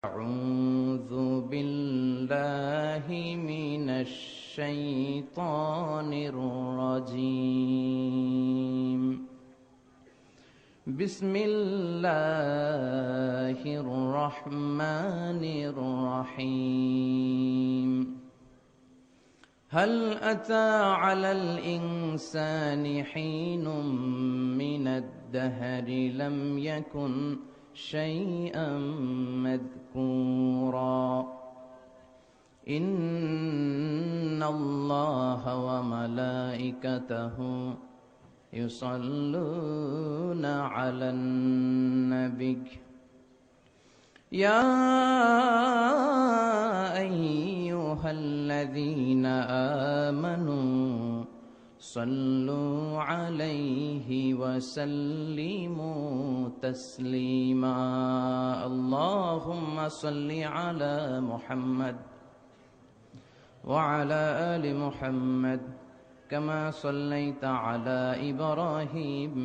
أعوذ بالله من الشيطان الرجيم بسم الله الرحمن الرحيم هل أتى على الإنسان حين من الدهر لم يكن شيئا مذكورا إن الله وملائكته يصلون على النبي يا أيها الذين آمنوا صلوا عليه وسلموا تسليما اللهم صل على محمد وعلى آل محمد كما صليت على إبراهيم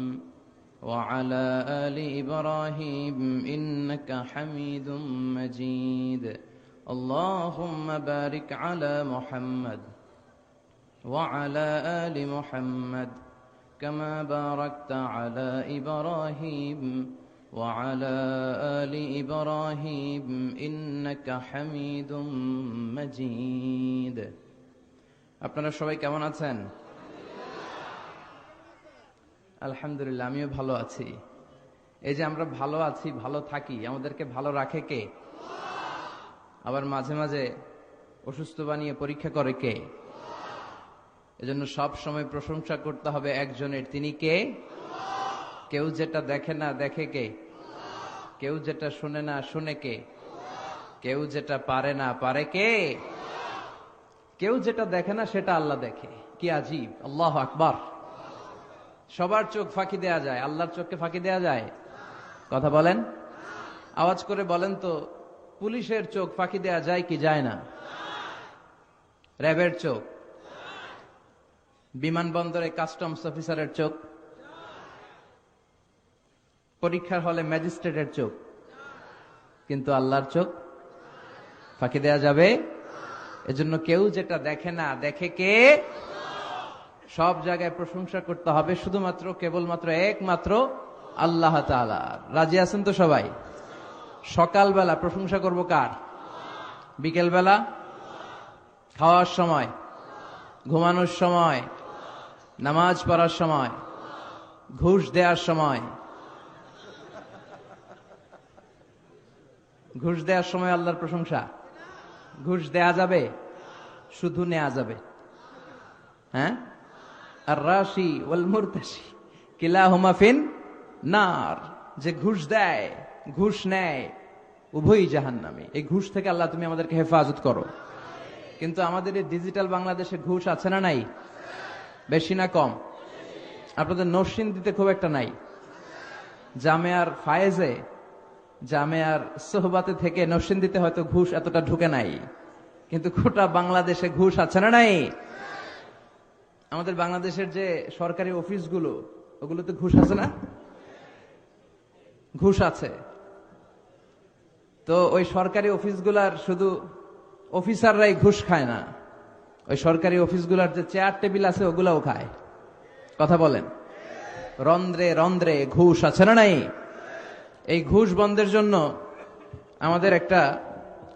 وعلى آل إبراهيم إنك حميد مجيد اللهم بارك على محمد وعلى آل محمد كما باركت على إبراهيم وعلى آل إبراهيم إنك حميد مجيد আপনারা সবাই কেমন আছেন? আলহামদুলিল্লাহ, আমিও ভালো আছি। এই যে আমরা ভালো আছি, ভালো থাকি, আমাদেরকে ভালো রাখে কে? আবার মাঝে মাঝে অসুস্থ বানিয়ে পরীক্ষা করে কে? এজন্য সব সময় প্রশংসা করতে হবে একজনের, তিনি কে? কেউ যেটা দেখে না দেখে কে? কেউ যেটা শুনে না শুনে কে? কেউ যেটা পারে না পারে কে? কেউ যেটা দেখে না সেটা আল্লাহ দেখে। কি আজীব! আল্লাহু আকবার। সবার চোখ ফাঁকি দেয়া যায়, আল্লাহর চোখকে ফাঁকি দেয়া যায়? কথা বলেন, আওয়াজ করে বলেন তো, পুলিশের চোখ ফাঁকি দেয়া যায় কি যায় না? র্যাবের চোখ, বিমানবন্দরে কাস্টমস অফিসারের চোখ, পরীক্ষার হলে ম্যাজিস্ট্রেটের চোখ, কিন্তু আল্লাহর চোখ ফাঁকি দেয়া যাবে? এজন্য কেউ যেটা দেখে না দেখে কে? সব জায়গায় প্রশংসা করতে হবে শুধুমাত্র কেবলমাত্র একমাত্র আল্লাহ তাআলা। রাজি আছেন তো সবাই? সকালবেলা প্রশংসা করব কার? বিকেলবেলা, খাওয়ার সময়, ঘুমানোর সময়, নামাজ পড়ার সময়, ঘুষ দেওয়ার সময়। ঘুষ দেওয়ার সময় আল্লাহর প্রশংসা? ঘুষ দেয়া যাবে? শুধু নেওয়া যাবে? হ্যাঁ, আর রাশি ওয়াল মুরতাশি কিলাহুমা ফিন নার। যে ঘুষ দেয়, ঘুষ নেয়, উভয়ই জাহান্নামী। এই ঘুষ থেকে আল্লাহ তুমি আমাদেরকে হেফাজত করো। কিন্তু আমাদের এই ডিজিটাল বাংলাদেশে ঘুষ আছে না নাই? বেশি না কম? আপনাদের নরসিংদীতে খুব একটা নাই। জামেয়ার ফায়েজে, জামেয়ার সোহবাতে থেকে নরসিংদীতে হয়তো ঘুষ এতটা ঢুকে নাই, কিন্তু গোটা বাংলাদেশে ঘুষ আছে না নাই? আমাদের বাংলাদেশের যে সরকারি অফিসগুলো, ওগুলোতে ঘুষ আছে না? ঘুষ আছে। তো ওই সরকারি অফিসগুলার শুধু অফিসাররাই ঘুষ খায় না, ওই সরকারি অফিসগুলার যে চেয়ার টেবিল আছে ওগুলাও খায়। কথা বলেন, রন্ধ্রে রন্ধ্রে ঘুষ আছে না নাই? এই ঘুষ বন্ধের জন্য আমাদের একটা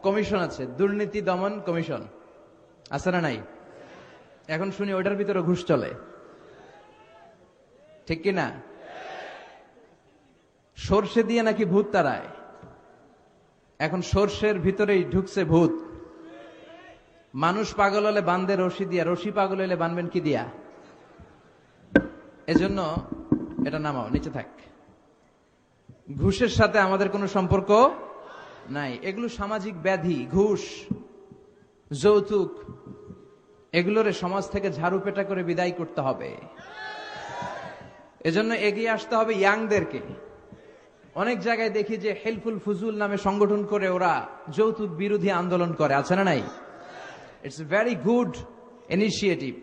কমিশন আছে, দুর্নীতি দমন কমিশন, আছে না নাই? এখন শুনি ওইটার ভিতরে ঘুষ চলে, ঠিক কি না? সর্ষে দিয়ে নাকি ভূত তাড়ায়। এখন সর্ষের ভিতরেই ঢুকছে ভূত। মানুষ পাগল হলে বান্ধে রশি দিয়া, রশি পাগল হলে বানবেন কি দিয়া? এজন্য এটা নামাও, নিচে থাক। ঘুষের সাথে আমাদের কোনো সম্পর্ক নাই। এগুলো সামাজিক ব্যাধি। ঘুষ, যৌতুক, এগুলোরে সমাজ থেকে ঝাড়ু পেটা করে বিদায় করতে হবে। এজন্য এগিয়ে আসতে হবে ইয়াংদেরকে। অনেক জায়গায় দেখি যে হেলফুল ফুজুল নামে সংগঠন করে ওরা যৌতুক বিরোধী আন্দোলন করে, আছে না নাই? It's very good initiative,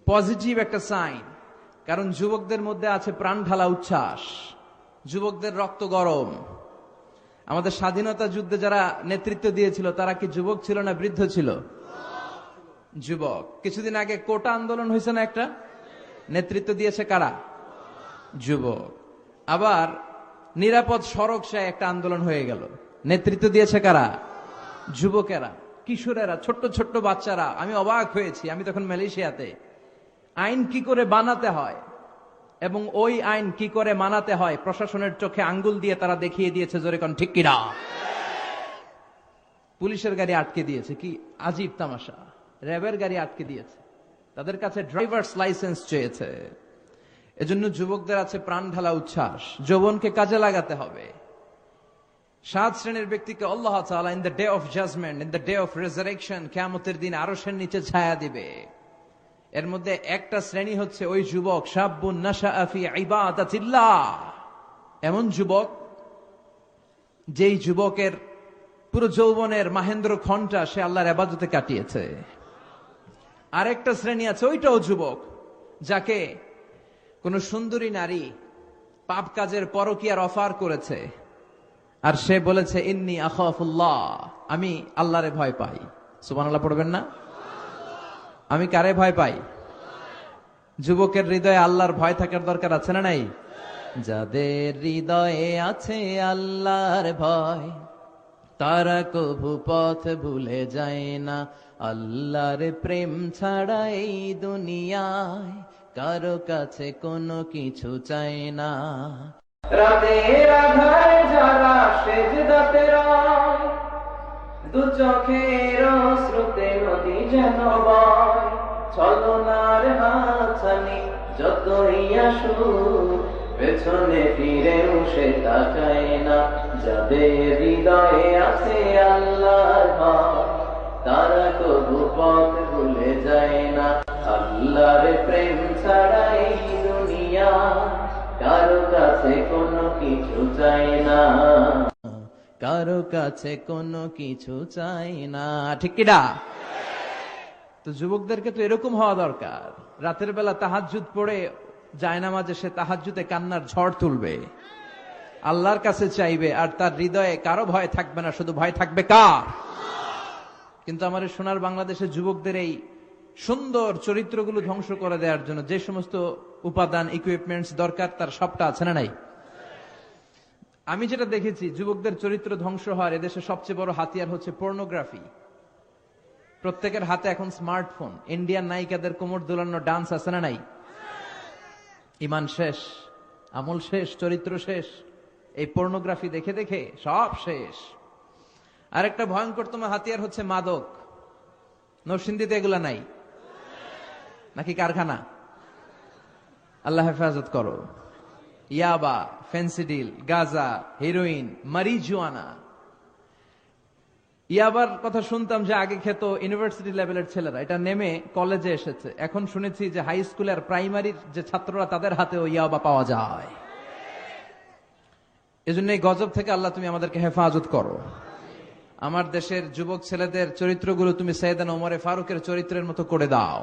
positive একটা সাইন। কারণ যুবকদের মধ্যে আছে প্রাণ ঢালা উচ্ছ্বাস, যুবকদের রক্ত গরম। আমাদের স্বাধীনতা যুদ্ধে যারা নেতৃত্ব দিয়েছিল তারা কি যুবক ছিল না বৃদ্ধ ছিল? যুবক। কিছুদিন আগে কোটা আন্দোলন হয়েছে না একটা? নেতৃত্ব দিয়েছে কারা? যুবক। আবার নিরাপদ সড়ক সে একটা আন্দোলন হয়ে গেল, নেতৃত্ব দিয়েছে কারা? যুবকেরা, কিশোরেরা, ছোট্ট ছোট্ট বাচ্চারা। আমি অবাক হয়েছি, আমি তখন মালয়েশিয়াতে। আইন কি করে বানাতে হয় এবং ওই আইন কি করে মানাতে হয় প্রশাসনের চোখে আঙ্গুল দিয়ে তারা দেখিয়ে দিয়েছে। জোরে কোন ঠিক কিনা? পুলিশের গাড়ি আটকে দিয়েছে, কি আজীব তামাশা। র্যাবের গাড়ি আটকে দিয়েছে, তাদের কাছে ড্রাইভার্স লাইসেন্স চেয়েছে। এজন্য যুবকদের আছে প্রাণ ঢালা উচ্ছ্বাস, যৌবনকে কাজে লাগাতে হবে। 7 শ্রেণীর ব্যক্তিকে আল্লাহ তাআলা in the day of judgement, in the day of resurrection, কিয়ামতের দিন আরশের নিচে ছায়া দিবে। এর মধ্যে একটা শ্রেণী হচ্ছে ওই যুবক, শাবুন নাশাআ ফি ইবাদাতিল্লাহ, এমন যুবক যেই যুবকের পুরো যৌবনের মাহেন্দ্র ঘণ্টা সে আল্লাহর ইবাদতে কাটিয়েছে। আরেকটা শ্রেণী আছে, ওইটাও যুবক, যাকে কোন সুন্দরী নারী পাপ কাজের পরকীয়ার অফার করেছে, আর সে বলেছে ইন্নী আখাফুল্লাহ, আমি আল্লাহরে ভয় পাই। সুবহানাল্লাহ পড়বেন না? আমি কারে ভয় পাই? যুবকের হৃদয়ে আল্লাহর ভয় থাকার দরকার আছে না নাই? যাদের হৃদয়ে আছে আল্লাহর ভয়, তারা কভু পথ ভুলে যায় না। আল্লাহর প্রেম ছাড়া এই দুনিয়ায় কারো কাছে কোনো কিছু চায় না। রাতের আধারে যারা সেজদাতে রয়, দু চোখের স্রোতে নদী যেন বয়, ছলনার হাতছানি যতই আসুক পেছনে ফিরেও সে তাকায় না। যাদের হৃদয়ে আছে আল্লাহর ভয়, তারা কবু পথ ভুলে যায় না। আল্লাহর প্রেম ছাড়া এই দুনিয়া কারো কাছে কোনো কিছু চায় না, কারো কাছে কোনো কিছু চাই না। ঠিক কিনা? তো যুবকদেরকে তো এরকম হওয়া দরকার। রাতের বেলা তাহাজ্জুদ পড়ে জায়নামাজে সে তাহাজ্জুদে কান্নার ঝড় তুলবে, আল্লাহর কাছে চাইবে, আর তার হৃদয়ে কারো ভয় থাকবে না, শুধু ভয় থাকবে কার? কিন্তু আমার সোনার বাংলাদেশের যুবকদের এই সুন্দর চরিত্রগুলো ধ্বংস করে দেওয়ার জন্য যে সমস্ত উপাদান, ইকুইপমেন্টস দরকার, তার সবটা আছে না নাই? আমি যেটা দেখেছি, যুবকদের চরিত্র ধ্বংস হওয়ার এদেশে সবচেয়ে বড় হাতিয়ার হচ্ছে পর্নোগ্রাফি। প্রত্যেকের হাতে এখন স্মার্টফোন। ইন্ডিয়ান নায়িকাদের কোমর দোলানো ডান্স আছে না নাই? ইমান শেষ, আমল শেষ, চরিত্র শেষ। এই পর্নোগ্রাফি দেখে দেখে সব শেষ। আরেকটা ভয়ঙ্করতম হাতিয়ার হচ্ছে মাদক। নরসিংদীতে এগুলা নাই নাকি কারখানা? আল্লাহ হেফাজত করো। ইয়াবা, ফেন্সিডিল, গাজা, হেরোইন, মারিজুয়ানা। ইয়াবার কথা শুনতাম যে আগে খেত ইউনিভার্সিটি লেভেলের ছেলেরা, এটা নেমে কলেজে এসেছে। এখন শুনেছি যে হাই স্কুল আর প্রাইমারির যে ছাত্ররা, তাদের হাতেও ইয়াবা পাওয়া যায়। এজন্য এই গজব থেকে আল্লাহ তুমি আমাদেরকে হেফাজত করো। আমার দেশের যুবক ছেলেদের চরিত্রগুলো তুমি সাইয়েদানা ওমরে ফারুকের চরিত্রের মতো করে দাও।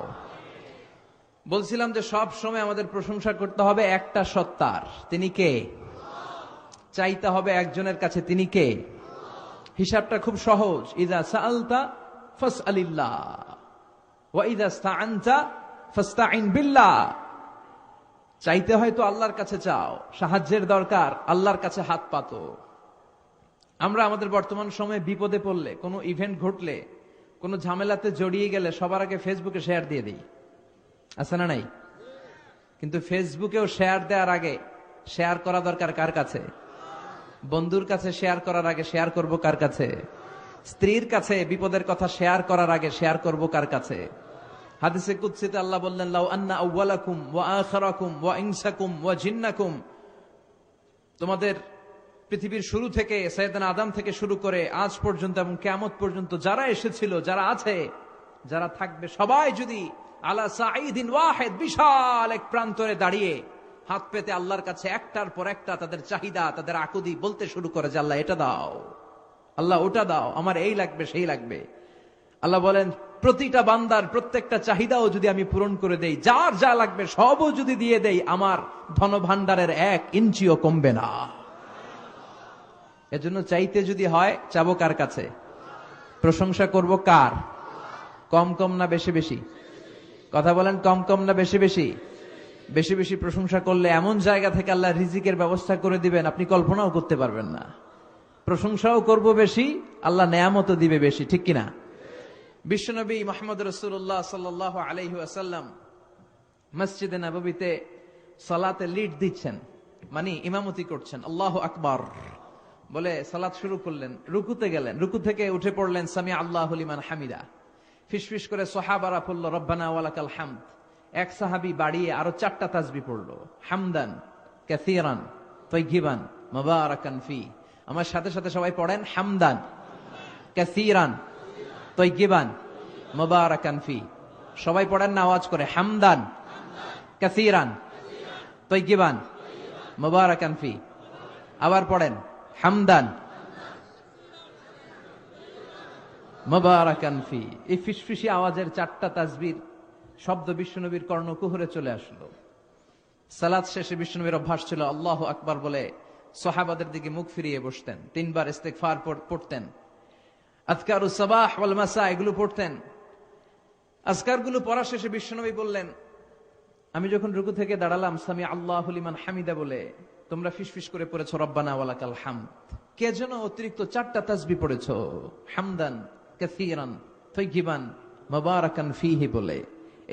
বলছিলাম যে সব সময় আমাদের প্রশংসা করতে হবে একটা সত্তার। তিনি কে? চাইতে হবে একজনের কাছে, তিনি কে? হিসাবটা খুব সহজ। ইযা সাআলতা ফাসআলিল্লাহ ওয়া ইযা ইসতাআনতা ফাসতাইন বিল্লাহ। চাইতে হয় তো আল্লাহর কাছে চাও, সাহায্যের দরকার আল্লাহর কাছে হাত পাতো। আমরা আমাদের বর্তমান সময়ে বিপদে পড়লে, কোনো ইভেন্ট ঘটলে, কোনো ঝামেলাতে জড়িয়ে গেলে সবার আগে ফেসবুকে শেয়ার দিয়ে দিই, আছে না নাই? কিন্তু ফেসবুকেও শেয়ার দেওয়ার আগে শেয়ার করা দরকার কার কাছে? বন্ধুর কাছে শেয়ার করার আগে শেয়ার করব কার কাছে? স্ত্রীর কাছে বিপদের কথা শেয়ার করার আগে শেয়ার করব কার কাছে? হাদিসে কুদসিতে আল্লাহ বললেন, লাউ আন্না আউওয়ালাকুম ওয়া আখিরাকুম ওয়া ইনসাকুম ওয়া জিন্নাকুম, তোমাদের পৃথিবীর শুরু থেকে সাইয়েদনা আদম থেকে শুরু করে আজ পর্যন্ত এবং কিয়ামত পর্যন্ত যারা এসেছিল, যারা আছে, যারা থাকবে, সবাই যদি আলা সাঈদিন ওয়াহিদ, বিশাল এক প্রান্তরে দাঁড়িয়ে হাত পেতে আল্লাহর কাছে একটার পর একটা তাদের চাহিদা, তাদের আকুতি বলতে শুরু করে যে আল্লাহ এটা দাও, আল্লাহ ওটা দাও, আমার এই লাগবে সেই লাগবে। আল্লাহ বলেন, প্রতিটা বান্দার প্রত্যেকটা চাহিদাও যদি আমি পূরণ করে দেই, যার যা লাগবে সবও যদি দিয়ে দেই, আমার ধন ভান্ডারের 1 ইঞ্চিও কমবে না। এজন্য চাইতে যদি হয় চাবো কার কাছে? প্রশংসা করব কার? কম কম না বেশি বেশি? কথা বলেন, কম কম না বেশি বেশি? বেশি বেশি প্রশংসা করলে এমন জায়গা থেকে আল্লাহ রিজিকের ব্যবস্থা করে দিবেন আপনি কল্পনাও করতে পারবেন না। প্রশংসাও করব বেশি, আল্লাহ নেয়ামতও দিবে বেশি, ঠিক কিনা? বিশ্বনবী মুহাম্মদ রাসূলুল্লাহ সাল্লাল্লাহু আলাইহি ওয়াসাল্লাম মসজিদে নববীতে সালাতে লিড দিচ্ছেন, মানে ইমামতি করছেন। আল্লাহু আকবার বলে সালাত শুরু করলেন, রুকুতে গেলেন, রুকু থেকে উঠে পড়লেন সামি আল্লাহু লিমান হামিদা। ফিসফিস করে সাহাবারা পড়ল রব্বানা ওয়ালাকাল হামদ। এক সাহাবী বাড়িয়ে আরো 4টা তাসবিহ পড়লো, হামদান কাসীরান তাইয়িবান মুবারাকান ফি। আমার সাথে সাথে সবাই পড়েন, হামদান কাসীরান তাইয়িবান মুবারাকান ফি। সবাই পড়েন না আওয়াজ করে, হামদান কাসীরান তাইয়িবান মুবারাকান ফি। আবার পড়েন, হামদান মুবারাকান ফি। এই ফিসফিসি আওয়াজের 4টা তাসবিহ শব্দ বিশ্বনবীর কর্ণকুহরে চলে আসলো। সালাত শেষে বিশ্বনবীর অভ্যাস ছিল আল্লাহু আকবার বলে সাহাবাদের দিকে মুখ ফিরিয়ে বসতেন, 3 বার ইস্তেগফার পড়তেন, আযকারুস সাবাহ ওয়াল মাসা এগুলো পড়তেন। আজকারগুলো পড়া শেষে বিশ্বনবী বললেন, আমি যখন রুকু থেকে দাঁড়ালাম সামি আল্লাহু লিমান হামিদা বলে তোমরা ফিসফিস করে পড়েছো রব্বানা ওয়ালাকাল হামদ। কে যেন অতিরিক্ত 4টা তাসবিহ পড়েছো, হামদান কাসীরান তাইয়িবান মুবারাকান ফিহি বলে।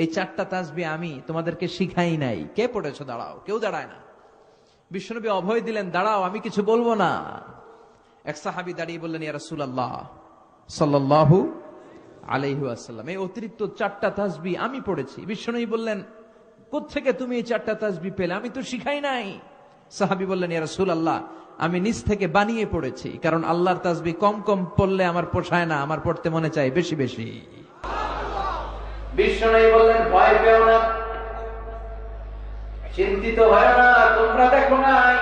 এই 4টা তাসবিহ আমি তোমাদেরকে শিখাই নাই, কে পড়েছো? দাঁড়াও। কেউ দাঁড়ায় না। বিশ্বনবী অভয় দিলেন, দাঁড়াও আমি কিছু বলবো না। এক সাহাবী দাঁড়িয়ে বললেন, ইয়া রাসূলুল্লাহ সাল্লাল্লাহু আলাইহি ওয়াসাল্লাম, এই অতিরিক্ত 4টা তাসবিহ আমি পড়েছি। বিশ্বনবী বললেন, কোত্থেকে তুমি এই 4টা তাসবিহ পেলে? আমি তো শিখাই নাই। সাহাবী বললেন, ইয়া রাসূলুল্লাহ আমি নিজ থেকে বানিয়ে পড়েছি, কারণ আল্লাহর তাসবিহ কম কম পড়লে আমার পোষায় না, আমার পড়তে মনে চায় বেশি বেশি। বিশ্বনবী বললেন, ভয় পেও না, চিন্তিত হয় না, তোমরা দেখো নাই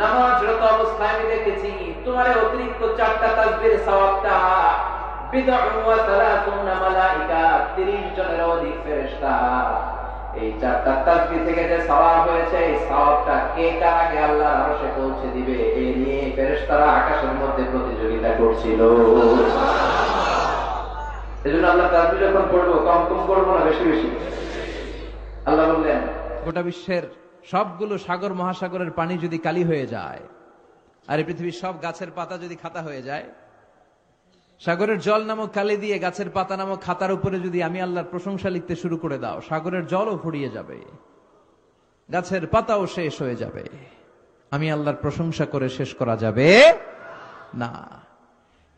নামাজরত অবস্থায় আমি দেখেছি তোমার অতিরিক্ত 4টা তাসবিহের সওয়াবটা বিদ'উন ওয়া সালাসুনা মালাইকা, 30 জনের অধিক ফেরেশতা এই 4টা তাসবিহ থেকে যে সওয়াব হয়েছে এই সওয়াবটা কে কার আগে আল্লাহর আরশে পৌঁছে দিবে এই নিয়ে ফেরেশতারা আকাশের মধ্যে প্রতিযোগিতা করছিল। এজন্য আল্লাহ তাসবিহ যখন পড়বো কম কম পড়বো না বেশি বেশি? আল্লাহ বললেন, গোটা বিশ্বের সবগুলো সাগর মহাসাগরের পানি যদি কালি হয়ে যায়, আর এই পৃথিবীর সব গাছের পাতা যদি খাতা হয়ে যায়, সাগরের জল নামক কালি দিয়ে গাছের পাতা নামক খাতার উপরে যদি আমি আল্লাহর প্রশংসা লিখতে শুরু করে দাও, সাগরের জলও ফুরিয়ে যাবে, গাছের পাতাও শেষ হয়ে যাবে, আমি আল্লাহর প্রশংসা করে শেষ করা যাবে না।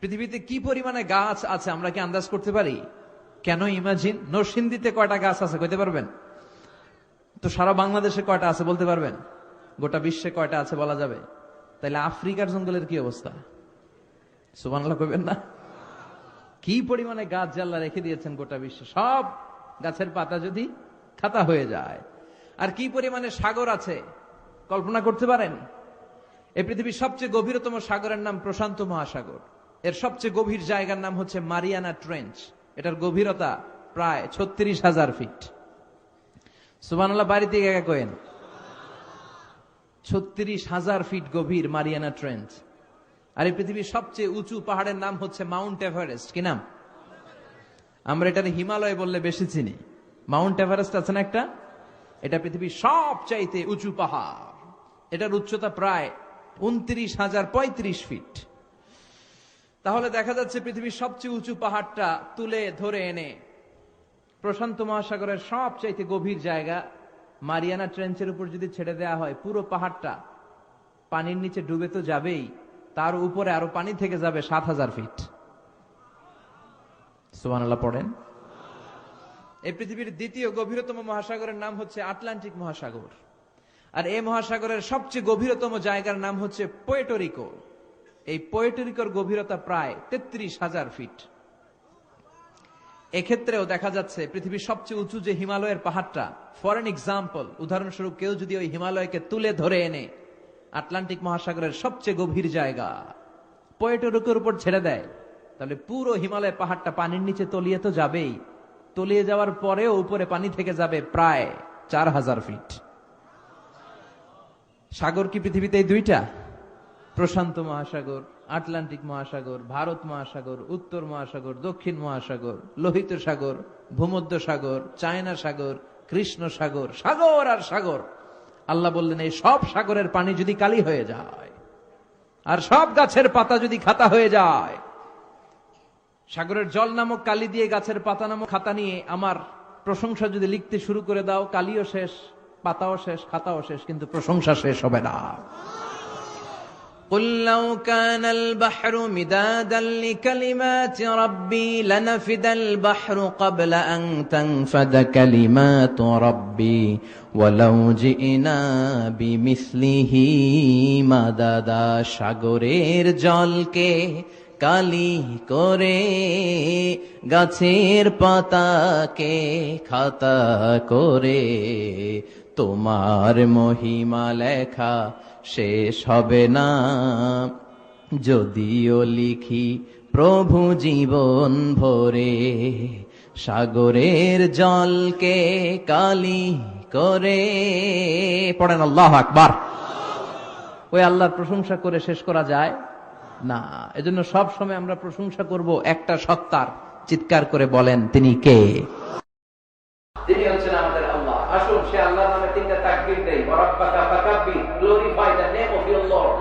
পৃথিবীতে কি পরিমাণে গাছ আছে আমরা কি আন্দাজ করতে পারি? কেন ইমাজিন, নরসিংদীতে কয়টা গাছ আছে কইতে পারবেন? তো সারা বাংলাদেশে কয়টা আছে বলতে পারবেন? গোটা বিশ্বে কয়টা আছে বলা যাবে? তাইলে আফ্রিকার জঙ্গলের কি অবস্থা? সুবহানাল্লাহ কইবেন না? কি পরিমাণে গাছ যে আল্লাহ রেখে দিয়েছেন গোটা বিশ্বে, সব গাছের পাতা যদি খাতা হয়ে যায়। আর কি পরিমাণে সাগর আছে কল্পনা করতে পারেন? এই পৃথিবীর সবচেয়ে গভীরতম সাগরের নাম প্রশান্ত মহাসাগর। এর সবচেয়ে গভীর জায়গার নাম হচ্ছে মারিয়ানা ট্রেঞ্চ। এটার গভীরতা প্রায় 36,000 ফিট। সুবহানাল্লাহ বাড়িতে একা কয়েন, 36,000 ফিট গভীর মারিয়ানা ট্রেঞ্চ। আর এই পৃথিবীর সবচেয়ে উঁচু পাহাড়ের নাম হচ্ছে মাউন্ট এভারেস্ট। কি নাম? আমরা এটার হিমালয় বললে বেশি চিনি। মাউন্ট এভারেস্ট আছে না একটা, এটা পৃথিবীর সবচাইতে উঁচু পাহাড়। এটার উচ্চতা প্রায় 29,035 ফিট। তাহলে দেখা যাচ্ছে পৃথিবীর সবচেয়ে উঁচু পাহাড়টা তুলে ধরে এনে প্রশান্ত মহাসাগরের সবচাইতে গভীর জায়গা মারিয়ানা ট্রেঞ্চের উপর যদি ছেড়ে দেওয়া হয়, পুরো পাহাড়টা পানির নিচে ডুবে তো যাবেই, তার উপরে আরো পানি থেকে যাবে 7,000 ফিট। সুবহানাল্লাহ পড়েন। এই পৃথিবীর দ্বিতীয় গভীরতম মহাসাগরের নাম হচ্ছে আটলান্টিক মহাসাগর। আর এই মহাসাগরের সবচেয়ে গভীরতম জায়গার নাম হচ্ছে পুয়ের্টো। এই পুয়ের্টো গভীরতা প্রায় 33,000 ফিট। এক্ষেত্রেও দেখা যাচ্ছে পৃথিবীর সবচেয়ে উঁচু যে হিমালয়ের পাহাড়টা, ফর এন এক্সাম্পল, উদাহরণস্বরূপ কেউ যদি ওই হিমালয়কে তুলে ধরে এনে আটলান্টিক মহাসাগরের সবচেয়ে গভীর জায়গা পুয়ের্টোর উপর ছেড়ে দেয়, তাহলে পুরো হিমালয় পাহাড়টা পানির নিচে তলিয়ে তো যাবেই, তলিয়ে যাওয়ার পরেও উপরে পানি থেকে যাবে প্রায় 4,000 ফিট। সাগর কি পৃথিবীতে এই দুইটা? প্রশান্ত মহাসাগর, আটলান্টিক মহাসাগর, ভারত মহাসাগর, উত্তর মহাসাগর, দক্ষিণ মহাসাগর, লোহিত সাগর, ভূমধ্য সাগর, চায়না সাগর, কৃষ্ণ সাগর, সাগর আর সাগর। আল্লাহ বললেন এই সব সাগরের পানি যদি কালি হয়ে যায়, আর সব গাছের পাতা যদি খাতা হয়ে যায়, সাগরের জল নামক কালি দিয়ে গাছের পাতা নামক খাতা নিয়ে আমার প্রশংসা যদি লিখতে শুরু করে দাও, কালিও শেষ, পাতাও শেষ, খাতাও শেষ, কিন্তু প্রশংসা শেষ হবে না। قل لو كان البحر مدادا لكلمات ربي لنفد البحر قبل أن تنفد كلمات ربي ولو جئنا بمثله مددا। সাগরের জলকে কালি করে, গাছের পাতাকে খাতা করে, তোমার মহিমা লেখা শেষ হবে না। যদিও লিখি প্রভু জীবন ভরে, সাগরের জলকে কালি করে। পড়েন আল্লাহু আকবার। ওই আল্লাহর প্রশংসা করে শেষ করা যায় না। এজন্য সব সময় আমরা প্রশংসা করব একটা সত্তার। চিৎকার করে বলেন তিনি কে? তিনি হচ্ছেন আমাদের আল্লাহ। আসুন সে আল্লাহর নামে তিনটা তাকবীর দেই। ওয়ারাব্বাকা ফাকাব্বির, glorify the name of your lord.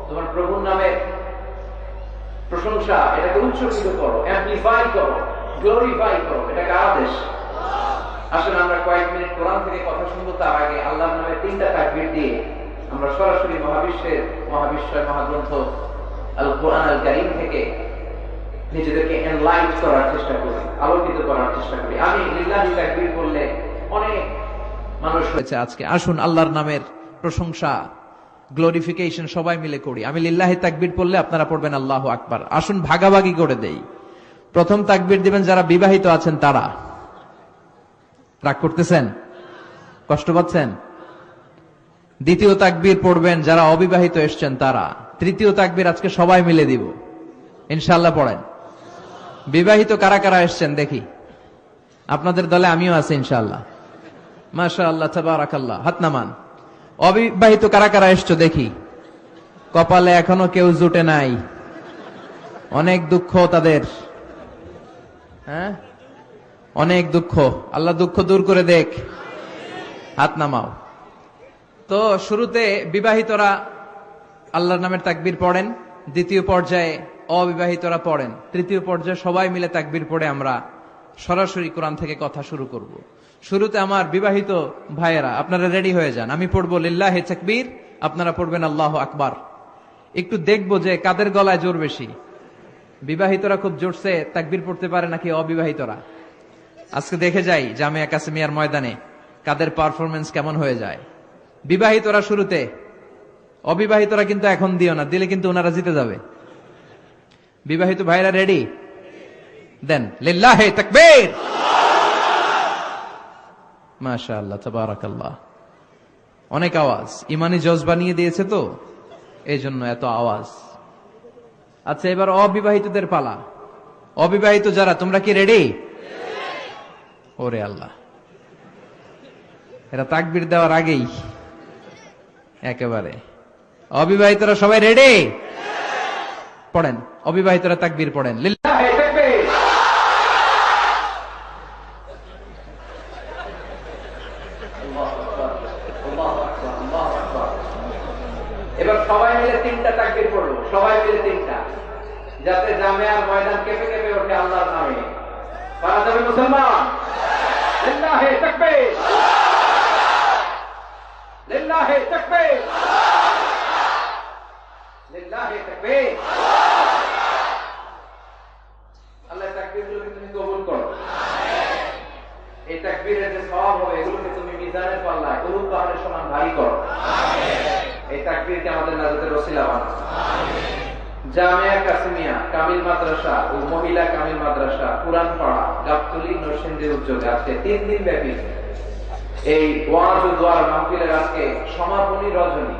তোমার প্রভুর নামে প্রশংসা, এটাকে উৎসর্গিত করো, অ্যামপ্লিফাই করো, গ্লোরিফাই করো, এটাকে আদেশ। আসুন আমরা কয়েক মিনিট কোরআন থেকে কথা শুনবো, তার আগে আল্লাহর নামে তিনটা তাকবীর দিয়ে আমরা সরাসরি মহাবিশ্বয় মহাগ্রন্থ আল কোরআন আল কারীম থেকে নিজেদেরকে এনলাইট করার চেষ্টা করি, আলোকিত করার চেষ্টা করি। আমি লিল্লাহি তাকবীর বললে অনেক মানুষ হয়েছে আজকে। আসুন আল্লাহর নামের প্রশংসা, গ্লোরিফিকেশন সবাই মিলে করি। আমি লিল্লাহি তাকবীর পড়লে আপনারা পড়বেন আল্লাহু আকবার। আসুন ভাগাভাগি করে দেই। প্রথম তাকবীর দিবেন যারা বিবাহিত আছেন তারা। রাগ করতেছেন? কষ্ট পাচ্ছেন? দ্বিতীয় তাকবীর পড়বেন যারা অবিবাহিত এসছেন তারা। তৃতীয় তাকবীর আজকে সবাই মিলে দিব ইনশাআল্লাহ। পড়েন। বিবাহিত কারা কারা এসছেন দেখি। আপনাদের দলে আমিও আছি ইনশাআল্লাহ। মাশাআল্লাহ, তাবারাকাল্লাহ। হাত নামান। অবিবাহিত কারা কারা এসছো দেখি। কপালে এখনো কেউ জুটে নাই, অনেক দুঃখ তাদের। হ্যাঁ, অনেক দুঃখ। আল্লাহ দুঃখ দূর করে দেখ। হাত নামাও। তো শুরুতে বিবাহিতরা আল্লাহর নামের তাকবীর পড়েন, দ্বিতীয় পর্যায়ে অবিবাহিতরা পড়েন, তৃতীয় পর্যায়ে সবাই মিলে তাকবীর পড়ে আমরা সরাসরি কোরআন থেকে কথা শুরু করব। শুরুতে আমার বিবাহিত ভাইয়েরা আপনারা রেডি হয়ে যান। আমি পড়বো লিল্লাহি তাকবীর, আপনারা পড়বেন আল্লাহু আকবার। একটু দেখবো যে কাদের গলায় জোর বেশি। বিবাহিতরা খুব জোরসে তাকবীর পড়তে পারে নাকি অবিবাহিতরা। আজকে দেখে যাই জামিয়া কাসেমিয়ার ময়দানে কাদের পারফরমেন্স কেমন হয়ে যায়। বিবাহিতরা শুরুতে, অবিবাহিতরা কিন্তু এখন দিও না, দিলে কিন্তু ওনারা জিতে যাবে। বিবাহিত ভাইরা রেডি? দেন লিল্লাহি তাকবীর। মাশাআল্লাহ, তাবারাকাল্লাহ। অনেক আওয়াজ, ইমানি জজবা নিয়ে দিয়েছে তো এই জন্য এত আওয়াজ। আচ্ছা, এবার অবিবাহিতদের পালা। অবিবাহিত যারা, তোমরা কি রেডি? ওরে আল্লাহ, এরা তাকবীর দেওয়ার আগেই একেবারে। অবিবাহিতরা সবাই রেডি? পড়েন। অবিবাহিতরা তাকবীর পড়েন। লিল্লাহি তাকবীর। এবার সবাই মিলে তিনটা তাকবীর পড়বো, সবাই মিলে তিনটা, যাতে জামিয়ার ময়দান কেঁপে কেঁপে ওঠে আল্লাহর নামে। পারা যাবে মুসলমান? লিল্লাহি তাকবীর, লিল্লাহি তাকবীর, লিল্লাহি তাকবীর। আল্লাহ তাকবীরগুলোকে তুমি কবুল করো। এই তাকবীরের যে সওয়াব হবে এগুলোকে তুমি মিজানের পাল্লায় উহুদ পাহাড়ের সমান ভারী করো। এই তাকবীরকে আমাদের নাজাতের ওসিলা বানাও। জামিয়া কাসেমিয়া কামিল মাদ্রাসা ও মহিলা কামিল মাদ্রাসা পুরানপাড়া গাবতলী নরসিংদীর উদ্যোগে আজকে 3 দিন ব্যাপী এই ওয়াজ ও দোয়ার মাহফিলের আজকে সমাপনী রজনী।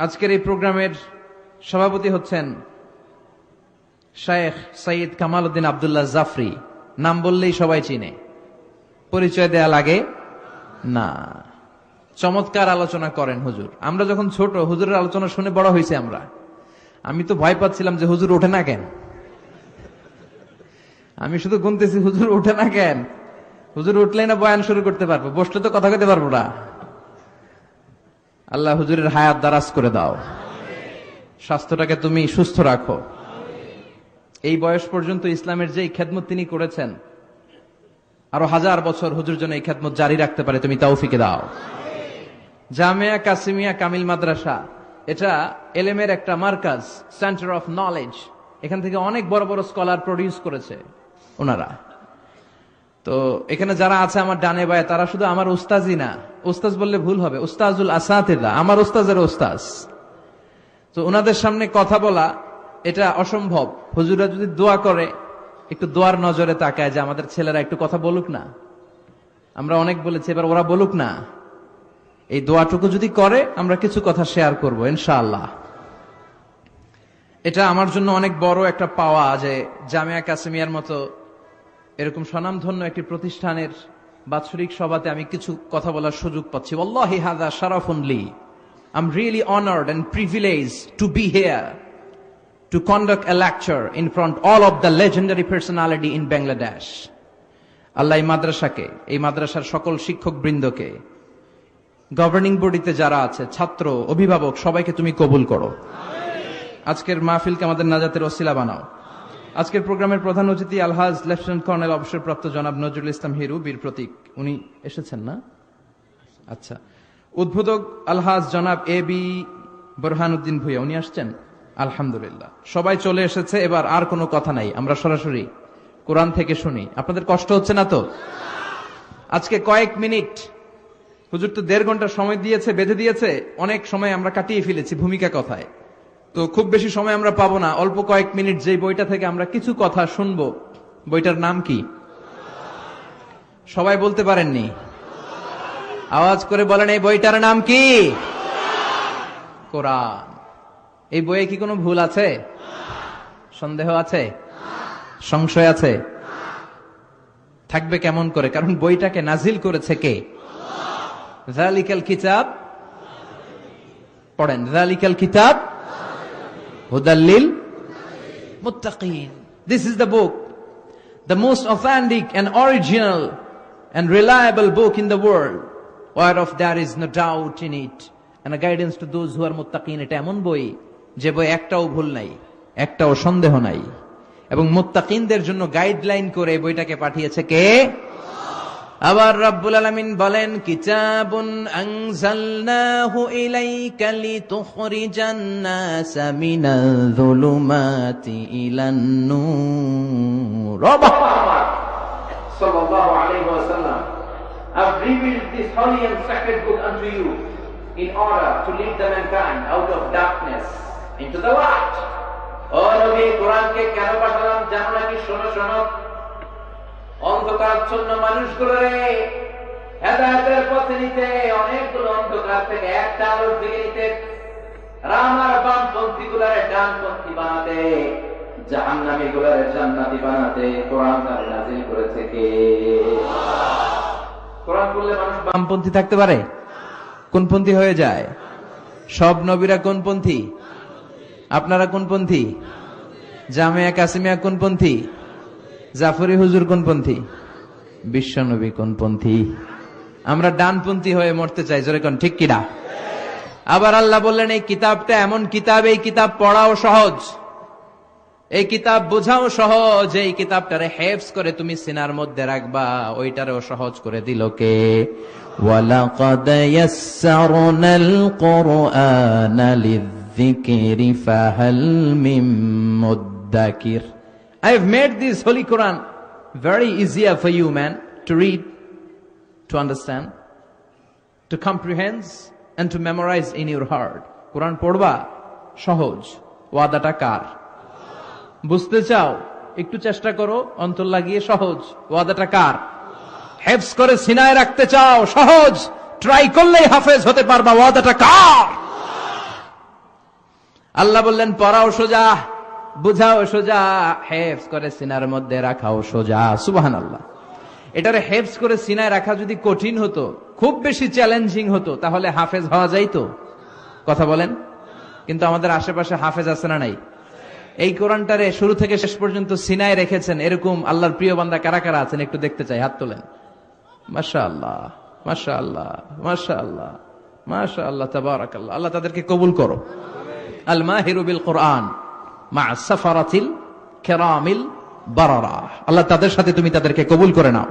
আজকের এই প্রোগ্রামের সভাপতি হচ্ছেন শায়েখ সৈয়দ কামাল উদ্দিন আব্দুল্লাহ জাফরি। নাম বললেই সবাই চিনে, পরিচয় দেয়া লাগে না। চমৎকার আলোচনা করেন হুজুর। আমরা যখন ছোট হুজুরের আলোচনা শুনে বড় হয়েছে আমরা। আমি তো ভয় পাচ্ছিলাম যে হুজুর ওঠে না কেন, আমি শুধু গুনতেছি হুজুর ওঠে না কেন, হুজুর উঠলেই না বয়ান শুরু করতে পারবো, বসলে তো কথা কইতে পারবো না। আল্লাহ হুজুরের হায়াত দারাজ করে দাও, স্বাস্থ্যটাকে তুমি সুস্থ রাখো। এই বয়স পর্যন্ত ইসলামের যে খেদমত তিনি করেছেন, আরো 1000 বছর হুজুর যেন এই খেদমত জারি রাখতে পারে তুমি তৌফিক দাও। জামিয়া কাসিমিয়া কামিল মাদ্রাসা এটা এলেমের একটা মার্কাজ, সেন্টার অফ নলেজ। এখান থেকে অনেক বড় বড় স্কলার প্রডিউস করেছে ওনারা। তো এখানে যারা আছে আমার ডানে বায়ে, তারা শুধু আমার উস্তাজই না, উস্তাজ বললে ভুল হবে, উস্তাজুল আসাতিদা, আমার উস্তাজের উস্তাজ। তো ওনাদের সামনে কথা বলা এটা অসম্ভব। হুজুরা যদি দোয়া করে, একটু দোয়ার নজরে তাকায় যে আমাদের ছেলেরা একটু কথা বলুক না, আমরা অনেক বলেছি, এবার ওরা বলুক না। এই দোয়াটুকু যদি করে আমরা কিছু কথা শেয়ার করবো ইনশাআল্লাহ। এটা আমার জন্য অনেক বড় একটা পাওয়া যে জামিয়া কাসিমিয়ার মতো এরকম স্বনামধন্য একটি প্রতিষ্ঠানের বাৎসরিক সভাতে আমি কিছু কথা বলার সুযোগ পাচ্ছি। ওয়াল্লাহি হাযা শারাফুন লি। I'm really honored and privileged to be here to conduct a lecture in front all of the legendary personality in Bangladesh. আল্লাহ এই মাদ্রাসাকে, এই মাদ্রাসার সকল শিক্ষক বৃন্দকে, গভর্নিং বডিতে যারা আছে, ছাত্র, অভিভাবক, সবাইকে তুমি কবুল করো। আজকের মাহফিলকে আমাদের নাজাতের ওসিলা বানাও। আজকের প্রোগ্রামের প্রধান অতিথি আলহাজ লেফটেন্যান্ট কর্নেল অবসরপ্রাপ্ত জনাব নজরুল ইসলাম হিরু, বীর প্রতীক, উনি এসেছেন না? আচ্ছা। উদ্বোধক আলহাজ জনাব এ বি বোরহানুদ্দিন ভুইয়া, উনি আসছেন? আলহামদুলিল্লাহ, সবাই চলে এসেছে। এবার আর কোনো কথা নাই, আমরা সরাসরি কোরআন থেকে শুনি। আপনাদের কষ্ট হচ্ছে না তো? আজকে কয়েক মিনিট, হুজুর তো 1.5 ঘন্টা সময় দিয়েছে, বেঁধে দিয়েছে, অনেক সময় আমরা কাটিয়ে ফেলেছি ভূমিকা কথায়। তো খুব বেশি সময় আমরা পাবো না, অল্প কয়েক মিনিট যেই বইটা থেকে আমরা কিছু কথা শুনবো। বইটার নাম কি? সবাই বলতে পারেননি, আওয়াজ করে বলেন, এই বইটার নাম কি? কোরআন। এই বইয়ে কি কোনো ভুল আছে? সন্দেহ আছে? সংশয় আছে? থাকবে কেমন করে? কারণ বইটাকে নাজিল করেছে কে? যালিকাল কিতাব, পড়েন, যালিকাল কিতাব হুদাল লিল মুত্তাকিন। This is the book, the most authentic and original and reliable book in the world, whereof there is no doubt in it, and a guidance to those who are muttaqin. এটা এমন বই যে বই একটাও ভুল নাই, একটাও সন্দেহ নাই, এবং মুত্তাকিনদের জন্য গাইডলাইন করে বইটাকে পাঠিয়েছে কে? আবার রাব্বুল আলামিন বলেন, কিতাবুন আনজালনাহু ইলাইকা লিতুখরিজান নাসা মিনাল যুলুমাতি ইলান নূর। মুহাম্মদ সাল্লাল্লাহু আলাইহি ওয়াসাল্লাম, I've revealed this holy and sacred book unto you in order to lead the mankind out of darkness into the light. ও নবী, কোরআনকে কেন পাঠালাম জানো নাকি? শোনো শোনো, অন্ধকারাচ্ছন্ন মানুষগুলোরে হেদায়েতের পথে নিতে, অনেকগুলো অন্ধকার থেকে একটা আলোর দিকে নিতে, রামার বামপন্থী গুলারে ডানপন্থী বানাতে, জাহান্নামী গুলারে জান্নাতি বানাতে কোরআন তার নাযিল করেছে কে? কোরআন পড়লে মানুষ বামপন্থী থাকতে পারে? কোনপন্থী হয়ে যায়? সব নবীরা কোনপন্থী? আপনারা কোনপন্থী? জামিয়া কাসিমিয়া কোনপন্থী? জাফরি হুজুর কোনপন্থী? বিশ্বনবী কোনপন্থী? আমরা ডানপন্থী হয়ে মরতে চাই, জোরে কোন ঠিক কিনা? আবার আল্লাহ বললেন, এই কিতাবটা এমন কিতাব, এই কিতাব পড়াও সহজ, এই কিতাব বোঝাও সহজ, এই কিতাবটারে হেফজ করে তুমি সিনার মধ্যে রাখবা, ওইটারেও সহজ করে দিল কে? ওয়ালাকাদ ইয়াসসারনাল কুরআনা লিযিকরি ফাহাল মিন মুদ্দাকির। I have made this holy Quran very easier for you, man, to read, to understand, to comprehend, and to memorize in your heart. Quran পড়বা সহজ, ওয়াদাটা কার? বুঝতে চাও? একটু চেষ্টা করো, অন্তর লাগিয়ে, সহজ, ওয়াদাটা কার? হেফজ করে সিনায় রাখতে চাও, সহজ, ট্রাই করলেই হাফেজ হতে পারবা, ওয়াদাটা কার? আল্লাহ বললেন, পড়াও সোজা, বুঝাও সোজা, হেফজ করে সিনার মধ্যে রাখাও সোজা। সুবহানাল্লাহ। এটারে হেফজ করে সিনায় রাখা যদি কঠিন হতো, খুব বেশি চ্যালেঞ্জিং হতো, তাহলে হাফেজ হওয়া যাইতো? কথা বলেন। কিন্তু আমাদের আশেপাশে হাফেজ আছে না নাই? এই কোরআনটারে শুরু থেকে শেষ পর্যন্ত সিনায় রেখেছেন এরকম আল্লাহর প্রিয় বান্দা কারা কারা আছেন একটু দেখতে চাই, হাত তোলেন। মাশাআল্লাহ, মাশাআল্লাহ, মাশাআল্লাহ, মাশাআল্লাহ, তাবারাকাল্লাহ। আল্লাহ তাদেরকে কবুল করো। আল মাহিরু বিল কোরআন মা সাফারাতিল কিরামিল বারারা, আল্লাহ তাদের সাথে তুমি তাদেরকে কবুল করে নাও।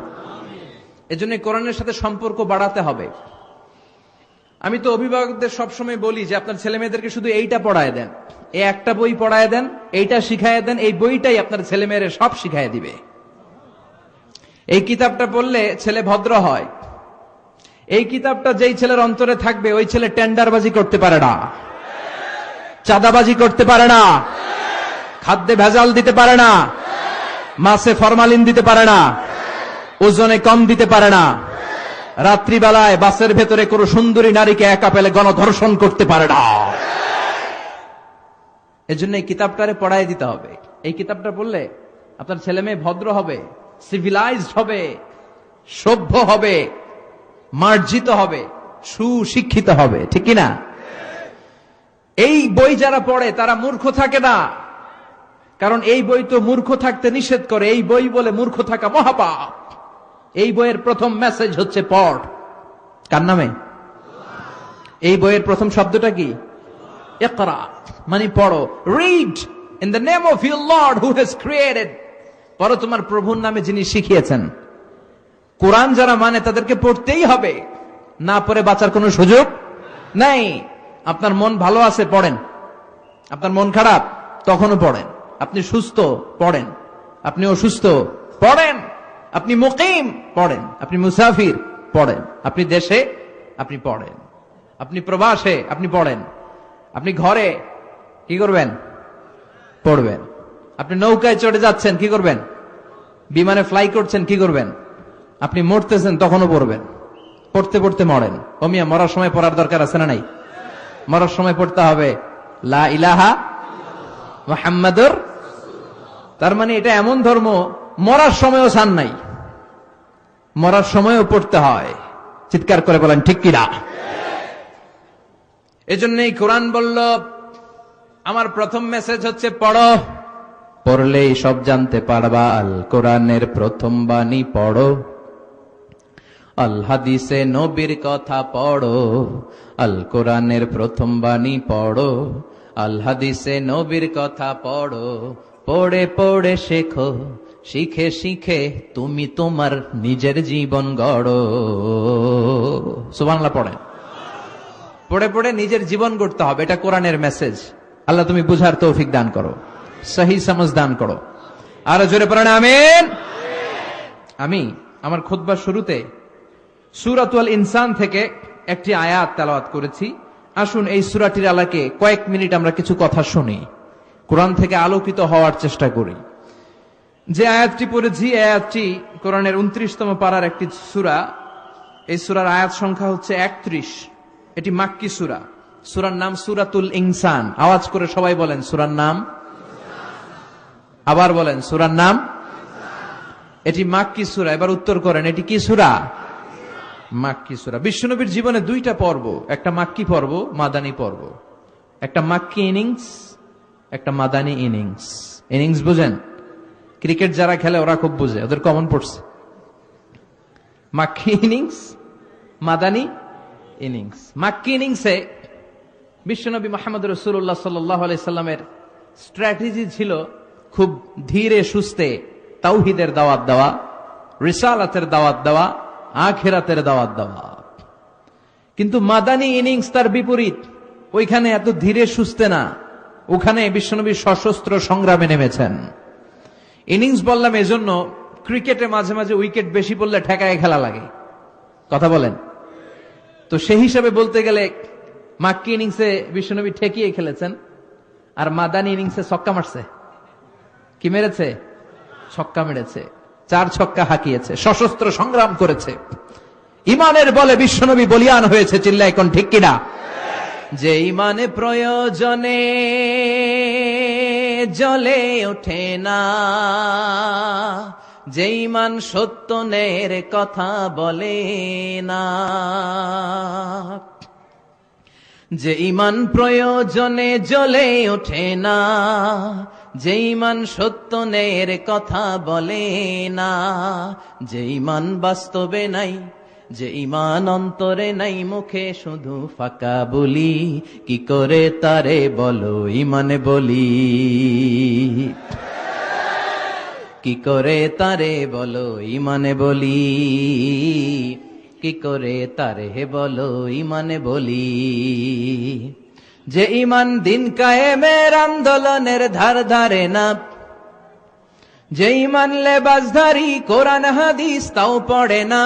এজন্য কোরআনের সাথে সম্পর্ক বাড়াতে হবে। আমি তো অভিভাবকদের সবসময় বলি যে আপনার ছেলে মেয়েদেরকে শুধু এইটা পড়ায় দেন, এই একটা বই পড়ায় দেন, এইটা শিখায় দেন, এই বইটাই আপনার ছেলে মেয়েরা সব শিখায় দিবে। এই কিতাবটা পড়লে ছেলে ভদ্র হয়। এই কিতাবটা যেই ছেলের অন্তরে থাকবে ওই ছেলে টেন্ডারবাজি করতে পারে না, চাঁদাবাজি করতে পারে না, খাদ্যে ভেজাল দিতে পারে না, মাছে ফরমালিন দিতে পারে না, ওজনে কম দিতে পারে না, রাত্রিবেলায় বাসের ভেতরে কোনো সুন্দরী নারীকে একা পেলে গণধর্ষণ করতে পারে না। এজন্য এই কিতাবটারে পড়ায় দিতে হবে। এই কিতাবটা পড়লে আপনার ছেলে মেয়ে ভদ্র হবে, সিভিলাইজড হবে, সভ্য হবে, মার্জিত হবে, সুশিক্ষিত হবে, ঠিক কিনা? এই বই যারা পড়ে তারা মূর্খ থাকে না, কারণ এই বই তো মূর্খ থাকতে নিষেধ করে। এই বই বলে মূর্খ থাকা মহাপাপ। এই বইয়ের প্রথম মেসেজ হচ্ছে পড়। কার নামে? এই বইয়ের প্রথম শব্দটা কি? ইকরা, মানে পড়ো। Read in the name of your Lord who has created, পড়ো তোমার প্রভুর নামে যিনি শিখিয়েছেন। কোরআন যারা মানে তাদেরকে পড়তেই হবে, না পড়ে বাঁচার কোনো সুযোগ নাই। আপনার মন ভালো আছে পড়েন, আপনার মন খারাপ তখনও পড়েন, আপনি সুস্থ পড়েন, আপনি অসুস্থ পড়েন, আপনি মুকিম পড়েন, আপনি মুসাফির পড়েন, আপনি দেশে আপনি পড়েন, আপনি প্রবাসে আপনি পড়েন, আপনি ঘরে কি করবেন? পড়বেন। আপনি নৌকায় চড়ে যাচ্ছেন কি করবেন? বিমানে ফ্লাই করছেন কি করবেন? আপনি মরতেছেন তখনও পড়বেন। পড়তে পড়তে মরেন। ওমিয়া মরার সময় পড়ার দরকার আছে না নাই? মরার সময় পড়তে হবে লা ইলাহা মুহাম্মাদুর। তার মানে এটা এমন ধর্ম মরার সময়ও ছাড় নাই, মরার সময়ও পড়তে হয়। চিৎকার করে বলেন ঠিক কিনা? এজন্যই কোরআন বলল আমার প্রথম মেসেজ হচ্ছে পড়ো, পড়লেই সব জানতে পারবা। আল কোরআনের প্রথম বাণী পড়ো, আল হাদিসে নবীর কথা পড়ো। আল কোরআনের প্রথম বাণী পড়ো, আল হাদিসে নবীর কথা পড়ো। পড়ে পড়ে শেখো, শিখে শিখে তুমি তোমার নিজের জীবন গড়ো। সুবহানাল্লাহ পড়েন। পড়ে পড়ে নিজের জীবন গড়তে হবে, এটা কোরআনের মেসেজ। আল্লাহ তুমি বুঝার তৌফিক দান করো, সহি সমঝ দান করো। আর জোরে পড়েন আমিন। আমি আমার খুতবার শুরুতে সূরাতুল ইনসান থেকে একটি আয়াত তেলাওয়াত করেছি। আসুন এই সূরাটির আলোকে কয়েক মিনিট আমরা কিছু কথা শুনি, কোরআন থেকে আলোকিত হওয়ার চেষ্টা করি। যে আয়াতটি পড়েছি এই আয়াতটি কোরআনের 29তম পারার একটি সূরা। এই সূরার আয়াত সংখ্যা হচ্ছে 31। এটি মাক্কি সূরা। সূরার নাম সূরাতুল ইনসান। আওয়াজ করে সবাই বলেন সূরার নাম। আবার বলেন সূরার নাম। এটি মাক্কি সূরা। এবার উত্তর করেন এটি কি সূরা? মাক্কি সূরা। বিশ্বনবীর জীবনে দুইটা পর্ব, একটা মাক্কি পর্ব, মাদানী পর্ব। একটা মাক্কি ইনিংস, একটা মাদানী ইনিংস। ইনিংস বুঝেন? ক্রিকেট যারা খেলে ওরা খুব বুঝে, ওদের কমন পড়ছে। Makki innings, Madani innings. মাক্কি ইনিংসে বিশ্বনবী মুহাম্মদ রাসূলুল্লাহ সাল্লাল্লাহু আলাইহি সাল্লামের স্ট্র্যাটেজি ছিল খুব ধীরে সুস্থে তাওহীদের দাওয়াত দেওয়া, রিসালাতের দাওয়াত দেওয়া, আখিরাতের দাওয়াত দেওয়া। কিন্তু মাদানী ইনিংস তার বিপরীত। ওইখানে এত ধীরে সুস্থে না, ওখানে বিশ্বনবী সশস্ত্র সংগ্রামে নেমেছেন। ইনিংস বললাম এজন্য, ক্রিকেটে মাঝে মাঝে উইকেট বেশি পড়লে ঠেকায় খেলা লাগে। কথা বলেন তো, সেই হিসাবে বলতে গেলে মাক্কি ইনিংসে বিশ্বনবী ঠেকিয়ে খেলেছেন, আর মাদানী ইনিংসে ছক্কা মারছে। কি মেরেছে? ছক্কা মেরেছে, 4 ছক্কা হাঁকিয়েছে, সশস্ত্র সংগ্রাম করেছে। ইমানের বলে বিশ্বনবী বলিয়ান হয়েছে। চিল্লায় কোন ঠিক কিনা? যে ইমানে প্রয়োজনে জ্বলে ওঠে না, যে ঈমান সত্য ন্যায়ের কথা বলে না, যে ঈমান প্রয়োজনে জ্বলে ওঠে না, যে ঈমান সত্য ন্যায়ের কথা বলে না, যে ঈমান বাস্তবে নাই, যে ঈমান অন্তরে নাই, মুখে শুধু ফাঁকা বলি, কি করে তারে বলো ঈমান বলি, কি করে তারে বলো ঈমান বলি, কি করে তারে বলো ঈমান বলি। যে ঈমান দিন কায়েমের আন্দোলনের ধার ধারে না, যে ঈমান লেবাসধারী কোরআন হাদিস তাও পড়ে না,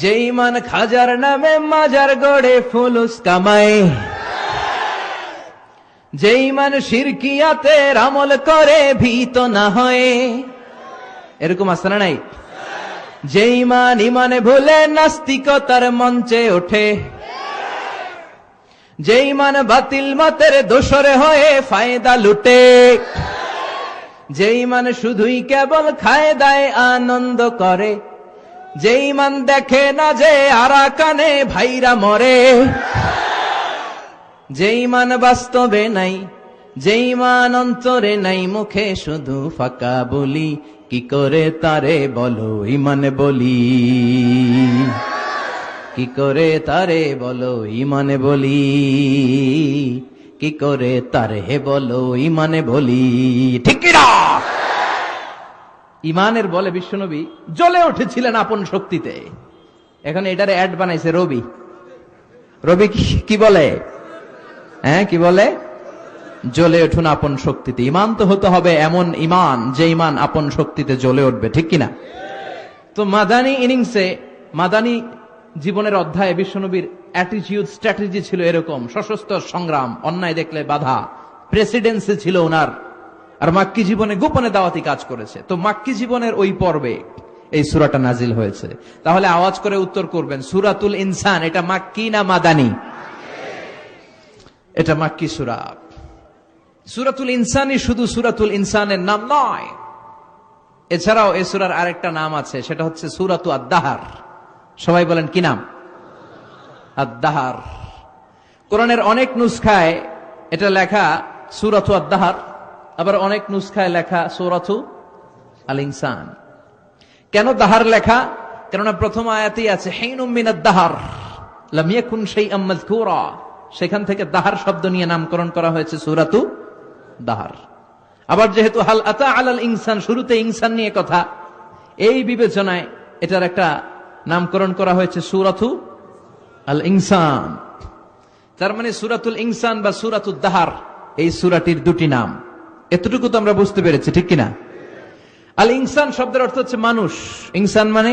যে ঈমান খাজার নামে মাজার গড়ে ফুলুস কামায়, যে ঈমান শিরকিয়াতের আমল করে ভীত না হয়, এরকম আছে না নাই? যে ঈমান ঈমানে ভুলে নাস্তিকতার মঞ্চে ওঠে, যে ঈমান বাতিল মতের দোসরে হয়ে ফায়দা লুটে, যে ঈমান শুধুই কেবল খায় দায় আনন্দ করে, যে ঈমান দেখে না যে আরাকানে ভাইরা মরে, যে ঈমান বাস্তবে নাই, যে ঈমান অন্তরে নাই, মুখে শুধু ফাঁকা বলি, কি করে তারে বলো ঈমান বলি, কি করে তারে বলো ঈমান বলি, কি করে তারে বলো ঈমান বলি, ঠিক কি না? ঈমানের বলে বিশ্বনবী জ্বলে উঠেছিলেন আপন শক্তিতে। এখন এটারে অ্যাড বানাইছে রবি। রবি কি বলে? হ্যাঁ, কি বলে? জ্বলে উঠুন আপন শক্তিতে। ঈমান তো হতে হবে এমন ঈমান, যে ঈমান আপন শক্তিতে জ্বলে উঠবে, ঠিক কিনা? তো মাদানী ইনিংসে, মাদানী জীবনের অধ্যায়ে বিশ্বনবীর অ্যাটিটিউড স্ট্র্যাটেজি ছিল এরকম: সশস্ত্র সংগ্রাম, অন্যায় দেখলে বাধা, প্রেসিডেন্সি ছিল ওনার। আর মাক্কি জীবনে গোপনে দাওয়াতি কাজ করেছে। তো মাক্কি জীবনের ওই পর্বে এই সূরাটা নাজিল হয়েছে। তাহলে আওয়াজ করে উত্তর করবেন, সূরাতুল ইনসান এটা মাক্কি না মাদানী? এটা মাক্কি সূরা। সূরাতুল ইনসানই শুধু সূরাতুল ইনসানের নাম নয়, এছাড়াও এই সূরার আরেকটা নাম আছে, সেটা হচ্ছে সূরাতু আদ-দাহর। সবাই বলেন কি নাম? আদ-দাহর। কোরআনের অনেক নুসখায় এটা লেখা সূরাতু আদ-দাহর, আবার অনেক নুসখায় লেখা সূরাতু আল ইনসান। কেন দাহার লেখা? কেননা প্রথম আয়াতেই আছে হিনুম মিনাদ দাহর লাম ইয়াকুন শাইআম মাযকুরা, সেখান থেকে দাহার শব্দ নিয়ে নামকরণ করা হয়েছে সূরাতু দাহার। আবার যেহেতু হাল আতা আলাল ইনসান, শুরুতে ইনসান নিয়ে কথা, এই বিবেচনায় এটার একটা নামকরণ করা হয়েছে সূরাতু আল ইনসান। তার মানে সূরাতুল ইনসান বা সূরাতুদ দাহর এই সূরাটির দুটি নাম। এতটুকু তো আমরা বুঝতে পেরেছি, ঠিক কিনা? আল ইনসান শব্দের অর্থ হচ্ছে মানুষ। ইনসান মানে,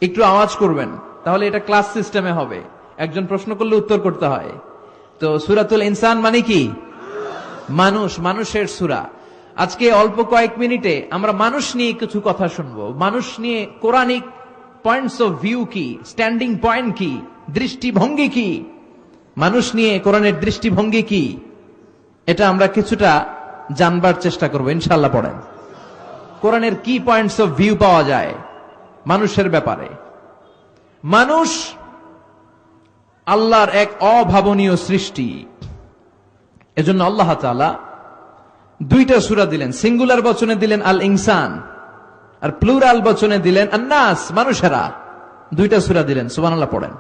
একটু আওয়াজ করবেন তাহলে এটা ক্লাস সিস্টেমে হবে, একজন প্রশ্ন করলে উত্তর করতে হয়। তো সূরাতুল ইনসান মানে কি? মানুষ, মানুষের সূরা। আজকে অল্প কয়েক মিনিটে আমরা মানুষ নিয়ে কিছু কথা শুনবো। মানুষ নিয়ে কোরআনিক পয়েন্টস অফ ভিউ কি, স্ট্যান্ডিং পয়েন্ট কি, দৃষ্টিভঙ্গি কি, মানুষ নিয়ে কোরআনের দৃষ্টিভঙ্গি কি, এটা আমরা কিছুটা জানবার চেষ্টা করবো ইনশাআল্লাহ। পড়েন কোরআনের কি পয়েন্টস অফ ভিউ পাওয়া যায় মানুষের ব্যাপারে। মানুষ আল্লাহর এক অভাবনীয় সৃষ্টি। এজন্য আল্লাহ তাআলা দুইটা সূরা দিলেন, সিঙ্গুলার বচনে দিলেন আল ইনসান, আর প্লুরাল বচনে দিলেন আন্নাস, মানুষেরা। দুইটা সূরা দিলেন, সুবহানাল্লাহ পড়েন।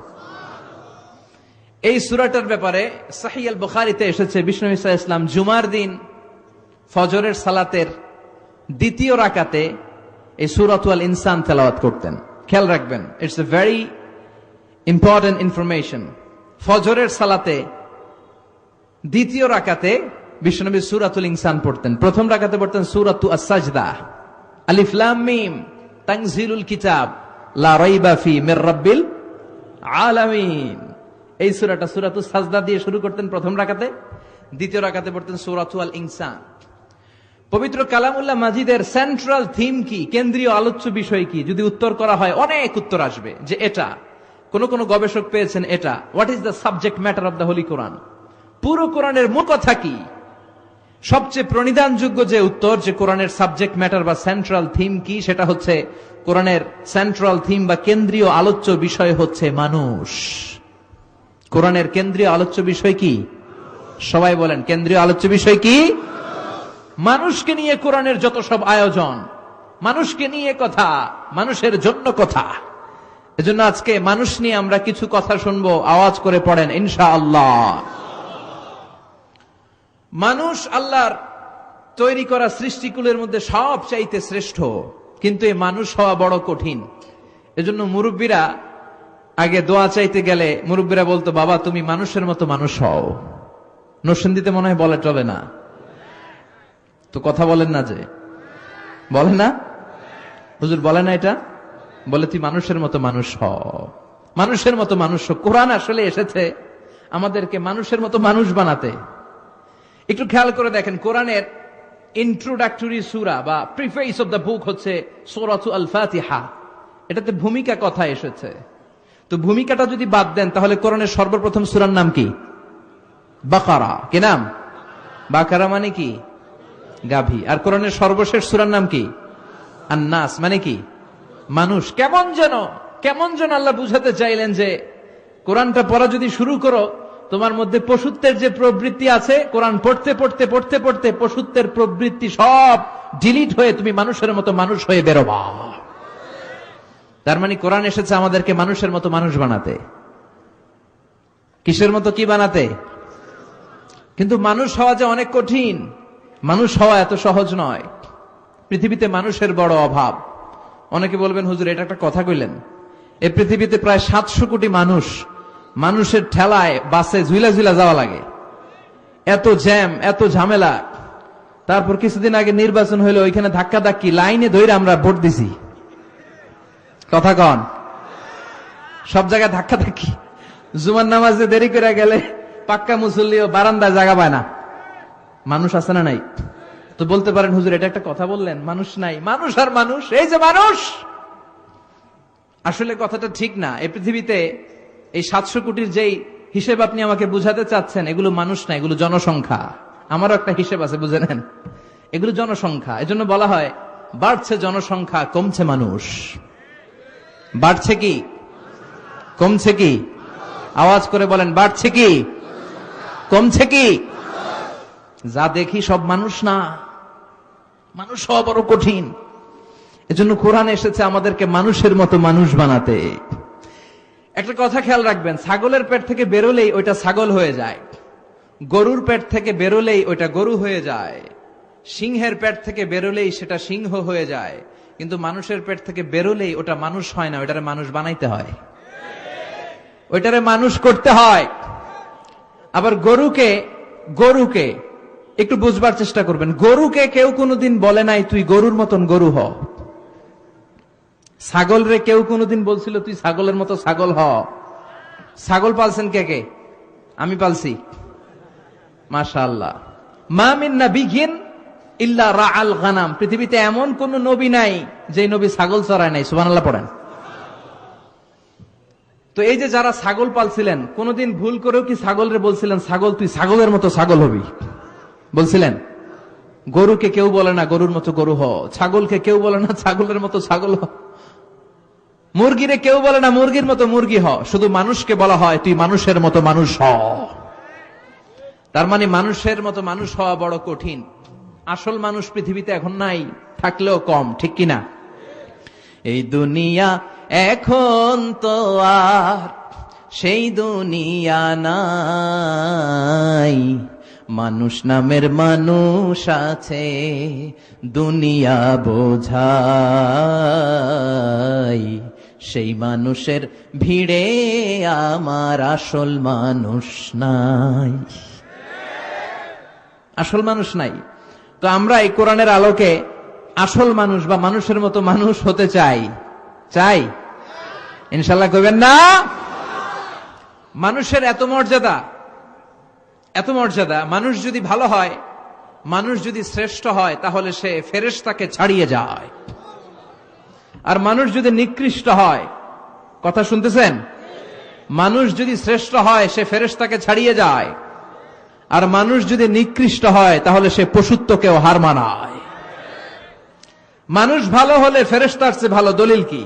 এই সূরাটার ব্যাপারে সহিহ আল বুখারীতে এসেছে, বিষ্ণু ঈসা ইসলাম জুমার দিন ফজরের সালাতের দ্বিতীয় রাকাতে এই সূরাতুল ইনসান তেলাওয়াত করতেন। খেয়াল রাখবেন, it's a very important information. ফজরের সালাতে দ্বিতীয় রাকাতে বিশ্বনবী সূরাতুল ইনসান পড়তেন। প্রথম রাকাতে পড়তেন সূরাতু আস-সাজদা, আলিফ লাম মিম তানজিলুল কিতাব লা রাইবা ফি মির রাব্বিল আলামিন। এই সূরাটা সূরাতু সাজদা দিয়ে শুরু করতেন প্রথম রাকাতে। দ্বিতীয় রাকাতে পড়তেন সূরাতু আল ইনসান। পবিত্র কালামুল্লাহ মাজিদের সেন্ট্রাল থিম কি, কেন্দ্রীয় আলোচ্য বিষয় কি, যদি উত্তর করা হয় অনেক উত্তর আসবে যে এটা। কোন কোন গবেষক পেয়েছেন এটা what is the subject matter of the holy Quran, পুরো কোরআনের মূল কথা কি। সবচেয়ে প্রণিধানযোগ্য যে উত্তর, যে কোরআনের সাবজেক্ট ম্যাটার বা সেন্ট্রাল থিম কি, সেটা হচ্ছে কোরআনের সেন্ট্রাল থিম বা কেন্দ্রীয় আলোচ্য বিষয় হচ্ছে মানুষ। কোরআনের কেন্দ্রীয় আলোচ্য বিষয় কি? সবাই বলেন, কেন্দ্রীয় আলোচ্য বিষয় কি? মানুষকে নিয়ে কোরআনের যত সব আয়োজন, মানুষকে নিয়ে কথা, মানুষের জন্য কথা। এজন্য আজকে মানুষ নিয়ে আমরা কিছু কথা শুনবো, আওয়াজ করে পড়েন ইনশাআল্লাহ। মানুষ আল্লাহর তৈরি করা সৃষ্টিকুলের মধ্যে সব চাইতে শ্রেষ্ঠ, কিন্তু এই মানুষ হওয়া বড় কঠিন। এজন্য মুরব্বীরা আগে দোয়া চাইতে গেলে মুরব্বীরা বলতো, বাবা তুমি মানুষের মতো মানুষ হও। নরসিংদীতে মনে হয় বলে চলে না তো, কথা বলেন না যে, বলে না হুজুর, বলে না এটা, বলে তুই মানুষের মতো মানুষ হ, মানুষের মতো মানুষ হ। কোরআন আসলে এসেছে আমাদেরকে মানুষের মতো মানুষ বানাতে। একটু খেয়াল করে দেখেন, কোরআনের ইন্ট্রোডাক্টরি সূরা বা প্রিফেস অফ দ্য বুক হচ্ছে সূরাতুল আল ফাতিহা। এটাতে ভূমিকা কথা এসেছে। তো ভূমিকাটা যদি বাদ দেন তাহলে কোরআনের সর্বপ্রথম সূরার নাম কি? বাকারা। কি নাম? বাকারা মানে কি? গাভী। আর কোরআনের সর্বশেষ সূরার নাম কি? আন-নাস মানে কি? মানুষ। কেমন যেন আল্লাহ বুঝাতে চাইলেন যে কোরআনটা পড়া যদি শুরু করো, তোমার মধ্যে পশুত্বের যে প্রবৃত্তি আছে, কোরআন পড়তে পড়তে পড়তে পড়তে পশুত্বের প্রবৃত্তি সব ডিলিট হয়ে তুমি মানুষের মতো মানুষ হয়ে বেরোবা। তার মানে কোরআন এসেছে আমাদেরকে মানুষের মতো মানুষ বানাতে। কিসের মতো? কি বানাতে? কিন্তু মানুষ হওয়া যে অনেক কঠিন, মানুষ হওয়া এত সহজ নয়। পৃথিবীতে মানুষের বড় অভাব। অনেকে বলবেন, হুজুর এটা একটা কথা কইলেন, এই পৃথিবীতে প্রায় 700 কোটি মানুষ, মানুষের ঠেলায় বাসে ঝুলা ঝুলা যাওয়া লাগে, এত জ্যাম, এত ঝামেলা। তারপর কিছুদিন আগে নির্বাচন হইলো, ওইখানে ধাক্কা ধাক্কি, লাইনে ধরে আমরা ভোট দিছি। কথা কন, সব জায়গায় ধাক্কা ধাক্কি। জুমার নামাজে দেরি করে গেলে পাক্কা মুসল্লিও বারান্দায় জায়গা পায় না। মানুষ আছে না নাই? তো বলতে পারেন, হুজুর এটা একটা কথা বললেন, মানুষ নাই। মানুষ আর মানুষ, এই যে মানুষ, আসলে কথাটা ঠিক না। এই পৃথিবীতে এই 700 কোটির যেই হিসেব আপনি আমাকে বুঝাতে চাচ্ছেন, এগুলো মানুষ না, এগুলো জনসংখ্যা। আমারও একটা হিসেব আছে, বুঝে নেন, এগুলো জনসংখ্যা। এজন্য বলা হয় বাড়ছে জনসংখ্যা, কমছে মানুষ। বাড়ছে কি কমছে কি? আওয়াজ করে বলেন, বাড়ছে কি কমছে কি? যা দেখি সব মানুষ না, মানুষ হওয়া বড় কঠিন। এজন্য কোরআন এসেছে আমাদেরকে মানুষের মতো মানুষ বানাতে। একটা কথা খেয়াল রাখবেন, ছাগলের পেট থেকে বেরোলেই ওইটা ছাগল হয়ে যায়, গরুর পেট থেকে বেরোলেই ওইটা গরু হয়ে যায়, সিংহের পেট থেকে বেরোলেই সেটা সিংহ হয়ে যায়, কিন্তু মানুষের পেট থেকে বেরোলেই ওটা মানুষ হয় না, ওইটারে মানুষ বানাইতে হয়, ওইটারে মানুষ করতে হয়। আবার গরুকে একটু বুঝবার চেষ্টা করবেন, গরুকে কেউ কোনোদিন বলে নাই তুই গরুর মতন গরু হ। ছাগল রে কেউ কোনোদিন বলছিল তুই ছাগলের মতো ছাগল হ। ছাগল পালছেন কে কে? আমি পালছি, মাশাআল্লাহ। মা মিন নাবিয়্যিন ইল্লা রাআল গানাম। পৃথিবীতে এমন কোন নবী নাই যে নবী ছাগল চড়ায় নাই। সুবহানাল্লাহ পড়েন। তো এই যে যারা ছাগল পালছিলেন, কোনোদিন ভুল করেও কি ছাগল রে বলছিলেন ছাগল তুই ছাগলের মতো ছাগল হবি? বলছিলেন? গরুকে কেউ বলে না গরুর মতো গরু হ, ছাগলকে কেউ বলে না ছাগলের মতো ছাগল হ, মুরগিরে কেউ বলে না মুরগির মতো মুরগি হ। শুধু মানুষকে বলা হয় তুই মানুষের মতো মানুষ হ। তার মানে মানুষের মতো মানুষ হওয়া বড় কঠিন। আসল মানুষ পৃথিবীতে এখন নাই, থাকলেও কম, ঠিক কিনা? এই দুনিয়া এখন তো আর সেই দুনিয়া নাই, মানুষ নামের মানুষ আছে দুনিয়া বোঝাই, সেই মানুষের ভিড়ে আমার আসল মানুষ নাই, আসল মানুষ নাই। তো আমরা এই কোরআনের আলোকে আসল মানুষ বা মানুষের মতো মানুষ হতে চাই ইনশাল্লাহ কইবেন না? মানুষের এত মর্যাদা, মানুষ যদি ভালো হয়, মানুষ যদি শ্রেষ্ঠ হয়, তাহলে সে ফেরেশতাকে ছাড়িয়ে যায়। আর মানুষ যদি নিকৃষ্ট হয়, কথা শুনতেছেন, মানুষ যদি শ্রেষ্ঠ হয় সে ফেরেশতাকে ছাড়িয়ে যায়। আর মানুষ যদি নিকৃষ্ট হয় তাহলে সে পশুত্বকেও হার মানায়। মানুষ ভালো হলে ফেরেশতার চেয়ে ভালো দলিল কি?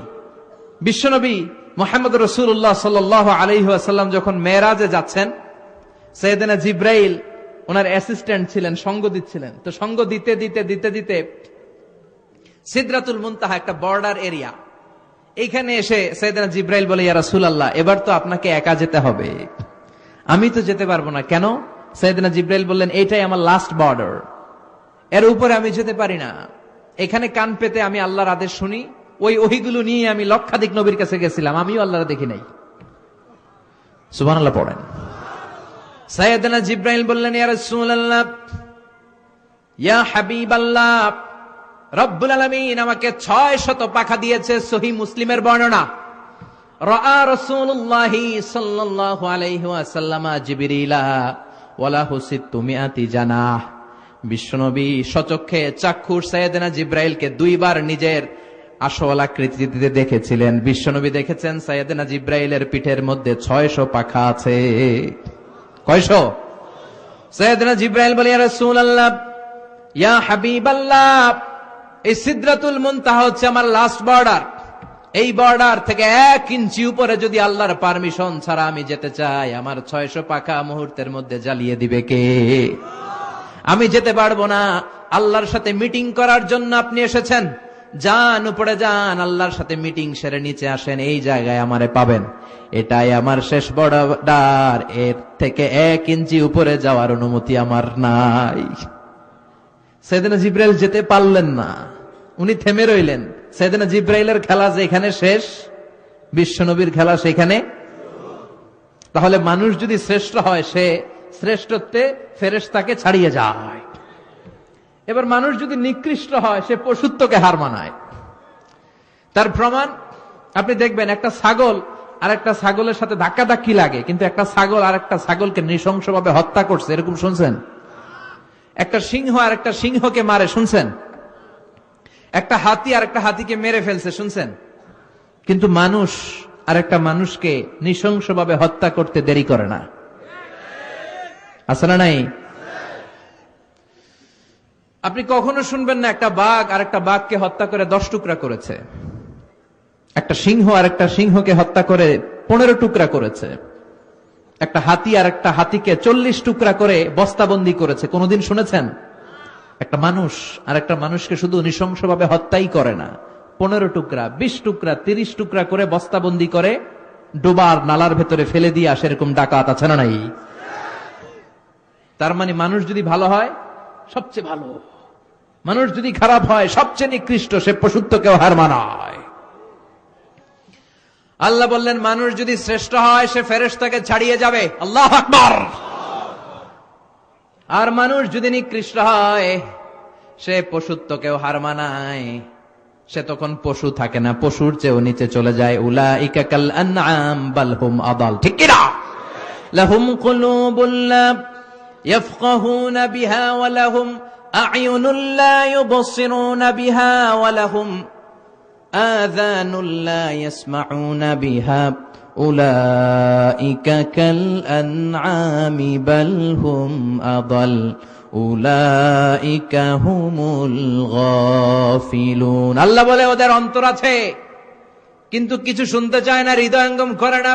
বিশ্বনবী মুহাম্মদ রাসূলুল্লাহ সাল্লাল্লাহু আলাইহি ওয়াসাল্লাম যখন মেরাজে যাচ্ছেন, সাইয়েদনা জিব্রাইল ওনার অ্যাসিস্ট্যান্ট ছিলেন, সঙ্গ দিচ্ছিলেন। তো সঙ্গ দিতে দিতে দিতে দিতে সিদরাতুল মুনতাহা একটা বর্ডার এরিয়া, এইখানে এসে সাইয়েদনা জিব্রাইল বলে, ইয়া রাসূলুল্লাহ, এবার তো আপনাকে একা যেতে হবে, আমি তো যেতে পারবো না। কেন? সাইয়েদনা জিব্রাইল বললেন, এইটাই আমার লাস্ট বর্ডার, এর উপরে আমি যেতে পারি না। এখানে কান পেতে আমি আল্লাহর আদেশ শুনি, ওই ওহীগুলো নিয়ে আমি লক্ষাধিক নবীর কাছে গেছিলাম, আমিও আল্লাহর দেখি নাই। সুবহানাল্লাহ পড়েন। সাইয়েদনা জিব্রাইল বললেন, ইয়া রাসূলুল্লাহ, ইয়া হাবিবাল্লাহ, রব্বুল আলামিন আমাকে 600 পাখা দিয়েছে। সহিহ মুসলিমের বর্ণনা, রাআ রাসূলুল্লাহি সাল্লাল্লাহু আলাইহি ওয়াসাল্লাম জিবরিলা ওয়ালাহু 600 জানাহ। বিশ্বনবী সচক্ষে চাক্ষুষ সাইয়েদনা জিব্রাইলকে 2 বার নিজের আসল আকৃতিতে দেখেছিলেন। বিশ্বনবী দেখেছেন সাইয়েদনা জিব্রাইলের পিঠের মধ্যে 600 পাখা আছে। কয়শো? সাইয়েদনা জিব্রাইল বলে, ইয়া রাসূলুল্লাহ, ইয়া হাবিবাল্লাহ, এই সিদরাতুল মুনতাহা হচ্ছে আমার লাস্ট বর্ডার। এই বর্ডার থেকে 1 ইঞ্চি উপরে যদি আল্লাহর পারমিশন ছাড়া আমি যেতে চাই, আমার 600 পাখা মুহূর্তের মধ্যে জ্বালিয়ে দিবে কে? আমি যেতে পারবো না। আল্লাহর সাথে মিটিং করার জন্য আপনি এসেছেন, যান উপরে যান, আল্লাহর সাথে মিটিং সেরে নিচে আসেন, এই জায়গায় আমারে পাবেন। এটাই আমার শেষ বর্ডার, এর থেকে 1 ইঞ্চি উপরে যাওয়ার অনুমতি আমার নাই। সাইয়েদনা জিব্রাইল যেতে পারলেন না, উনি থেমে রইলেন। সাইয়েদনা জিব্রাইলের খেলা যেখানে শেষ, বিশ্বনবীর খেলা সেখানে। তাহলে মানুষ যদি শ্রেষ্ঠ হয়, সে শ্রেষ্ঠত্বে ফেরেশতাকে ছাড়িয়ে যায়। এবার মানুষ যদি নিকৃষ্ট হয়, সে পশুত্বকে হার মানায়। তার প্রমাণ আপনি দেখবেন, একটা ছাগল আর একটা ছাগলের সাথে ধাক্কাধাক্কি লাগে, কিন্তু একটা ছাগল আর একটা ছাগলকে নৃশংসভাবে হত্যা করছে, এরকম শুনছেন? একটা সিংহ আর একটা সিংহকে মারে, শুনছেন? একটা হাতি আর একটা হাতিকে মেরে ফেলছে, শুনছেন? কিন্তু মানুষ আর একটা মানুষকে নৃশংসভাবে হত্যা করতে দেরি করে না। আছে না নাই? আপনি কখনো শুনবেন না একটা বাঘ আর একটা বাঘকে হত্যা করে 10 টুকরা করেছে, একটা সিংহ আর একটা সিংহকে হত্যা করে 15 টুকরা করেছে, একটা হাতি আর একটা হাতিকে 40 টুকরা করে বস্তাবন্দি করেছে। কোনদিন শুনেছেন? একটা মানুষ আর একটা মানুষকে শুধু নৃশংসভাবে হত্যাই করে না, 15 টুকরা, 20 টুকরা, 30 টুকরা করে বস্তাবন্দি করে ডোবার নালার ভেতরে ফেলে দিয়ে আসে, এরকম ডাকাত আছে না নাই? তার মানে মানুষ যদি ভালো হয় সবচেয়ে ভালো, মানুষ যদি খারাপ হয় সবচেয়ে নিকৃষ্ট, সে পশুত্বকেও হার মানায়। আল্লাহ বললেন, মানুষ যদি শ্রেষ্ঠ হয় সে ফেরেশতাকে ছাড়িয়ে যাবে। আল্লাহু আকবার। আর মানুষ যদি নিকৃষ্ট হয় সে পশুত্বকেও হার মানায়, সে তখন পশু থাকে না, পশুর চেয়েও নিচে চলে যায়। উলাইকা কাল আনআম বাল হুম আদাল। ঠিক কি না? লাহুম কুলুবুল লা ইয়াফকাহুনা বিহা ওয়া লাহুম আ'য়ুনুল লা ইউবসিরুনা বিহা ওয়া লাহুম আযানুল লা ইয়াসমাউনা বিহা উলাইকা কাল আনআমি বাল হুম আদাল উলাইকা হুমুল গাফিলুন। আল্লাহ বলে, ওদের অন্তর আছে কিন্তু কিছু শুনতে চায় না, হৃদয়ঙ্গম করে না।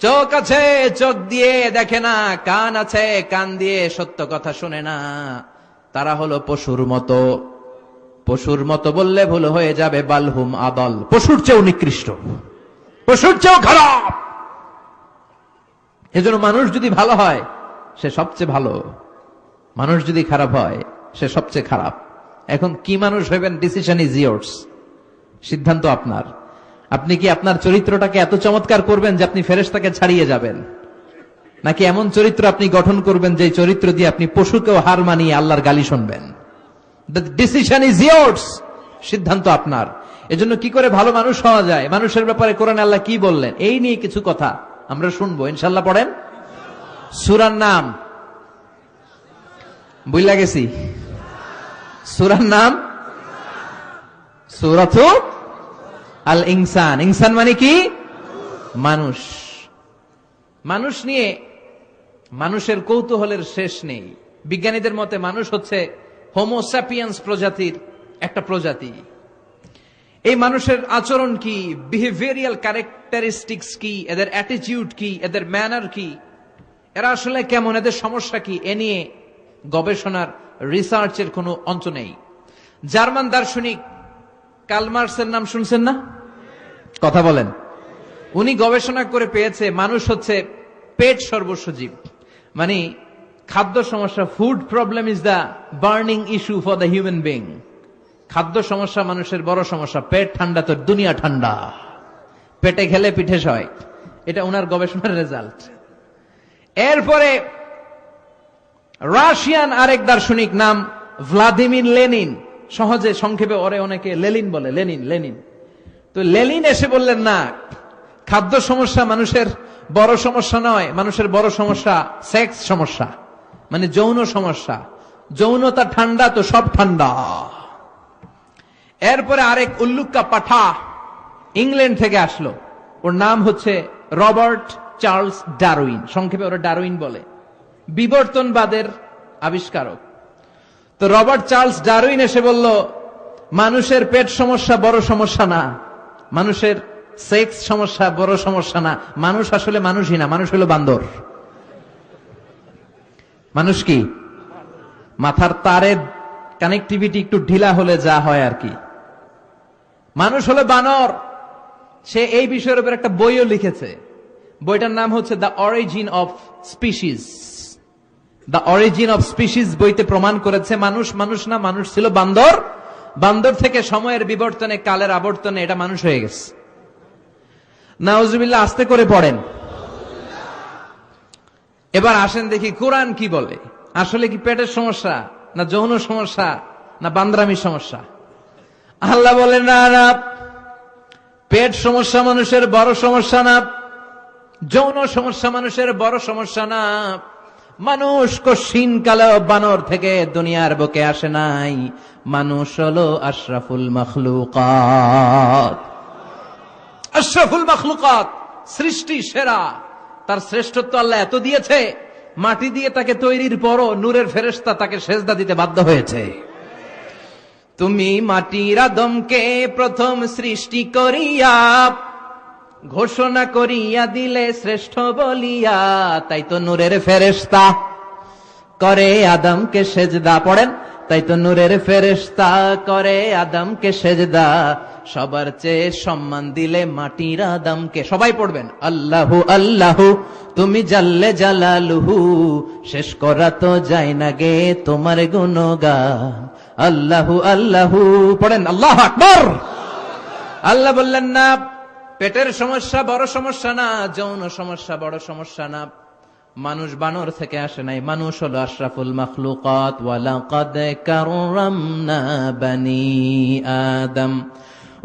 চোখ আছে, চোখ দিয়ে দেখে না। কান আছে, কান দিয়ে সত্য কথা শুনে না। তারা হলো পশুর মতো। পশুর মতো বললে ভুল হয়ে যাবে। বালহুম আদল, পশুর চেয়েও নিকৃষ্ট, পশুর চেয়েও খারাপ। এজন্য মানুষ যদি ভালো হয় সে সবচেয়ে ভালো, মানুষ যদি খারাপ হয় সে সবচেয়ে খারাপ। এখন কি মানুষ হইবেন, ডিসিশন ইজ ইয়ার্স, সিদ্ধান্ত আপনার। আপনি কি আপনার চরিত্রটাকে এত চমৎকার করবেন যে আপনি ফেরেশতাকে ছাড়িয়ে যাবেন, নাকি এমন চরিত্র আপনি গঠন করবেন যে চরিত্র দিয়ে আপনি পশুকেও হার মানিয়ে আল্লাহর গালি শুনবেন? দ্য ডিসিশন ইজ ইয়ার্স, সিদ্ধান্ত আপনার। এজন্য কি করে ভালো মানুষ হওয়া যায়, মানুষের ব্যাপারে কোরআনে আল্লাহ কি বললেন, এই নিয়ে কিছু কথা আমরা শুনবো ইনশাআল্লাহ। পড়েন। সূরার নাম বুইলা গেছি, সূরার নাম সূরাতু আল ইনসান। ইনসান মানে কি? মানুষ। মানুষ নিয়ে মানুষের কৌতূহলের শেষ নেই। বিজ্ঞানীদের মতে মানুষ হচ্ছে হোমো স্যাপিয়েন্স প্রজাতির একটা প্রজাতি। এই মানুষের আচরণ কি, বিহেভিয়ারিয়াল ক্যারেক্টারিস্টিক্স কি, এদের অ্যাটিটিউড কি, এদের ম্যানার কি, এরা আসলে কেমন, এদের সমস্যা কি, এ নিয়ে গবেষণার রিসার্চের কোনো অন্ত নেই। জার্মান দার্শনিক কার্ল মার্কসের নাম শুনছেন না? কথা বলেন। উনি গবেষণা করে পেয়েছে মানুষ হচ্ছে পেট সর্বস্ব জীব। মানে খাদ্য সমস্যা, food problem is the burning issue for the human being. খাদ্য সমস্যা মানুষের বড় সমস্যা। পেট ঠান্ডা তো দুনিয়া ঠান্ডা, পেটে খেলে পিঠে সয়। এটা ওনার গবেষণার রেজাল্ট। এরপরে রাশিয়ান আরেক দার্শনিক নাম ভ্লাদিমির লেনিন, সহজে সংক্ষেপে ওরে অনেকে লেনিন বলে, লেনিন লেনিন। তো লেনিন এসে বললেন না, খাদ্য সমস্যা মানুষের বড় সমস্যা নয়, মানুষের বড় সমস্যা সেক্স সমস্যা, মানে যৌন সমস্যা। যৌনতা ঠান্ডা তো সব ঠান্ডা। এরপরে আরেক উল্লুক্কা পাঠা ইংল্যান্ড থেকে আসলো, ওর নাম হচ্ছে রবার্ট চার্লস ডারউইন, সংক্ষেপে ওরা ডারউইন বলে, বিবর্তনবাদের আবিষ্কারক। তো রবার্ট চার্লস ডারউইন এসে বলল, মানুষের পেট সমস্যা বড় সমস্যা না, মানুষের সেক্স সমস্যা বড় সমস্যা না, মানুষ আসলে মানুষই না, মানুষ হলো বান্দর। মানুষ কি? মাথার তারের কানেক্টিভিটি একটু ঢিলা হলে যা হয় আর কি। মানুষ হলো বানর। সে এই বিষয়ের উপর একটা বইও লিখেছে। বইটার নাম হচ্ছে the origin of species. The origin of species বইতে প্রমাণ করেছে মানুষ মানুষ না, মানুষ ছিল বান্দর। বান্দর থেকে সময়ের বিবর্তনে, কালের আবর্তনে এটা মানুষ হয়ে গেছে। নাউজুবিল্লাহ, আস্তে করে পড়েন। এবার আসেন দেখি কোরআন কি বলে। আসলে কি পেটের সমস্যা, না যৌন সমস্যা, না বান্দ্রামির সমস্যা? আল্লাহ বলেন, না না, পেট সমস্যা মানুষের বড় সমস্যা না, যৌন সমস্যা মানুষের বড় সমস্যা না। মানুষ কশিন কালো বানর থেকে দুনিয়ার বুকে আসে নাই। মানুষ হলো আশরাফুল মাখলুকাত। আশরাফুল মাখলুকাত, সৃষ্টি সেরা। তার শ্রেষ্ঠত্ব আল্লাহ এত দিয়েছে, মাটি দিয়ে তাকে তৈরির পরও নূরের ফেরেশতা তাকে সেজদা দিতে বাধ্য হয়েছে। তুমি মাটির আদমকে প্রথম সৃষ্টি করিয়া ঘোষণা করিয়া দিলে শ্রেষ্ঠ বলিয়া, তাই তো নূরের ফেরেশতা করে আদমকে সেজদা। পড়েন, তাই তো নূরের ফেরেশতা করে আদমকে সেজদা। সবার চেয়ে সম্মান দিলে মাটির আদমকে। সবাই পড়বেন, আল্লাহু আল্লাহু তুমি জাল্লে জালালুহু, শেষ করা তো যায় না গে তোমার গুণগান। আল্লাহু আল্লাহু, পড়েন আল্লাহু আকবার। আল্লাহ বললেন না, পেটের সমস্যা বড় সমস্যা না, যৌন সমস্যা বড় সমস্যা না। মানুষ বানর থেকে আসে নাই, মানুষ হলো আশরাফুল মাখলুকাত। ওয়ালাকাদ কাররামনা বানি আদম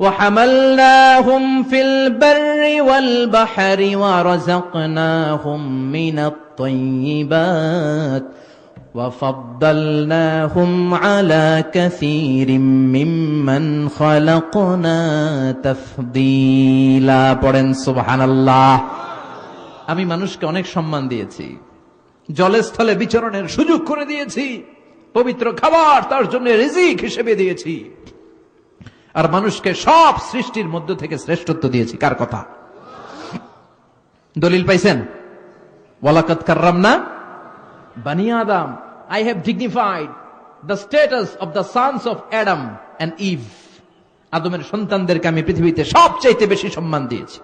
وحملناهم في البر والبحر ورزقناهم من الطيبات وفضلناهم على كثير ممن خلقنا تفضيلا। পড়েন সুবহানাল্লাহ। আমি মানুষকে অনেক সম্মান দিয়েছি, জলে স্থলে বিচরণের সুযোগ করে দিয়েছি, পবিত্র খাবার তার জন্য রিজিক হিসেবে দিয়েছি, আর মানুষকে সব সৃষ্টির মধ্য থেকে শ্রেষ্ঠত্ব দিয়েছি। কার কথা? দলিল পাইছেন? ওয়ালাকাদ কাররামনা বানি আদম, I have dignified the status of the sons of Adam and Eve. আদমের সন্তানদেরকে আমি পৃথিবীতে সবচাইতে বেশি সম্মান দিয়েছি।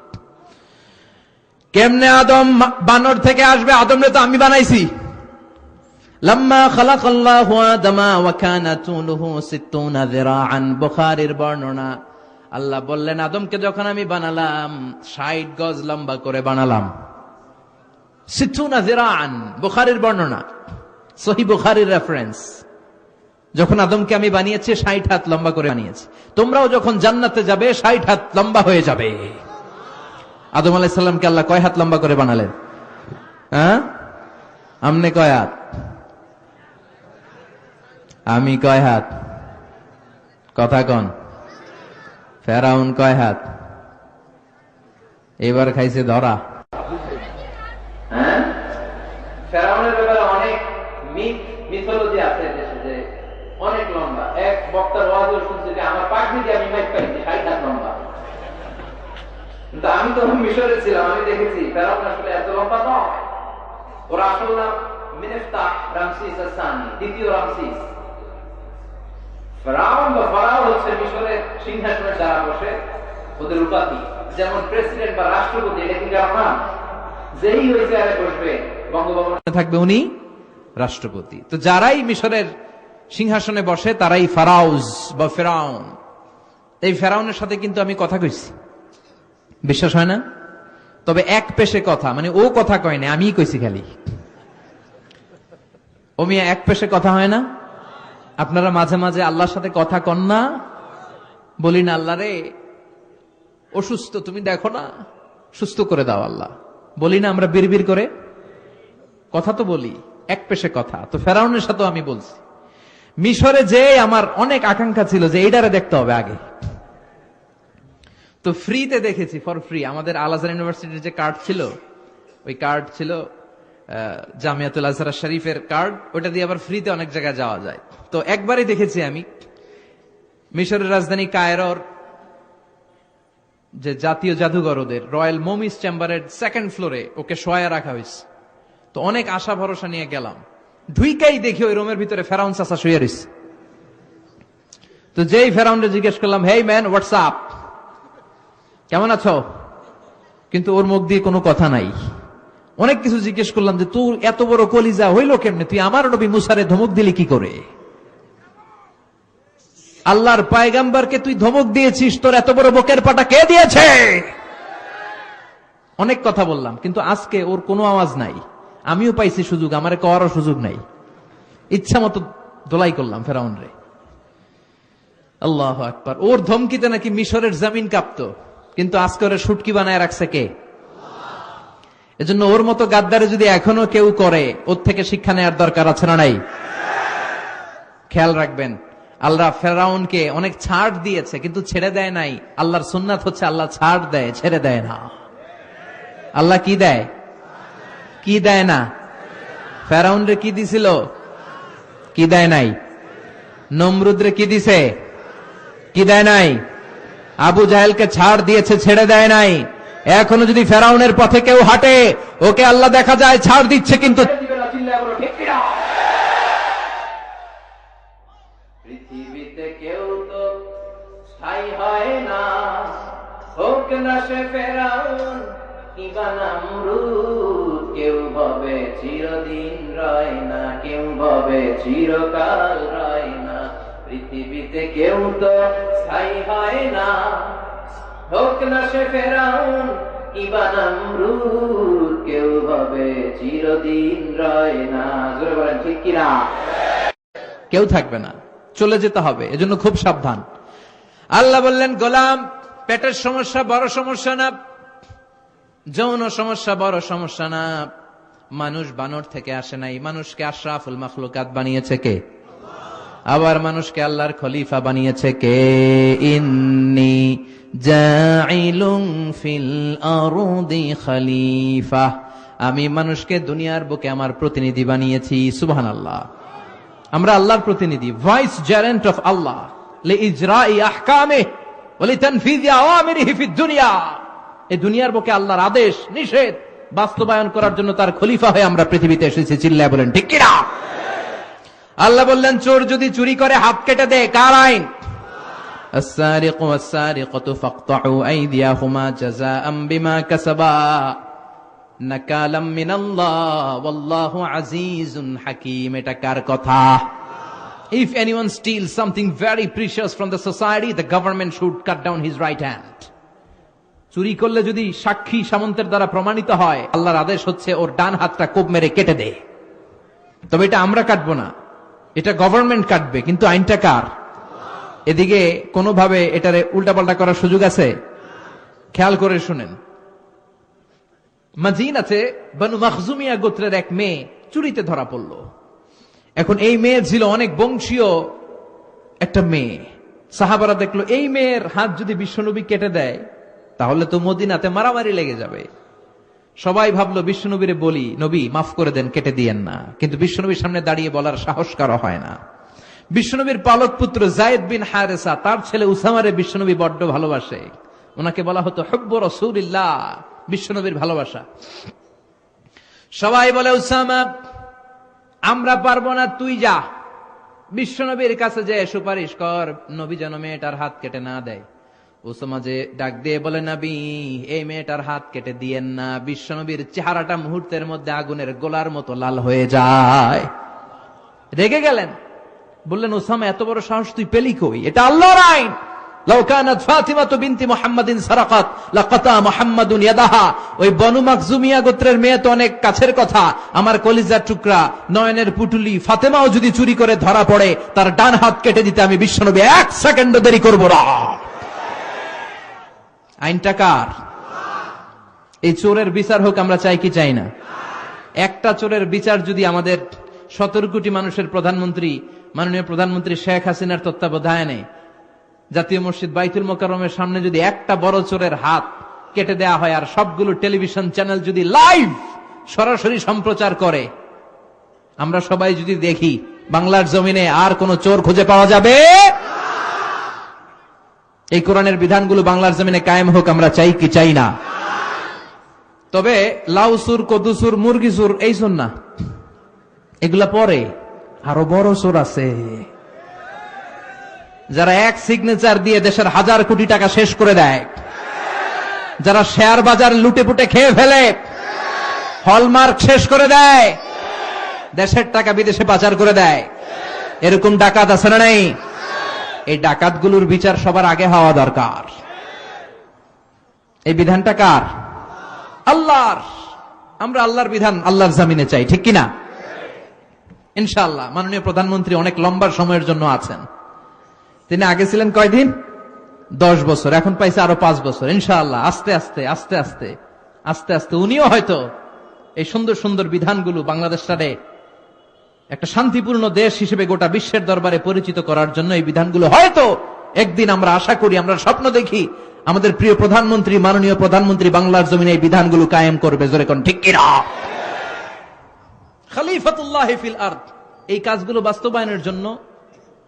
কেমনে আদম বানর থেকে আসবে? আদমরে তো আমি বানাইছি। লাম্মা খালাকাল্লাহু আদামা ওয়া কানা তুলুহু 60 যিরাআন, বুখারীর বর্ণনা। আল্লাহ বললেন, আদমকে যখন আমি বানালাম 60 গজ লম্বা করে বানালাম। 60 যিরাআন, বুখারীর বর্ণনা, সহিহ বুখারীর রেফারেন্স। যখন আদমকে আমি বানিয়েছি 60 হাত লম্বা করে বানিয়েছি। তোমরাও যখন জান্নাতে যাবে 60 হাত লম্বা হয়ে যাবে। আদম আলাইহিস সালামকে আল্লাহ কয় হাত লম্বা করে বানালেন? হ্যাঁ, আমনে কয় হাত? আমি কয় হাত? কথা কন। ফেরাউন কয় হাত? এবার খাইছে ধরা। হ্যাঁ, ফেরাউন এক বক্তার ওয়াজও শুনছে যে আমার পাগড়ি দিয়ে আমি মাইক পাইছি 60 হাত লম্বা। কিন্তু আমি তো মিশরে ছিলাম, আমি দেখেছি ফেরাউন আসলে এত লম্বা নয়। ওরা আসল নাম মিনেফতাহ রামসিস আস-সানি, দ্বিতীয় রামসিস। ফেরাউন বা ফারাও হচ্ছে মিশরের সিংহাসনে যারা বসে ওদের উপাধি, যেমন প্রেসিডেন্ট বা রাষ্ট্রপতি, এটা কি কারণ না? যেই ওই চেয়ারে বসবে বঙ্গভবনে থাকবে উনি রাষ্ট্রপতি। তো যারাই মিশরের সিংহাসনে বসে তারাই ফারাউজ বা ফেরাউন। এই ফেরাউনের সাথে কিন্তু আমি কথা কইছি, বিশ্বাস হয় না? তবে এক পেশে কথা, মানে ও কথা কয় না, আমিই কইছি খালি। ও মিয়া এক পেশে কথা হয় না? আপনারা মাঝে মাঝে আল্লাহর সাথে কথা কন না? বলি না আল্লাহ রে অসুস্থ, তুমি দেখো না, সুস্থ করে দাও আল্লাহ। বলি না আমরা বিড়বিড় করে? কথা তো বলি, এক পেশে কথা। তো ফেরাউনের সাথেও আমি বলছি। মিশরে যে আমার অনেক আকাঙ্ক্ষা ছিল যে এইটারে দেখতে হবে আগে, তো ফ্রিতে দেখেছি, ফর ফ্রি। আমাদের আল আজহার ইউনিভার্সিটির যে কার্ড ছিল, ওই কার্ড ছিল জামিয়াতুল আজহার শরীফের কার্ড, ওটা দিয়ে আবার ফ্রিতে অনেক জায়গায় যাওয়া যায়। তো একবারই দেখেছি আমি মিশরের রাজধানী কায়রোর যে জাতীয় জাদুঘর, ওদের রয়্যাল মমিস চেম্বারের 2nd ফ্লোরে ওকে শোয়া রাখা হয়েছে। তো অনেক আশা ভরসা নিয়ে গেলাম, ঢুইকাই দেখি ওই রুমের ভিতরে ফেরাউন চাচা শুয়ে রয়েছে। তো যেই ফেরাউনকে জিজ্ঞেস করলাম, হেই ম্যান, হোয়াটস আপ, কেমন আছো? কিন্তু ওর মুখ দিয়ে কোনো কথা নাই। অনেক কিছু জিজ্ঞেস করলাম যে তুই এত বড় কলিজা হইলো কেমনে, তুই আমার নবী মুসারে ধমক দিলি কি করে? আল্লাহর পয়গম্বরকে তুই ধমক দিয়েছিস, তোর এত বড় বকের পাটা কে দিয়েছে? অনেক কথা বললাম, কিন্তু আজকে ওর কোনো আওয়াজ নাই। আমিও পাইছি সুযোগ, আমারে কওয়ারও সুযোগ নাই। ইচ্ছা মতো দোলাই করলাম ফেরাউন রে। আল্লাহু আকবার। ওর ধমকিতে নাকি মিশরের জমিন কাঁপতো, কিন্তু আজকে ওরে শুটকি বানায় রাখছে কে? এজন্য ওর মতো গাদ্দারে যদি এখনো কেউ করে, ওর থেকে শিক্ষা নেওয়ার দরকার আছে না নাই? খেয়াল রাখবেন, আল্লাহ ফেরাউনকে অনেক ছাড় দিয়েছে, কিন্তু ছেড়ে দেয় নাই। আল্লাহর সুন্নাত হচ্ছে আল্লাহ ছাড় দেয়, ছেড়ে দেয় না। আল্লাহ কি দেয়, কি দেয় না? ফেরাউন রে কি দিছিল? কি দেয় নাই? নমরুদ রে কি দিছে? কি দেয় নাই? আবু জাহেলকে ছাড় দিয়েছে, ছেড়ে দেয় নাই। এখনো যদি ফেরাউনের পথে কেউ হাঁটে, ওকে আল্লাহ দেখা যায় ছাড় দিচ্ছে, কিন্তু পৃথিবীতে কেউ তো স্থায়ী হয় না, হোক না সে ফেরাউন কিবা নমরুদ। কেউ ভাবে চিরদিন রয় না, কেউ ভাবে চিরকাল রয় না। পৃথিবীতে কেউ তো স্থায়ী হয় না, হোক না সে ফেরাউন কিবা নমরুদ। কেউ ভাবে চিরদিন রয় না। জোরে বলেন ঠিক কিনা? কেউ থাকবে না, চলে যেতে হবে। এজন্য খুব সাবধান। আল্লাহ বললেন, গোলাম, পেটের সমস্যা বড় সমস্যা না, যৌন সমস্যা বড় সমস্যা না। মানুষ বানর থেকে আসে নাই, মানুষকে আশরাফুল মাখলুকাত বানিয়েছে কে? আবার মানুষকে আল্লাহর খলিফা বানিয়েছে কে? ইন্নী জাইলুন ফিল আরদি খলিফা। আমি মানুষকে দুনিয়ার বুকে আমার প্রতিনিধি বানিয়েছি। সুবহানাল্লাহ। আমরা আল্লাহর প্রতিনিধি, ভাইস জেরেন্ট অফ আল্লাহ, লিইজরাই আহকামিহি ওয়া লিতানফিযি আওয়ামিরিহি ফিদ দুনিয়া। এই দুনিয়ার বুকে আল্লাহর আদেশ নিষেধ বাস্তবায়ন করার জন্য তার খলিফা হয়ে আমরা পৃথিবীতে এসেছি। চিল্লায় বলেন ঠিক কিনা? আল্লাহ বললেন, চোর যদি চুরি করে হাত কেটে দেয়, কার আইন? আস-সারিকু ওয়াস-সারিকাতু ফাকতাউ আইদিয়াহুমা জাযাআম বিমা কাসাবা নাকালাম মিনাল্লাহ ওয়াল্লাহু আজিজুন হাকীম। এটা কার কথা? If anyone steals something very precious from the society, the government should cut down his right hand. চুরি করলে যদি সাক্ষী সামন্তের দ্বারা প্রমাণিত হয়, আল্লাহর আদেশ হচ্ছে ওর ডান হাতটা কোপ মেরে কেটে দে। তবে এটা আমরা কাটবো না, এটা গভর্নমেন্ট কাটবে। কিন্তু আইনটা কার? এদিকে কোনোভাবে এটারে উল্টাপাল্টা করার সুযোগ আছে? খেয়াল করে শুনেন। মাজিন আছে, বনু মাখজুমিয়া গোত্রের এক মেয়ে চুরিতে ধরা পড়ল। এখন এই মেয়ে ছিল অনেক বংশীয় একটা মেয়ে। সাহাবারা দেখলো এই মেয়ের হাত যদি বিশ্বনবী কেটে দেয়, তাহলে তো মদিনাতে মারামারি লেগে যাবে। সবাই ভাবলো বিশ্বনবীরে বলি, নবী মাফ করে দেন, কেটে দিয়েন না। কিন্তু বিশ্বনবীর সামনে দাঁড়িয়ে বলার সাহস কারো হয় না। বিশ্বনবীর পালক পুত্র যায়েদ বিন হারেসা, তার ছেলে উসামারে বিশ্বনবী বড্ড ভালোবাসে। ওনাকে বলা হতো হুব্বু রাসূলিল্লাহ, বিশ্বনবীর ভালোবাসা। সবাই বলে উসামা আমরা পারবো না, তুই যা বিশ্বনবীর কাছে যে সুপারিশ কর, নবী যেন মেয়েটার হাত কেটে না দেয়। উসামা যে ডাক দিয়ে বলে, নবী এই মেয়েটার হাত কেটে দিয়েন না। বিশ্বনবীর চেহারাটা মুহূর্তের মধ্যে আগুনের গোলার মতো লাল হয়ে যায়। রেগে গেলেন, বললেন উসামা এত বড় সাহস তুই পেলি কই? এটা আল্লাহর আইন। লাউ কানাত ফাতিমাতু বিনতি মুহাম্মাদিন সারাকাত লাকাতা মুহাম্মাদুন ইয়াদাহা। ওই বনু মাখজুমিয়া গোত্রের মেয়ে তো অনেক কাছের কথা, আমার কলিজার টুকরা নয়নের পুটুলি ফাতেমাও যদি চুরি করে ধরা পড়ে, তার ডান হাত কেটে দিতে আমি বিশ্বনবী এক সেকেন্ডও দেরি করব না। আইনটা কার? এই চোরের বিচার হোক আমরা চাই কি চাই না? একটা চোরের বিচার যদি আমাদের 17 কোটি মানুষের প্রধানমন্ত্রী মাননীয় প্রধানমন্ত্রী শেখ হাসিনার তত্ত্বাবধানে জাতীয় মসজিদ বাইতুল মোকাররমের সামনে যদি একটা বড় চোরের হাত কেটে দেয়া হয়, আর সবগুলো টেলিভিশন চ্যানেল যদি লাইভ সরাসরি সম্প্রচার করে, আমরা সবাই যদি দেখি, বাংলার জমিনে আর কোন চোর খুঁজে পাওয়া যাবে? এই কোরআনের বিধানগুলো বাংলার জমিনে কায়েম হোক আমরা চাই কি চাই না? তবে লাউ সুর, কদু সুর, মুরগি সুর এই সুর না, এগুলা পরে আরো বড় সুর আছে, যারা এক সিগনেচার দিয়ে দেশের হাজার কোটি টাকা শেষ করে দেয়, যারা শেয়ার বাজার লুটে পুটে খেয়ে ফেলে, হলমার্ক শেষ করে দেয়, দেশের টাকা বিদেশে পাচার করে দেয়, এরকম ডাকাত আছে না নাই? এই ডাকাতগুলোর বিচার সবার আগে হওয়া দরকার। এই বিধানটা কার? আল্লাহর। আমরা আল্লাহর বিধান আল্লাহর জমিনে চাই, ঠিক কিনা? ইনশাআল্লাহ মাননীয় প্রধানমন্ত্রী অনেক লম্বা সময়ের জন্য আছেন। তিনি আগে ছিলেন কয়দিন? 10 বছর, এখন পাইছে আরো 5 বছর। ইনশাআল্লাহ আস্তে আস্তে আস্তে আস্তে আস্তে আস্তে উনিও হয়তো এই সুন্দর সুন্দর বিধানগুলো বাংলাদেশটারে একটা শান্তিপূর্ণ দেশ হিসেবে গোটা বিশ্বের দরবারে পরিচিত করার জন্য এই বিধানগুলো হয়তো একদিন আমরা আশা করি, আমরা স্বপ্ন দেখি, আমাদের প্রিয় প্রধানমন্ত্রী মাননীয় প্রধানমন্ত্রী বাংলার জমিনে এই বিধানগুলো কায়েম করবে। জোরে কোন ঠিক কিনা? খলিফাতুল্লাহ ফিল আরদ, এই কাজগুলো বাস্তবায়নের জন্য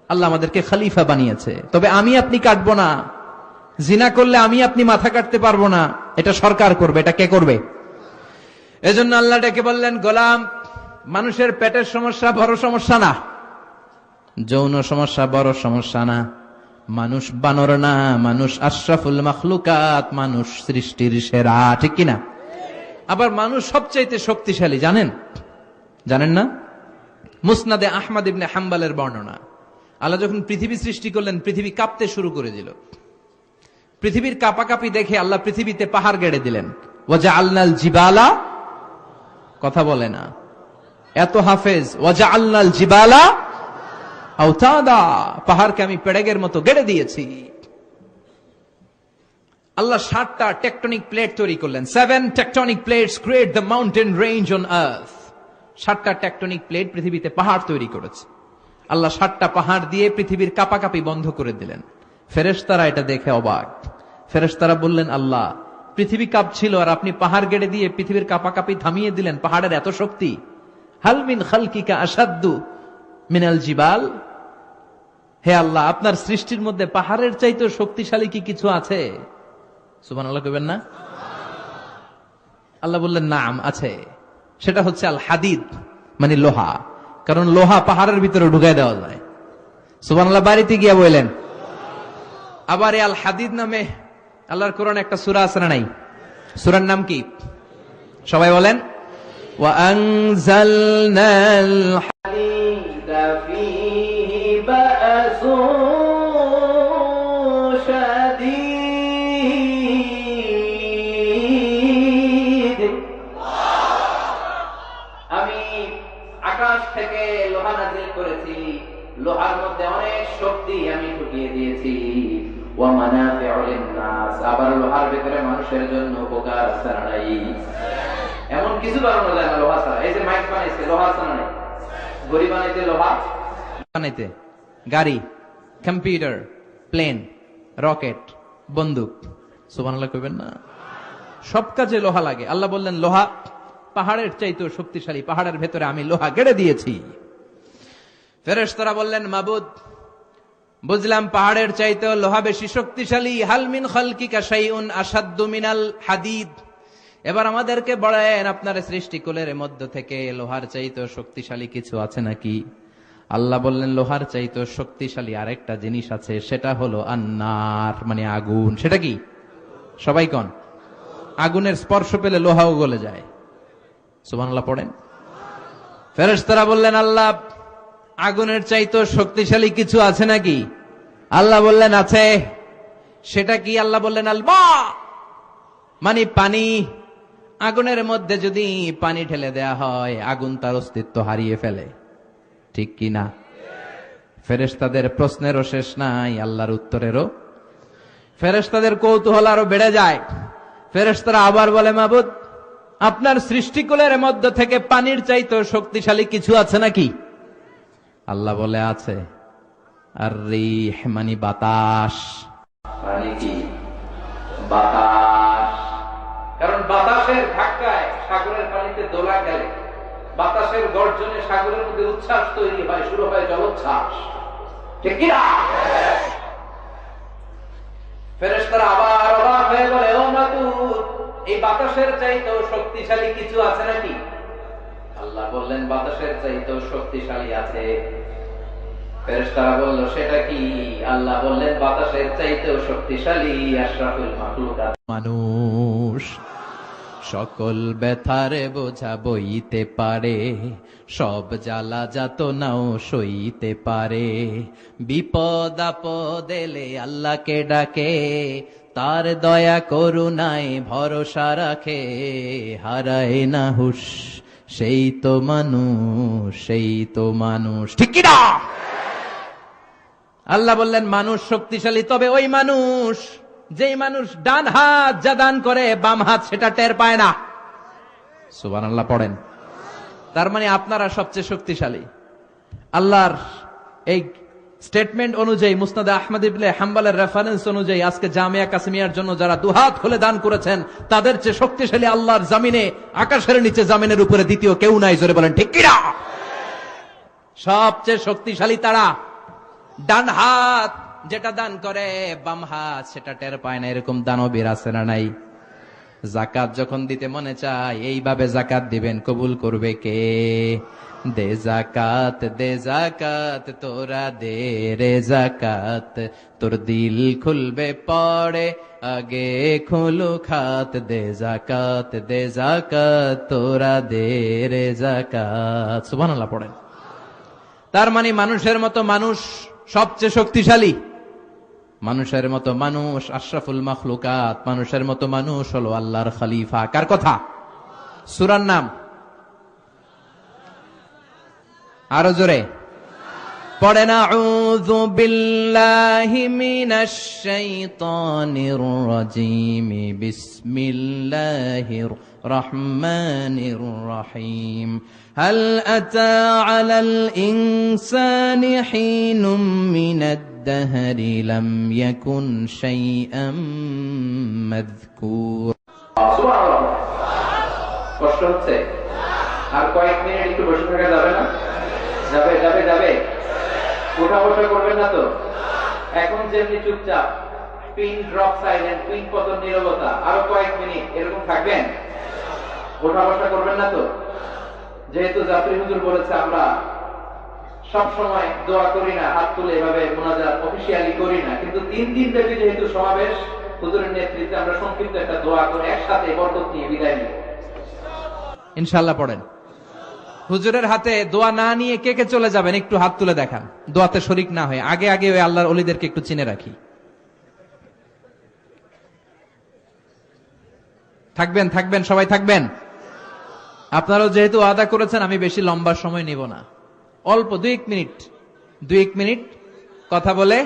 আল্লাহ আমাদেরকে খলিফা বানিয়েছে। তবে আমি আপনি কাটবো না, জিনা করলে আমি আপনি মাথা কাটতে পারবো না, এটা সরকার করবে। এটা কে করবে? এজন্য আল্লাহ ডেকে বললেন, গোলাম মানুষের পেটের সমস্যা বড় সমস্যা না, যৌন সমস্যা বড় সমস্যা না, মানুষ বানর না, মানুষ আশরাফুল মাখলুকাত, মানুষ সৃষ্টির সেরা, ঠিক কিনা? আবার মানুষ সবচাইতে শক্তিশালী, জানেন? জানেন না? মুসনাদে আহমদ ইবনে হাম্বলের বর্ণনা, আল্লাহ যখন পৃথিবী সৃষ্টি করলেন, পৃথিবী কাঁপতে শুরু করে দিল। পৃথিবীর কাঁপাকাঁপি দেখে আল্লাহ পৃথিবীতে পাহাড় গেড়ে দিলেন। ওয়াজআলনাল জিবালা, কথা বলে না এত হাফেজ, ওয়াজআলনাল জিবালা আওতাদা, পাহাড়কে আমি পেড়েগের মতো গেড়ে দিয়েছি। আল্লাহ 7টা টেকটনিক প্লেট তৈরি করলেন। 7 tectonic plates create the mountain range on earth. 7টা টেকটনিক প্লেট পৃথিবীতে পাহাড় তৈরি করেছে। আল্লাহ 7টা পাহাড় দিয়ে পৃথিবীর কাঁপাকাঁপি বন্ধ করে দিলেন। ফেরেশতারা এটা দেখে অবাক। ফেরেশতারা বললেন, আল্লাহ পৃথিবী কাঁপছিল আর আপনি পাহাড় গেড়ে দিয়ে পৃথিবীর কাঁপাকাঁপি থামিয়ে দিলেন, পাহাড়ের এত শক্তি। হাল মিন খালকিকা আসাদ্দু মিনাল জিবাল, হে আল্লাহ আপনার সৃষ্টির মধ্যে পাহাড়ের চাইতে শক্তিশালী কি কিছু আছে? সুবহানাল্লাহ কইবেন না? আল্লাহ বললেন, নাম আছে, সেটা হচ্ছে আল হাদিদ, মানে লোহা। কারণ লোহা পাহাড়ের ভিতরে ঢুকাই দেওয়া যায়। সুবহানাল্লাহ বাড়িতে গিয়া বললেন। আবার আল হাদিদ নামে আল্লাহর কোরআনে একটা সূরা আছে না নাই? সূরার নাম কি? সবাই বলেন। ওয়া আনজালনাল হাদিদা ফীহি বা'সুন শাদীদ। আমি আকাশ থেকে লোহা নাযিল করেছি, লোহার মধ্যে অনেক শক্তি আমি ঢুকিয়ে দিয়েছি। ওয়া মানাফিউ লিন-নাস, আবার লোহার ভিতরে মানুষের জন্য উপকার আছে না নাই? এমন কিছু বানানো যায় না লোহা ছাড়া। এই যে মাইক বানাইছে লোহা ছাড়া নাই, ঘড়ি বানাইতে লোহা, বানাইতে গাড়ি, কম্পিউটার, প্লেন, রকেট, বন্দুক। সুবহানাল্লাহ কইবেন না? সব কাজে লোহা লাগে। আল্লাহ বললেন লোহা পাহাড়ের চাইতেও শক্তিশালী, পাহাড়ের ভেতরে আমি লোহা গেড়ে দিয়েছি। ফেরেশতারা বললেন, মাবুদ, বুঝলাম পাহাড়ের চাইতেও লোহা বেশি শক্তিশালী। হাল মিন খালকিকা শাইউন আশাদ্দু মিনাল হাদিদ। এবার আমাদেরকে বলেন, আপনার সৃষ্টিকুলের মধ্য থেকে লোহার চাইতেও শক্তিশালী কিছু আছে নাকি? আল্লাহ বললেন, লোহার চাইতেও শক্তিশালী আরেকটা জিনিস আছে, সেটা হলো আন্নার, মানে আগুন। সেটা কি? সবাই কোন? আগুনের স্পর্শ পেলে লোহাও গলে যায়। সুবহানাল্লাহ পড়েন। ফেরেশতারা বললেন, আল্লাহ, আগুনের চাইতেও শক্তিশালী কিছু আছে নাকি? আল্লাহ বললেন, আছে। সেটা কি? আল্লাহ বললেন, আল মা, মানে পানি। আগুনের মধ্যে যদি পানি ঢেলে দেয়া হয়, আগুন তার অস্তিত্ব হারিয়ে ফেলে, ঠিক কি না? ফেরেশতাদের প্রশ্নেরও শেষ নাই, আল্লাহর উত্তরেরও। ফেরেশতাদের কৌতূহল আরো বেড়ে যায়। ফেরেশতারা আবার বলে, মাবুদ, আপনার সৃষ্টিকুলের মধ্য থেকে পানির চাইতেও শক্তিশালী কিছু আছে নাকি? আল্লাহ বলে, আছে। আর রিহ, মানে বাতাস। মানে কি? বাতাস। কারণ বাতাসের ধাক্কায় সাগরের পানিতে দোলা গেলে, বাতাসের গর্জনে সাগরের মধ্যে উচ্ছ্বাস তৈরি হয়, শুরু হয় জলোচ্ছ্বাস, ঠিক কি না? ফেরেশতারা আবার অবাক হয়ে বলে, ও মাবুদ, এই বাতাসের চাইতেও শক্তিশালী কিছু আছে নাকি? আল্লাহ বললেন, বাতাসের চাইতেও শক্তিশালী আছে। ফেরেশতারা বলল, সেটা কি? আল্লাহ বললেন, বাতাসের চাইতেও শক্তিশালী আশরাফুল মাখলুকাত, মানুষ। সকল ব্যথার বোঝা বইতে পারে, সব জ্বালা যাতনাও সইতে পারে। বিপদ আপদ এলে আল্লাহকে ডাকে, তার দয়া করুণায় ভরসা রাখে। হারায় না হুশ, সেই তো মানুষ, সেই তো মানুষ, ঠিক কি না? আল্লাহ বললেন, মানুষ শক্তিশালী, তবে ওই মানুষ, যেই মানুষ ডান হাত যা দান করে, বাম হাত সেটা টের পায় না। সুবহানাল্লাহ পড়েন। তার মানে আপনারা সবচেয়ে শক্তিশালী। আল্লাহর এই স্টেটমেন্ট অনুযায়ী, মুসনাদ আহমদ ইবনে হাম্বলের রেফারেন্স অনুযায়ী, আজকে জামিয়া কাসিমিয়ার জন্য যারা দুহাত খুলে দান করেছেন, তাদের চেয়ে শক্তিশালী আল্লাহর জমিনে, আকাশের নিচে, জমিনের উপরে দ্বিতীয় কেউ নাই। জোরে বলেন, ঠিক কি না? সবচেয়ে শক্তিশালী তারা। ডান হাত যেটা দান করে, বাম হাত সেটা টের পায় না, এরকম দানবীর আছে না নাই? যাকাত যখন দিতে মনে চায়, এইভাবে যাকাত দিবেন, কবুল করবে কে? দে যাকাত, দে যাকাত, তোরা দে রে যাকাত, তোর দিল খুলবে পড়ে আগে খুলু খাত। দে যাকাত, দে যাকাত, তোরা দে রে যাকাত। সুবহানাল্লাহ পড়েন। তার মানে মানুষের মতো মানুষ সবচেয়ে শক্তিশালী। মানুষের মতো মানুষ আশরাফুল মাখলুকাত। মানুষের মতো মানুষ হলো আল্লাহর খলিফা। কার কথা? সূরার নাম আরো জোরে পড়েন। আউযু বিল্লাহি মিনাশ শাইতানির রাজীম। বিসমিল্লাহির রহমানির রহিম। হাল আতা আলাল ইনসানি হিনুম মিনাদ দাহরি লাম ইয়াকুন শাইআম মাযকুর। সুবহানাল্লাহ। কষ্ট হচ্ছে? আর কয়েক মিনিট একটু বসে থাকা যাবে না? যাবে যাবে যাবে। ওঠা বসা করবেন না তো? এখন যেমনি চুপচাপ, পিন ড্রপ সাইলেন্ট, পিন পতন নীরবতা, আরো কয়েক মিনিট এরকম থাকবেন? ওঠা বসা করবেন না তো? যেহেতু জাফরি হুজুর বলেছে আমরা সব সময় দোয়া করি না, হাত তুলে এভাবে মুনাজাত অফিশিয়ালি করি না, কিন্তু 3 দিন ব্যাপী যেহেতু সমাবেশ, হুজুরের নেতৃত্বে আমরা সংক্ষিপ্ত একটা দোয়া করে একসাথে বরকত নিয়ে বিদায় নিব ইনশাআল্লাহ। পড়েন। হুজুরের হাতে দোয়া না নিয়ে কে কে চলে যাবেন একটু হাত তুলে দেখান, দোয়াতে শরীক না হয়ে। আগে আগে ওই আল্লাহর ওলিদেরকে একটু চিনে রাখি। থাকবেন থাকবেন সবাই থাকবেন। আপনারাও যেহেতু ওয়াদা করেছেন, আমি বেশি লম্বা সময় নিব না, অল্প 2 মিনিট, 2 মিনিট কথা বলে,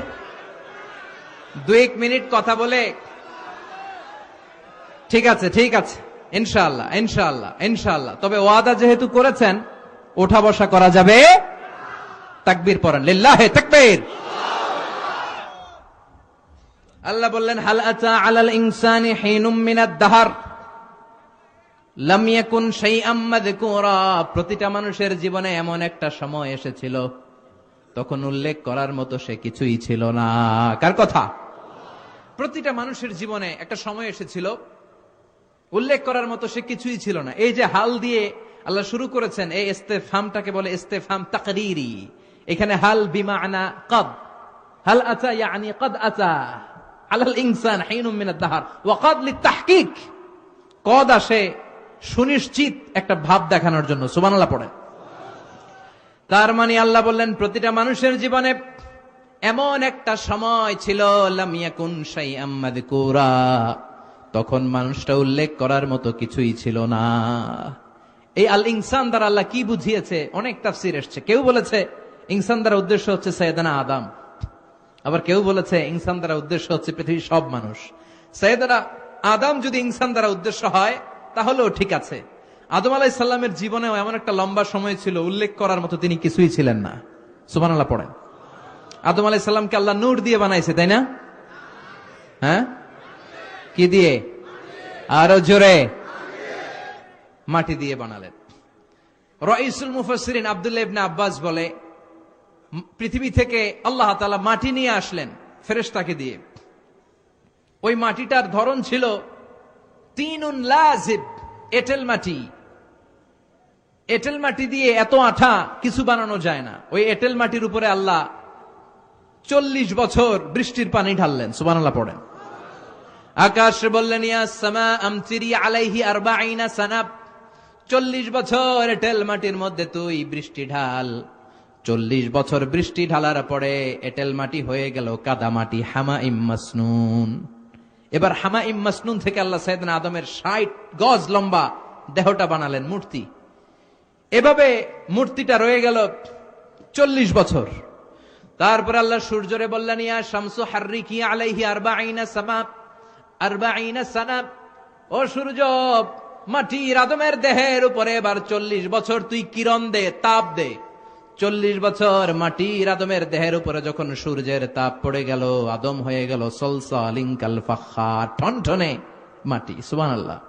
2 মিনিট কথা বলে। ঠিক আছে ঠিক আছে, ইনশাআল্লাহ ইনশাআল্লাহ ইনশাআল্লাহ। তবে ওয়াদা যেহেতু করেছেন, ওঠা বসা করা যাবে। তাকবীর পড়েন, লিল্লাহি তাকবীর। আল্লাহ বললেন, হাল আতা আলাল ইনসানি হিনুম মিনাদ দাহর লাম ইয়াকুন শাইআম মাযকুরা। প্রতিটা মানুষের জীবনে এমন একটা সময় এসেছিল তখন উল্লেখ করার মতো সে কিছুই ছিল না। কার কথা? প্রতিটা মানুষের জীবনে একটা সময় এসেছিল উল্লেখ করার মতো সে কিছুই ছিল না। এই যে হাল দিয়ে আল্লাহ শুরু করেছেন, এই ইস্তেফহামটাকে বলে ইস্তেফহাম তাকরীরি। এখানে হাল বিমানা কদ, হাল আতা ইয়ানি কদ আতা আলাল ইনসান হিনুম মিনাদ দাহর ওয়া কদ লিতাহকিক। কদ আসে সুনিশ্চিত একটা ভাব দেখানোর জন্য। সুবহানাল্লাহ পড়ে। তার মানে আল্লাহ বললেন প্রতিটা মানুষের জীবনে এমন একটা সময় ছিল লাম ইয়াকুন শাইআম মাযকুরা, তখন মানুষটা উল্লেখ করার মতো কিছুই ছিল না। এই আল ইনসান দ্বারা আল্লাহ কি বুঝিয়েছে? অনেক তাফসীর এসেছে। কেউ বলেছে ইনসান দ্বারা উদ্দেশ্য হচ্ছে সাইয়েদানা আদম, আবার কেউ বলেছে ইনসান দ্বারা উদ্দেশ্য হচ্ছে পৃথিবীর সব মানুষ। সাইয়েদানা আদম যদি ইনসান দ্বারা উদ্দেশ্য হয় তাহলেও ঠিক আছে। আদম আলাইহিস সালামের জীবনেও এমন একটা লম্বা সময় ছিল উল্লেখ করার মতো তিনি কিছুই ছিলেন না। সুবহানাল্লাহ পড়েন। আদম আলাইহিস সালামকে আল্লাহ নূর দিয়ে বানাইছে, তাই না? হ্যাঁ, কি দিয়ে? আরো জোরে। মাটি দিয়ে বানালেন। রাইসুল মুফাসসিরিন আব্দুল্লাহ ইবনে আব্বাস বলে পৃথিবী থেকে আল্লাহ তাআলা মাটি নিয়ে আসলেন ফেরেশতাকে দিয়ে। ওই মাটিটার ধরন ছিল তিনুন লাজিব, এঁটেল মাটি। এঁটেল মাটি দিয়ে এত আঠা কিছু বানানো যায় না। ওই এঁটেল মাটির উপরে আল্লাহ 40 বছর বৃষ্টির পানি ঢাললেন। সুবহানাল্লাহ পড়েন। আকাশ বললেন ইয়া সামা আমতিরি আলাইহি 40 সানা, 40 বছর এঁটেল মাটির মধ্যে তুই বৃষ্টি ঢাল। 40 বছর বৃষ্টি ঢালার পরে এঁটেল মাটি হয়ে গেল কাদা মাটি, হামাইম মাসনুন। এবার হামাইম মাসনুন থেকে আল্লাহ সাইয়েদনা আদমের 60 গজ লম্বা দেহটা বানালেন, মূর্তি। এভাবে মূর্তিটা রয়ে গেল 40 বছর। তারপর আল্লাহ সূর্যরে বললেন ইয়া শামসু হাররিকি আলাইহি 40 সামা 40 সানা, ও সূর্য মাটির আদমের দেহের উপরে এবার 40 বছর তুই কিরণ দে, তাপ দে। 40 বছর মাটির আদমের দেহের উপরে যখন সূর্যের তাপ পড়ে গেল, আদম হয়ে গেল সলসালিন কাল ফাখার, ঠনঠনে মাটি। সুবহানাল্লাহ।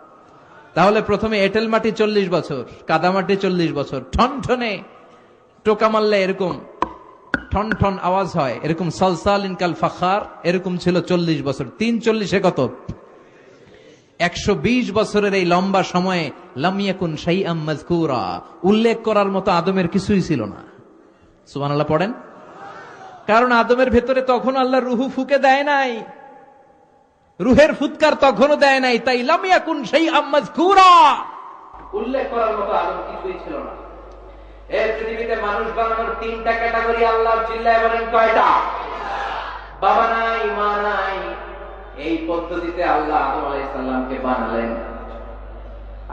তাহলে প্রথমে এঁটেল মাটি 40 বছর, কাদা মাটি 40 বছর, ঠনঠনে টোকা মারলে এরকম ঠন ঠন আওয়াজ হয়, এরকম সলসালিন কাল ফাখার, এরকম ছিল 40 বছর। 3 40 কত? 120 বছরের এই লম্বা সময়ে লাম ইয়াকুন শাইআম মাযকুরা, উল্লেখ করার মতো আদমের কিছুই ছিল না। সুবহানাল্লাহ পড়েন। কারণ আদমের ভেতরে তখন আল্লাহ রুহু ফুকে দেয় নাই, রুহের ফুৎকার তখনও দেয় নাই, তাই লাম ইয়াকুন শাইআম মাযকুরা, উল্লেখ করার মতো আদম কিছুই ছিল না। এই পৃথিবীতে মানুষ বানানোর 3টা ক্যাটাগরি আল্লাহ চিল্লায় বলেন কয়টা? বাবা নাই, মা নাই। এই পদ্ধতিতে আল্লাহ আদম আলাইহিস সালামকে বানালেন।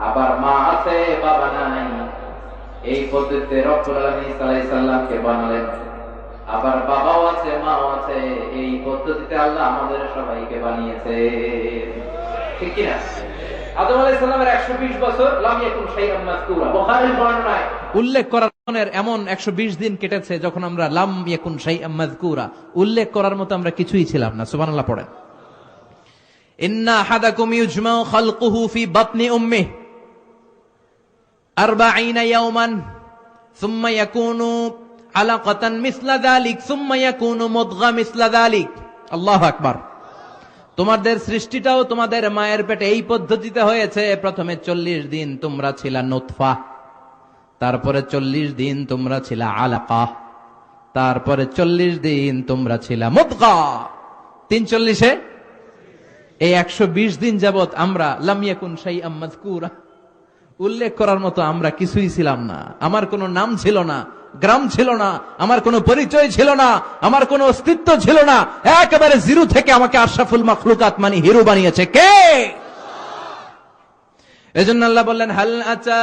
আবার মা আছে, বাবা নাই। এই পদ্ধতিতে রব্বুল আলামিন ঈসা আলাইহিস সালামকে বানালেন। আবার বাবাও আছে, মাও আছে। এই পদ্ধতিতে আল্লাহ আমাদের সবাইকে বানিয়েছে। ঠিক কি না? আদম আলাইহিস সালামের 120 বছর লাম ইয়াকুন শাইআম মাযকুরা, বুখারীর বর্ণনায় উল্লেখ করার এমন 120 দিন কেটেছে যখন আমরা লাম ইয়াকুন শাইআম মাযকুরা, উল্লেখ করার মতো আমরা কিছুই ছিলাম না। সুবহানাল্লাহ পড়েন। ইন্না আহাদাকুম ইউজমাউ খালকুহু ফি বাতনি উম্মিহি 40 ইয়াওমান সুম্মা ইয়াকুনু আলাকাতান মিসলা যালিক সুম্মা ইয়াকুনু মুদগা মিসলা যালিক। আল্লাহু আকবার। তোমাদের সৃষ্টিটাও তোমাদের মায়ের পেটে এই পদ্ধতিতে হয়েছে। প্রথমে 40 দিন তোমরা ছিলা নুতফা, তারপরে 40 দিন তোমরা ছিলা আলাকা, তারপরে 40 দিন তোমরা ছিলা মুদগা। 340 এই 120 দিন যাবত আমরা লাম ইয়াকুন শাইআম মাযকুরা, উল্লেখ করার মতো আমরা কিছুই ছিলাম না। আমার কোনো নাম ছিল না, গ্রাম ছিল না, আমার কোনো পরিচয় ছিল না, আমার কোনো অস্তিত্ব ছিল না। একেবারে জিরো থেকে আমাকে আশরাফুল মাখলুকাত মানে হিরো বানিয়েছে কে? এজন্য আল্লাহ বললেন হাল আতা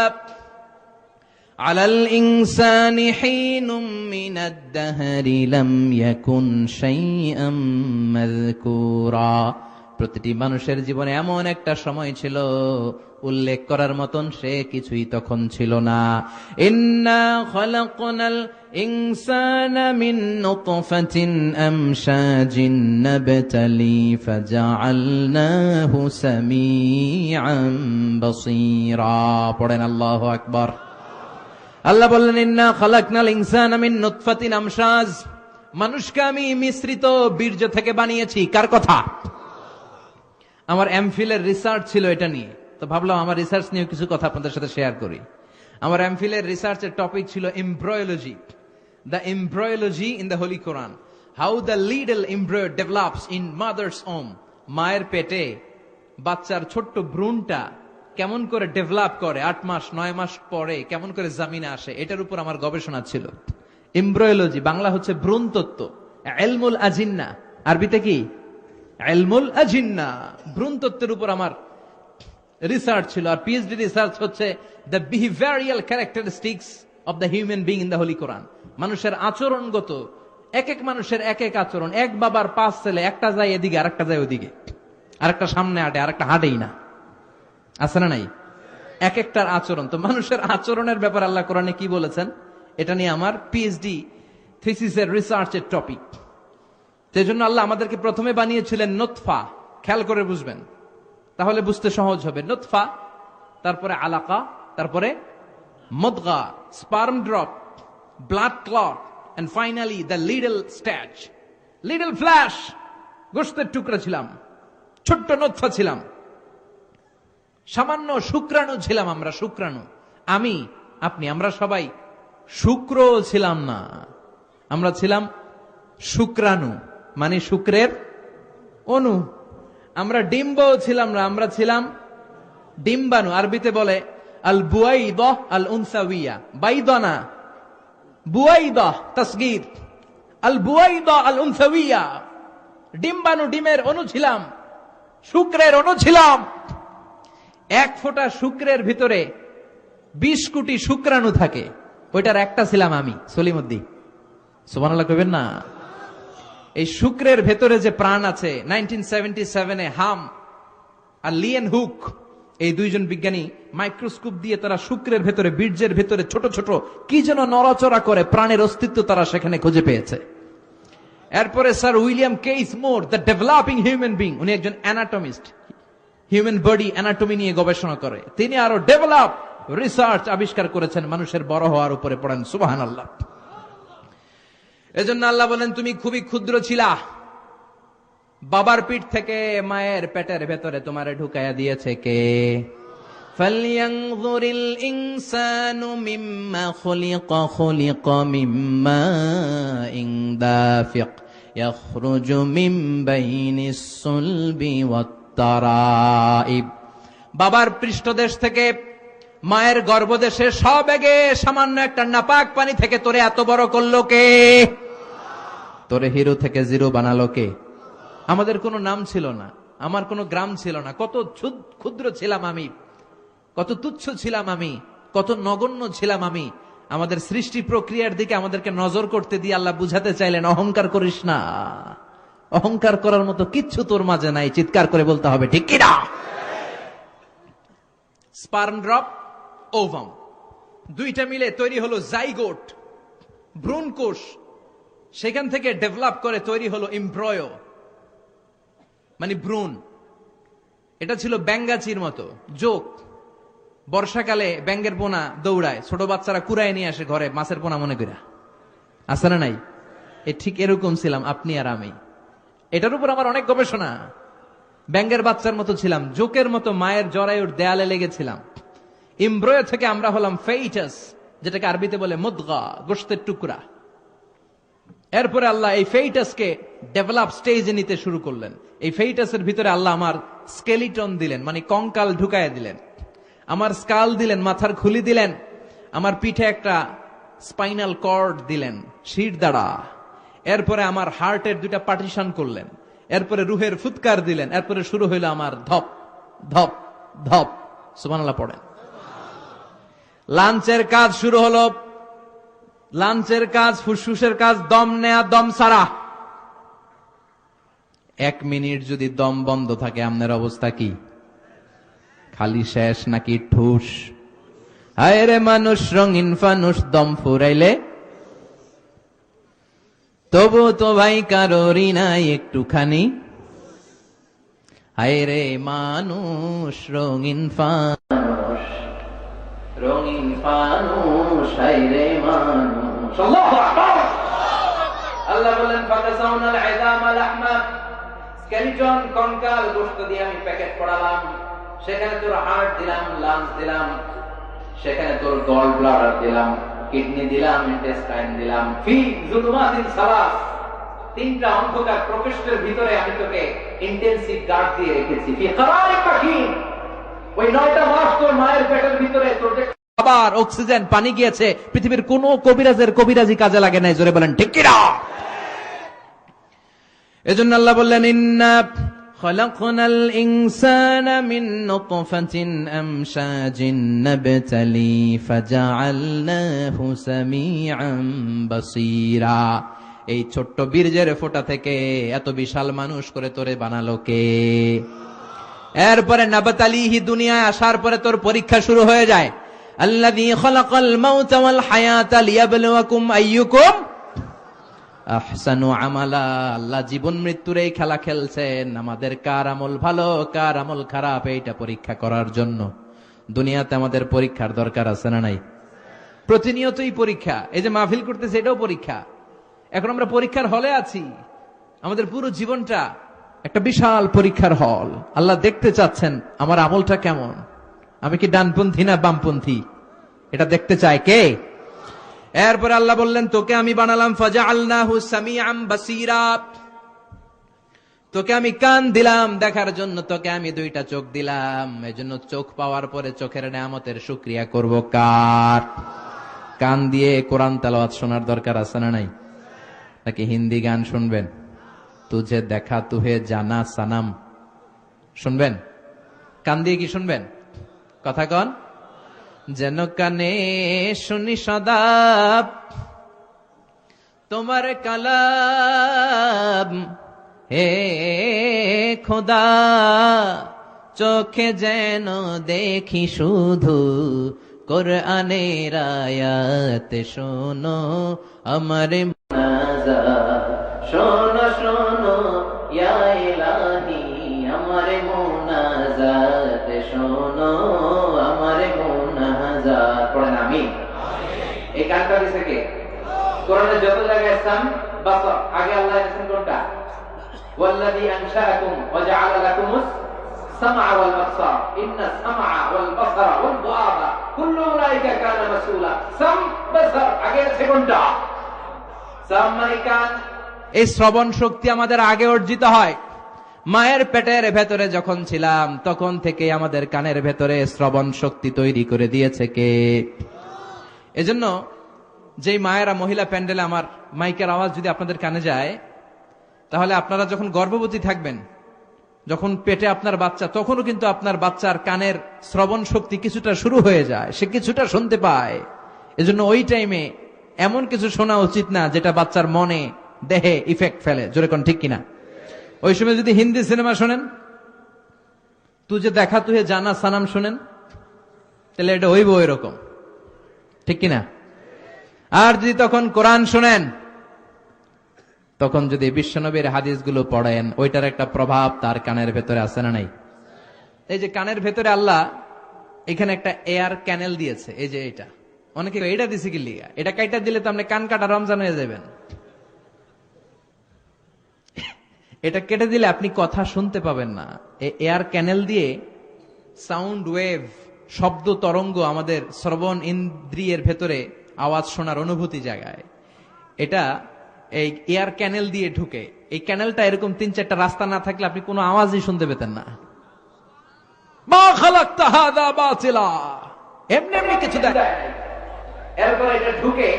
আলাল ইনসানি হিনুম মিনাদ দাহরি লাম ইয়াকুন শাইআম মাযকুরা। প্রতিটি মানুষের জীবনে এমন একটা সময় ছিল উল্লেখ করার মতন সে কিছুই তখন ছিল না। ইন্না খালাকনাল ইনসানা মিন নুতফাতিন আমশাজিন নাবতালি ফাজআলনাহু সামিআন বাসীরা। পড়েন আল্লাহু আকবার। আল্লাহ বললেন ইন্না খালাকনাল ইনসানা মিন নুতফাতিন আমশাজ, মানুষকে আমি মিশ্রিত বীর্য থেকে বানিয়েছি। কার কথা? আমার এমফিলের রিসার্চ ছিল এটা নিয়ে, তো ভাবলাম আমার রিসার্চ নিয়ে কিছু কথা আপনাদের সাথে শেয়ার করি। আমার এমফিলের রিসার্চের টপিক ছিল embryology, the embryology in the holy Quran, how the little embryo develops in mother's womb. মায়ের পেটে বাচ্চার ছোট্ট ভ্রূণটা কেমন করে ডেভেলপ করে, 8 মাস 9 মাস পরে কেমন করে জামিনে আসে, এটার উপর আমার গবেষণা ছিল। এমব্রয়োলজি বাংলা হচ্ছে ভ্রূণ তত্ত্ব, ইলমুল আজিন্না আরবিতে কি? ইলমুল আজিন্না, ভ্রূণ তত্ত্বের উপর আমার রিসার্চ ছিল। আর পিএইচডি রিসার্চ হচ্ছে the behavioural characteristics of the human being in the holy Quran. মানুষের আচরণগত, এক এক মানুষের এক এক আচরণ। এক বাবার 5 ছেলে, একটা যায় এদিকে আরেকটা যায় ওদিকে, আরেকটা সামনে হাঁটে আরেকটা হাঁটেই না, আছে না নাই? এক একটার আচরণ। তো মানুষের আচরণের ব্যাপারে আল্লাহ কোরআনে কি বলেছেন, এটা নিয়ে আমার পিএইচডি থিসিসের রিসার্চের টপিক। সেজন্য আল্লাহ আমাদেরকে প্রথমে বানিয়েছিলেন নুতফা। খেয়াল করে বুঝবেন, তাহলে বুঝতে সহজ হবে। নুতফা, তারপরে আলাকা, তারপরে মুদগা, sperm drop, blood clot, and finally the little stitch, little flesh. গোশতের টুকরা ছিলাম, ছোট্ট নুতফা ছিলাম, সামান্য শুক্রাণু ছিলাম আমরা, শুক্রাণু। আমি, আপনি, আমরা সবাই শুক্র ছিলাম না, আমরা ছিলাম শুক্রাণু, মানে শুক্রের অণু। আমরা ডিম্বও ছিলাম না, আমরা ছিলাম ডিম্বাণু। আরবিতে বলে আল বুয়াইদা আল উনসাউইয়া, বাইদানা বুয়াইদা তাসগীর, আল বুয়াইদা আল উনসাউইয়া, ডিম্বাণু, ডিমের অণু ছিলাম, শুক্রের অণু ছিলাম। এক ফোঁটা শুক্রের ভিতরে 20 কোটি শুক্রাণু থাকে, ওইটার একটা ছিলাম আমি, সলিমুদ্দিন। সুবহানাল্লাহ কইবেন না? এই শুক্রের ভেতরে যে প্রাণ আছে, 1977-এ হাম আর লিয়েন হুক, এই দুইজন বিজ্ঞানী মাইক্রোস্কোপ দিয়ে তারা শুক্রের ভেতরে, বীর্যের ভেতরে ছোট ছোট কি যেন নড়াচড়া করে, প্রাণের অস্তিত্ব তারা সেখানে খুঁজে পেয়েছে। এরপরে sir William case more, the developing human being, উনি একজন অ্যানাটমিস্ট, হিউম্যান বডি অ্যানাটমি নিয়ে গবেষণা করে। তিনি আরো ডেভেলপ রিসার্চ আবিষ্কার করেছেন মানুষের বড় হওয়ার উপরে। পড়েন সুবহানাল্লাহ। এজন্য আল্লাহ বলেন তুমি খুবই ক্ষুদ্র ছিলা, বাবার পিঠ থেকে মায়ের পেটের ভেতরে তোমারে ঢুকাইয়া দিয়েছে কে? ফালইয়ানযুরিল ইনসানু মিম্মা খুলিকা, খুলিকা মিম্মা দাফিক ইয়াখরুজু মিন বাইনিস সুলবি ওয়াত তারাইব। বাবার পৃষ্ঠদেশ থেকে, মায়ের গর্ভদেশে সবেগে সামান্য একটা নাপাক পানি থেকে তোরে এত বড় করলো কে? তোরে হিরো থেকে জিরো বানালো কে? আমাদের কোনো নাম ছিল না, আমার কোনো গ্রাম ছিল না। কত ক্ষুদ্র ছিলাম আমি, কত তুচ্ছ ছিলাম আমি, কত নগণ্য ছিলাম আমি। আমাদের সৃষ্টি প্রক্রিয়ার দিকে আমাদেরকে নজর করতে দিয়ে আল্লাহ বুঝাতে চাইলেন অহংকার করিস না, অহংকার করার মতো কিচ্ছু তোর মাঝে নাই। চিৎকার করে বলতে হবে ঠিক কি না? স্পার্ম ড্রপ, ওভাম, দুইটা মিলে তৈরি হলো জাইগোট, ভ্রূণ কোষ। সেখান থেকে ডেভেলপ করে তৈরি হলো এমব্রয়, মানে ভ্রূণ। এটা ছিল ব্যাঙ্গাচির মতো জোক। বর্ষাকালে ব্যাঙ্গের পোনা দৌড়ায়, ছোট বাচ্চারা কুড়ায় নিয়ে আসে ঘরে, মাছের পোনা মনে করে, আছে না নাই? ঠিক এরকম ছিলাম আপনি আর আমি। এটার উপর আমার অনেক গবেষণা। ব্যাঙ্গের বাচ্চার মতো ছিলাম, জোকের মতো মায়ের জরায়ুর দেয়ালে লেগেছিলাম। এমব্রয় থেকে আমরা হলাম ফেইটাস, যেটাকে আরবিতে বলে মুদগা, গোশতের টুকরা। এরপরে আল্লাহ এই ফেইটাসকে ডেভেলপ স্টেজে নিতে শুরু করলেন। এই ফেইটাসের ভিতরে আল্লাহ আমার স্কেলিটন দিলেন, মানে কঙ্কাল ঢুকায় দিলেন, আমার স্কাল দিলেন, মাথার খুলি দিলেন, আমার পিঠে একটা স্পাইনাল কর্ড দিলেন, শির দাঁড়া। এরপরে আমার হার্টের 2টা পার্টিশন করলেন, এরপরে রুহের ফুৎকার দিলেন, এরপরে শুরু হইল আমার ধপ ধপ ধপ। সুবহানাল্লাহ পড়েন। লাঞ্চের কাজ শুরু হলো। লাঞ্চের কাজ, ফুসফুসের কাজ, দম নেয়া, দম ছাড়া। 1 মিনিট যদি দম বন্ধ থাকে, আপনার অবস্থা কি? খালি শেষ নাকি ঠুস? হায় রে মানুষ রঙিন ফানুষ, দম ফুরাইলে তবু তো ভাই কারোরই নাই একটুখানি। হায় রে মানুষ রঙিন ফানুষ, রঙিন ফানুষ হায়রে মানুষ। আল্লাহু আকবার। আল্লাহ বলেন ফাকাসাউনাল ইযামা লাহমা, স্কেলিটন কঙ্কাল গোশত দিয়ে আমি প্যাকেট পড়ালাম, সেখানে তোর হার্ট দিলাম, লাংস দিলাম, সেখানে তোর গল ব্লাডার দিলাম, কিডনি দিলাম, ইন্টেস্টাইন দিলাম, ফি যুলুমাতিন সালাস, তিনটা অন্ধকার প্রকোষ্ঠের ভিতরে আমি তোকে ইন্টেনসিভ গার্ড দিয়ে রেখেছি, ফি কারারিন মাকিন, ওই 9টা মাস তোর মায়ের পেটের ভিতরে তোর যে আবার অক্সিজেন পানি গিয়েছে, পৃথিবীর কোন কবিরাজের কবিরাজি কাজে লাগে নাই, জোরে বলেন ঠিক কি না? এজন্য আল্লাহ বললেন ইন্না খালাকনাল ইনসানা মিন নুতফাতিন আমশাজিন নাবতালি ফাজআলনাহু সামিআন বাসীরা। এই ছোট্ট বীর্যের ফোঁটা থেকে এত বিশাল মানুষ করে তোরে বানালো কে? এরপরে নাবতালিহি, দুনিয়ায় আসার পরে তোর পরীক্ষা শুরু হয়ে যায়। আল্লাযী খালাকাল মাউতা ওয়াল হায়াতা লিয়াবলুয়াকুম আইয়ুকুম আহসানু আমালা। আল্লাহ জীবন মৃত্যুর এই খেলা খেলছেন, আমাদের কার আমল ভালো কার আমল খারাপ এইটা পরীক্ষা করার জন্য। দুনিয়াতে আমাদের পরীক্ষার দরকার আছে না নাই? প্রতিনিয়তই পরীক্ষা। এই যে মাহফিল করতেছে এটাও পরীক্ষা। এখন আমরা পরীক্ষার হলে আছি, আমাদের পুরো জীবনটা একটা বিশাল পরীক্ষার হল। আল্লাহ দেখতে চাচ্ছেন আমার আমলটা কেমন, আমি কি ডানপন্থী না বামপন্থী, এটা দেখতে চায় কে? এরপর আল্লাহ বললেন তোকে আমি বানালাম ফাজআলনাহু সামিআন বাসীরা, তোকে আমি কান দিলাম দেখার জন্য, তোকে আমি 2টা চোখ দিলাম। এজন্য চোখ পাওয়ার পরে চোখের নেয়ামতের শুকরিয়া করব কার? কান দিয়ে কোরআন তেলাওয়াত শোনার দরকার আছে না নাই? নাকি হিন্দি গান শুনবেন? তুঝে দেখা তুহে জানা সানাম শুনবেন? কান দিয়ে কি শুনবেন? কথা কন। যেন কানে শুনি সদা তোমার কালাম, হে খোদা চোখে যেন দেখি শুধু কোরআনের আয়াত, শোনো আমার মুনাজাত, শোনো শোনো ইয়া ইলাহি আমার মুনাজাত, শোনো আমার মুনাজাত। পড়েন আমিন। এই গানটা দিছে কে? কোরআনের যত জায়গায় সাম বাসার আগে আল্লাহ এনেছেন কোনটা? ওয়াল্লাযী আনশাআকুম ওয়া জাআলা লাকুমুস সামআ ওয়াল আবসার ইন্নাস সামআ ওয়াল বাসারা ওয়াল ফুআদা কুল্লু উলাইকা কানা মাসউলা। সাম বাসার আগে আছে কোনটা? সাম মানে কান। এই শ্রবণ শক্তি আমাদের আগে অর্জিত হয়। মায়ের পেটের ভেতরে যখন ছিলাম তখন থেকে আমাদের কানের ভেতরে শ্রবণ শক্তি তৈরি করে দিয়েছে কে? এজন্য যেই মায়েরা মহিলা প্যান্ডেলে আমার মাইকের আওয়াজ যদি আপনাদের কানে যায়, তাহলে আপনারা যখন গর্ভবতী থাকবেন, যখন পেটে আপনার বাচ্চা, তখনও কিন্তু আপনার বাচ্চার কানের শ্রবণ শক্তি কিছুটা শুরু হয়ে যায়, সে কিছুটা শুনতে পায়। এজন্য ওই টাইমে এমন কিছু শোনা উচিত না যেটা বাচ্চার মনে দেহে ইফেক্ট ফেলে, জোরে কোন ঠিক কিনা? ওই সময় যদি হিন্দি সিনেমা শোনেন, তুঝে দেখা তুহে জানা সানাম শোনেন, তাহলে এটা হইব এরকম, ঠিক কিনা? আর যদি তখন কোরআন শোনেন, তখন যদি বিশ্বনবীর হাদিসগুলো পড়েন, ওইটার একটা প্রভাব তার কানের ভেতরে আছে না নাই? এই যে কানের ভেতরে আল্লাহ এখানে একটা এয়ার ক্যানেল দিয়েছে, এই যে এটা, অনেকে এটা দিছে কি লিগা, এটা কাইটা দিলে তো আপনি কান কাটা রমজান হয়ে যাবেন। এটা কেটে দিলে আপনি কথা শুনতে পাবেন না। এয়ার ক্যানেল দিয়ে সাউন্ড ওয়েভ, শব্দ তরঙ্গ আমাদের শ্রবণ ইন্দ্রিয়ের ভেতরে আওয়াজ শোনার অনুভূতি জাগায়। এটা এই এয়ার ক্যানেল দিয়ে ঢুকে। এই ক্যানেলটা এরকম 3-4টা রাস্তা না থাকলে আপনি কোনো আওয়াজই শুনতে পেতেন না। মা খালাকতা হাযা বাতিলা, এমনি এমনি কিছু দেয়। এরপর এটা ঢুকে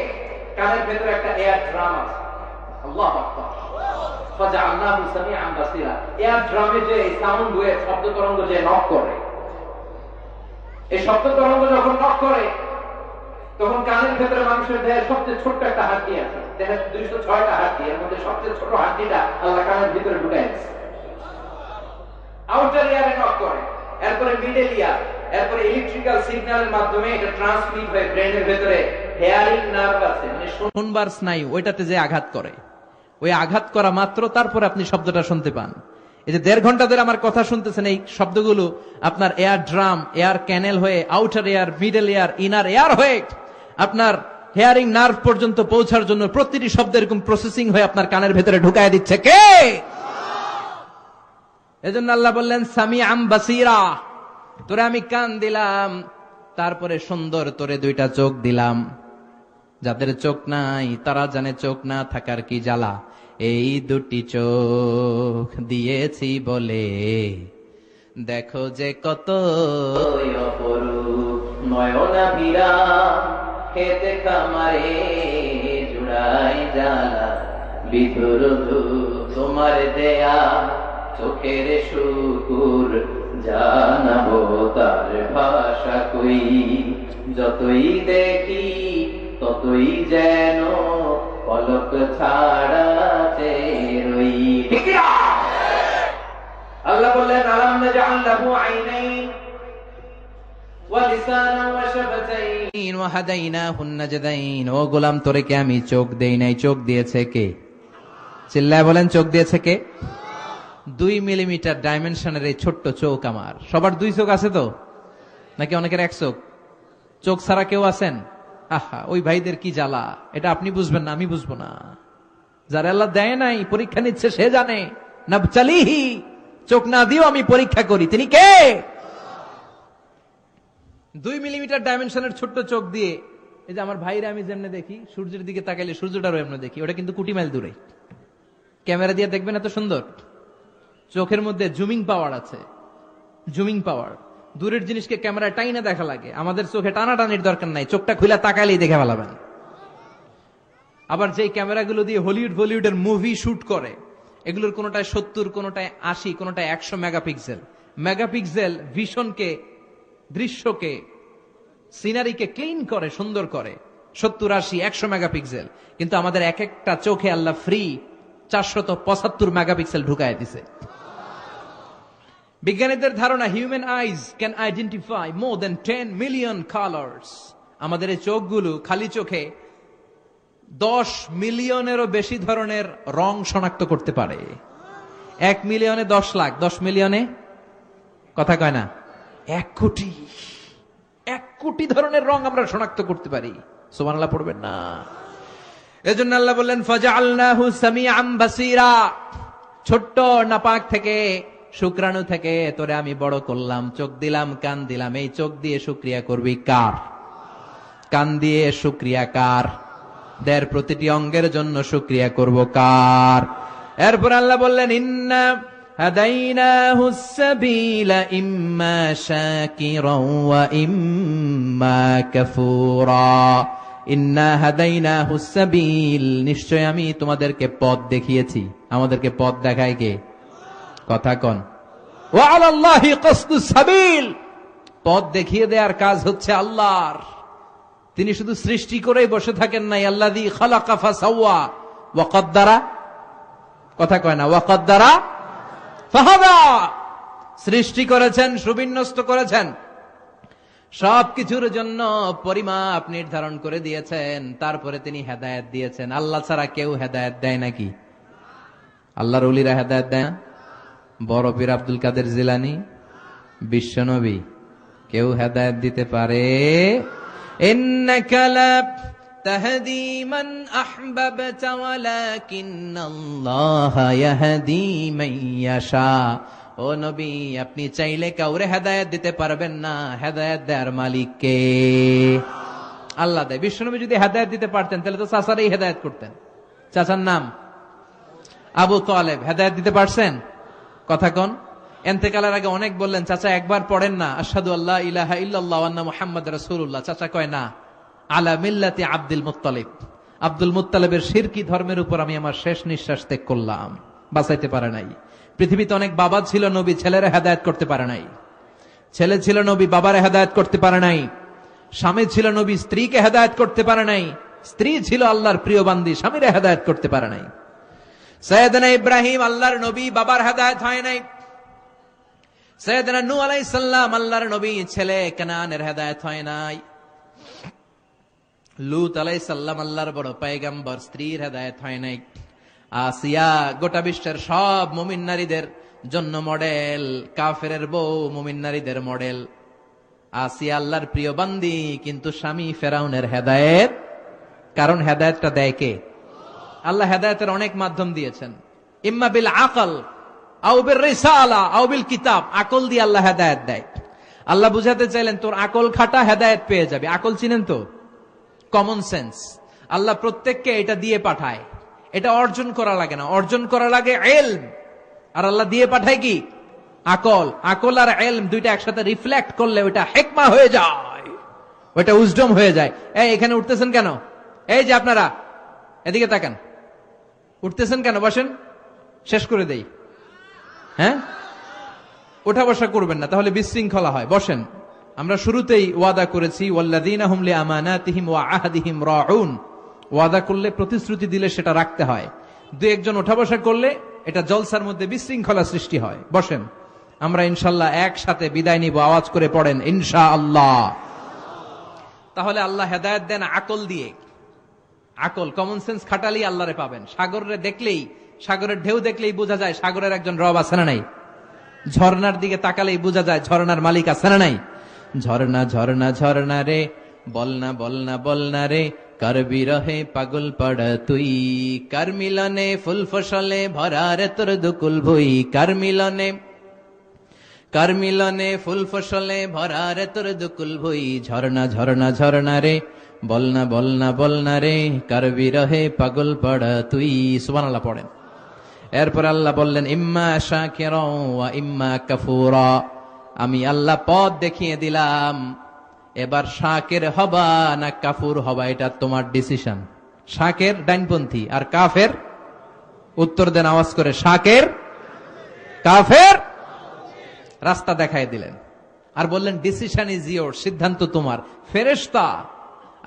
কানের ভেতরে একটা এয়ার ড্রাম আছে। আল্লাহু আকবার। ফাজআলনাহু সামিআন বাসীরা। এয়ার ড্রামে যে সাউন্ড ওয়েভ, শব্দ তরঙ্গ যে নক করে, এই শব্দ তরঙ্গ যখন নক করে, তখন কানের ভেতরে মানুষের দেহের সবচেয়ে ছোট্ট একটা হাড্ডি আছে। দেহের 206টা হাড্ডি, এর মধ্যে সবচেয়ে ছোট হাড্ডিটা আল্লাহ কানের ভিতরে ঢুকায় দিয়েছে। আউটার ইয়ারে নক করে, এরপরে মিডল ইয়ার, এরপরে ইলেকট্রিক্যাল সিগন্যালের মাধ্যমে এটা ট্রান্সমিট হয়ে ব্রেনের ভেতরে হেয়ারিং নার্ভ আছে, মানে শুনবার স্নায়ু, ওইটাতে যে আঘাত করে, ওই আঘাত করা মাত্র তারপরে আপনি শব্দটা শুনতে পান। এই যে 1.5 ঘন্টা ধরে আমার কথা শুনতেছেন, এই শব্দগুলো আপনার এয়ার ড্রাম, এয়ার ক্যানেল হয়ে, outer air, middle air, inner air হয়ে আপনার হেয়ারিং নার্ভ পর্যন্ত পৌঁছার জন্য প্রতিটি শব্দ এরকম প্রসেসিং হয়ে আপনার কানের ভেতরে ঢুকায় দিচ্ছে কে? এজন্য আল্লাহ বললেন সামিআম বাসীরা, তোরে আমি কান দিলাম, তারপরে সুন্দর তোরে 2টা চোখ দিলাম। যাদের চোখ নাই তারা জানে চোখ না থাকার কি জ্বালা। এই 2টি চোখ দিয়েছি বলে দেখো যে কত অপরূপ, নয়নাভিরা খেতে খামারে জুড়াই জ্বালা, বিধুর তোমার দেয়া চোখের শুকুর, জানাবো তার ভাষা কই, যতই দেখি ততই যেন পলক ছাড়া রই। আল্লাহ বললেন আলাম নাজআল লাহু আইনাইন ওয়া লিসানান ওয়া শাফাতাইন ওয়া হাদাইনাহুন নাজদাইন। ও গোলাম, তোরে কে আমি চোখ দেই নাই? চোখ দিয়েছে কে? চিল্লায় বলেন, চোখ দিয়েছে কে? 2 মিলিমিটার ডাইমেনশনের এই ছোট্ট চোখ আমার। সবার 2 চোখ আছে তো, নাকি অনেকের 1 চোখ? চোখ ছাড়া কেউ আছেন? আহা, ওই ভাইদের কি জ্বালা। এটা আপনি বুঝবেন না, আমি বুঝবো না। যারা আল্লাহ দেয় নাই, পরীক্ষা নিচ্ছে, সে জানে। নাবচালিহি, চোখ না দিও আমি পরীক্ষা করি। তিনি কে? 2 মিলিমিটার ডাইমেনশনের ছোট্ট চোখ দিয়ে, এই যে আমার ভাইরা আমি যেমনে দেখি, সূর্যের দিকে তাকাইলে সূর্যটারও এমনি দেখি। ওটা কিন্তু কোটি মাইল দূরে। ক্যামেরা দিয়ে দেখবেন এত সুন্দর। চোখের মধ্যে জুমিং পাওয়ার আছে, জুমিং পাওয়ার। দূরের জিনিসকে ক্যামেরায় টাইনা দেখা লাগে, আমাদের চোখে টানাটানির দরকার নাই, চোখটা খুলে তাকাইলেই দেখে ফেলাবেন। আবার যেই ক্যামেরাগুলো দিয়ে হলিউড বলিউডের মুভি শুট করে, এগুলোর কোনোটায় 70, কোনোটায় 80, কোনোটায় 100 মেগাপিক্সেল। মেগাপিক্সেল ভিশনকে, দৃশ্যকে, সিনারিকে ক্লিন করে, সুন্দর করে। 70, 80, 100 মেগাপিক্সেল। কিন্তু আমাদের এক একটা চোখে আল্লাহ ফ্রি 475 মেগাপিক্সেল ঢুকায় দিছে। বিজ্ঞানীদের ধারণা, human eyes can identify more than 10 million colours. আমাদের এই চোখগুলো খালি চোখে 10 মিলিয়নেরও বেশি ধরনের রং শনাক্ত করতে পারে। 1 মিলিয়নে 10 লাখ, 10 মিলিয়নে কথা কয় না, 1 কোটি। 1 কোটি ধরনের রং আমরা শনাক্ত করতে পারি। সুবহানাল্লাহ পড়বেন না? এজন্য আল্লাহ বললেন ফাজআলনাহু সামিআম বাসীরা। ছোট্ট নাপাক থেকে, শুক্রাণু থেকে তোরে আমি বড় করলাম, চোখ দিলাম, কান দিলাম। এই চোখ দিয়ে শুকরিয়া করবি কার? কান দিয়ে শুকরিয়া কার? দেহের প্রতিটি অঙ্গের জন্য শুকরিয়া করব কার? এরপর আল্লাহ বললেন ইন্না হাদাইনাহুস সাবিলা ইম্মা শাকিরাও ওয়া ইম্মা কাফুরা। ইন্না হাদাইনাহুস সাবিল, নিশ্চয় আমি তোমাদেরকে পথ দেখিয়েছি। আমাদেরকে পথ দেখায় কে? কথা কন। ওয়া আলাল্লাহি কাসদুস সাবিল, পথ দেখিয়ে দেওয়ার কাজ হচ্ছে আল্লাহর। তিনি শুধু সৃষ্টি করেই বসে থাকেন নাই। আল্লাযী খালাকা ফাসাওয়া ওয়া কদ্দারা, কথা কয় না, ওয়া কদ্দারা ফাহাদা। সৃষ্টি করেছেন, সুবিন্যস্ত করেছেন, সবকিছুর জন্য পরিমাপ নির্ধারণ করে দিয়েছেন। তারপরে তিনি হেদায়েত দিয়েছেন। আল্লাহ ছাড়া কেউ হেদায়েত দেয় নাকি? আল্লাহর ওলিরা হেদায়েত দেয় না? বড় পীর আব্দুল কাদের জিলানী, বিশ্বনবী, কেউ হেদায়েত দিতে পারে? ইন্নাকা লা তাহদি মান আহবাবতা ওয়ালাকিন্নাল্লাহা ইয়াহদি মান ইয়াশা। ও নবী, আপনি চাইলে কাউরে হেদায়েত দিতে পারবেন না। হেদায়েত দেওয়ার মালিক কে? আল্লাহ দেয়। বিশ্বনবী যদি হেদায়েত দিতে পারতেন তাহলে তো চাচারই হেদায়েত করতেন। চাচার নাম আবু তালেব, হেদায়েত দিতে পারছেন? কথা কন। এন্তেকালের আগে অনেক বললেন, চাচা একবার পড়েন না আশহাদু আল্লা ইলাহা ইল্লাল্লাহ ওয়া আন্না মুহাম্মাদুর রাসূলুল্লাহ। চাচা কয় না, আলা মিল্লাতি আব্দুল মুত্তালিব। আব্দুল মুত্তালিবের শিরকি ধর্মের উপর আমি আমার শেষ নিঃশ্বাস ত্যাগ করলাম। বাঁচাইতে পারে নাই। পৃথিবীতে অনেক বাবা ছিল নবী, ছেলেরা হেদায়েত করতে পারে নাই। ছেলে ছিল নবী, বাবারে হেদায়েত করতে পারে নাই। স্বামী ছিল নবী, স্ত্রীকে হেদায়েত করতে পারে নাই। স্ত্রী ছিল আল্লাহর প্রিয় বান্দি, স্বামীরে হেদায়েত করতে পারে নাই। সাইয়েদনা ইব্রাহিম আল্লাহর নবী, বাবার হেদায়েত হয় নাই। সাইয়েদনা নূহ আলাইহিস সালাম আল্লাহর নবী, ছেলে কানানের হেদায়েত হয় নাই। লূত আলাইহিস সালাম আল্লাহর বড় পয়গম্বর, স্ত্রীর হেদায়েত হয় নাই। আসিয়া গোটা বিশ্বের সব মুমিন নারীদের জন্য মডেল, কাফেরের বউ মুমিন নারীদের মডেল। আসিয়া আল্লাহর প্রিয় বান্দি, কিন্তু স্বামী ফেরাউনের হেদায়েত। কারণ হেদায়েতটা দেয় কে? আল্লাহ হেদায়েতের অনেক মাধ্যম দিয়েছেন। ইম্মা বিল আকল আও বিল রিসালা আও বিল কিতাব। আকল দিয়ে আল্লাহ হেদায়েত দেয়। আল্লাহ বুঝাতে চাইলেন তোর আকল খাটা, হেদায়েত পেয়ে যাবে। আকল চিনেন তো? Common sense. আল্লাহ প্রত্যেককে এটা দিয়ে পাঠায়। এটা অর্জন করা লাগে না, অর্জন করা লাগে ইলম। আর আল্লাহ দিয়ে পাঠায় কি? আকল। আকল আর ইলম দুইটা একসাথে রিফ্লেক্ট করলে ওইটা হিকমা হয়ে যায়, ওইটা উইজডম হয়ে যায়। এই এখানে উঠতেছেন কেন? এই যে আপনারা এদিকে তাকান, উঠতেছেন কেন? বসেন, শেষ করে দেই। হ্যাঁ, ওঠা বসা করবেন না, তাহলে বিশৃঙ্খলা হয়। বসেন। আমরা শুরুতেই ওয়াদা করেছি ওয়াল্লাযীনা হুম লিআমানাতিহিম ওয়া আহদিহিম রাউন। ওয়াদা করলে, প্রতিশ্রুতি দিলে সেটা রাখতে হয়। দুই একজন ওঠা বসা করলে এটা জলসার মধ্যে বিশৃঙ্খলা সৃষ্টি হয়। বসেন, আমরা ইনশাআল্লাহ একসাথে বিদায় নিব। আওয়াজ করে পড়েন ইনশাআল্লাহ। তাহলে আল্লাহ হেদায়েত দেন আকল দিয়ে। আকল, কমন সেন্স খাটালেই আল্লাহরে পাবেন। সাগরে দেখলেই, সাগরের ঢেউ দেখলেই বোঝা যায় সাগরের একজন রব আছে না নাই? ঝর্ণার দিকে তাকালেই বোঝা যায় ঝর্ণার মালিক আছে না নাই? ঝর্ণা ঝর্ণা ঝর্ণা রে, বলনা বলনা বলনা রে, কার বিরহে পাগল পড় তুই, কার মিলনে ফুল ফসলে ভরা রে তোর দুকুল ভুই, কার মিলনে ফুল ফসলে ভরা রে তোর দুকুল ভুই, ঝর্ণা ঝর্ণা ঝর্ণা রে, বলনা বলনা বলনা রে, কার বিরহে পাগল পড় তুই। সুবহানাল্লাহ পড়েন। এরপর আল্লাহ বললেন ইম্মা শাকিরা ওয়া ইম্মা কাফুরা। আমি আল্লাহ পথ দেখিয়ে দিলাম, এবার শাকের হবা না কাফুর হবা, এটা তোমার ডিসিশন। শাকের ডাইনপন্থী আর কাফের, উত্তর দেন আওয়াজ করে, শাকের কাফের। রাস্তা দেখায় দিলেন আর বললেন ডিসিশন ইজ ইয়োর, সিদ্ধান্ত তোমার। ফেরেশতা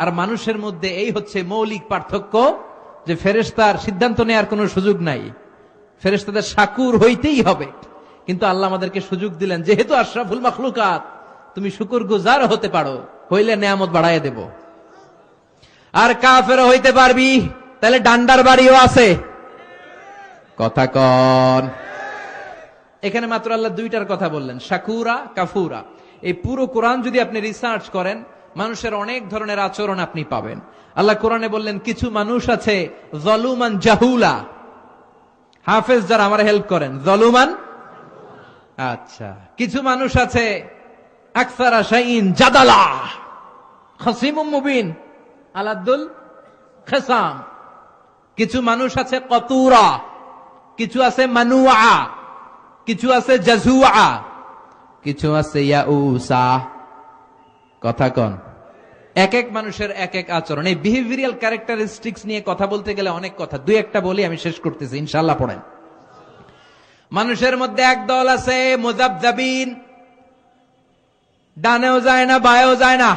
আর মানুষের মধ্যে এই হচ্ছে মৌলিক পার্থক্য, যে ফেরেশতার সিদ্ধান্ত নেওয়ার কোনো সুযোগ নাই। ফেরেশতাদের শাকুর হইতেই হবে। কিন্তু আল্লাহ আমাদেরকে সুযোগ দিলেন, যেহেতু আশরাফুল মাখলুকাত, তুমি শুকরগুজার হতে পারো, হইলে নেয়ামত বাড়ায় দেব। আর কাফের হইতে পারবি, তাহলে ডান্ডার বাড়িও আছে। কথা কন। এখানে মাত্র আল্লাহ দুইটার কথা বললেন, শাকুরা কাফুরা। এই পুরো কোরআন যদি আপনি রিসার্চ করেন, মানুষের অনেক ধরনের আচরণ আপনি পাবেন। আল্লাহ কোরআনে বললেন কিছু মানুষ আছে জলুমান জাহুলা। হাফেজ যারা আমার হেল্প করেন, জলুমান। আচ্ছা, কিছু মানুষ আছে আকসারা শাইইন জাদালা, খাসিমুম মুবিন, আলাদুল খেসাম। কিছু মানুষ আছে কতুরা, কিছু আছে মানুয়া, কিছু আছে জাজুয়া, কিছু আছে ইয়াউসা। কথা কন। এক এক মানুষের এক এক আচরণ। এই বিহেভিয়ারাল ক্যারেক্টারিস্টিক্স নিয়ে কথা বলতে গেলে অনেক কথা, দুই একটা বলি, আমি শেষ করতেছি ইনশাআল্লাহ। পড়েন। মানুষের মধ্যে এক দল আছে মুযাবযাবিন, ডানেও যায় না বায়েও যায় না,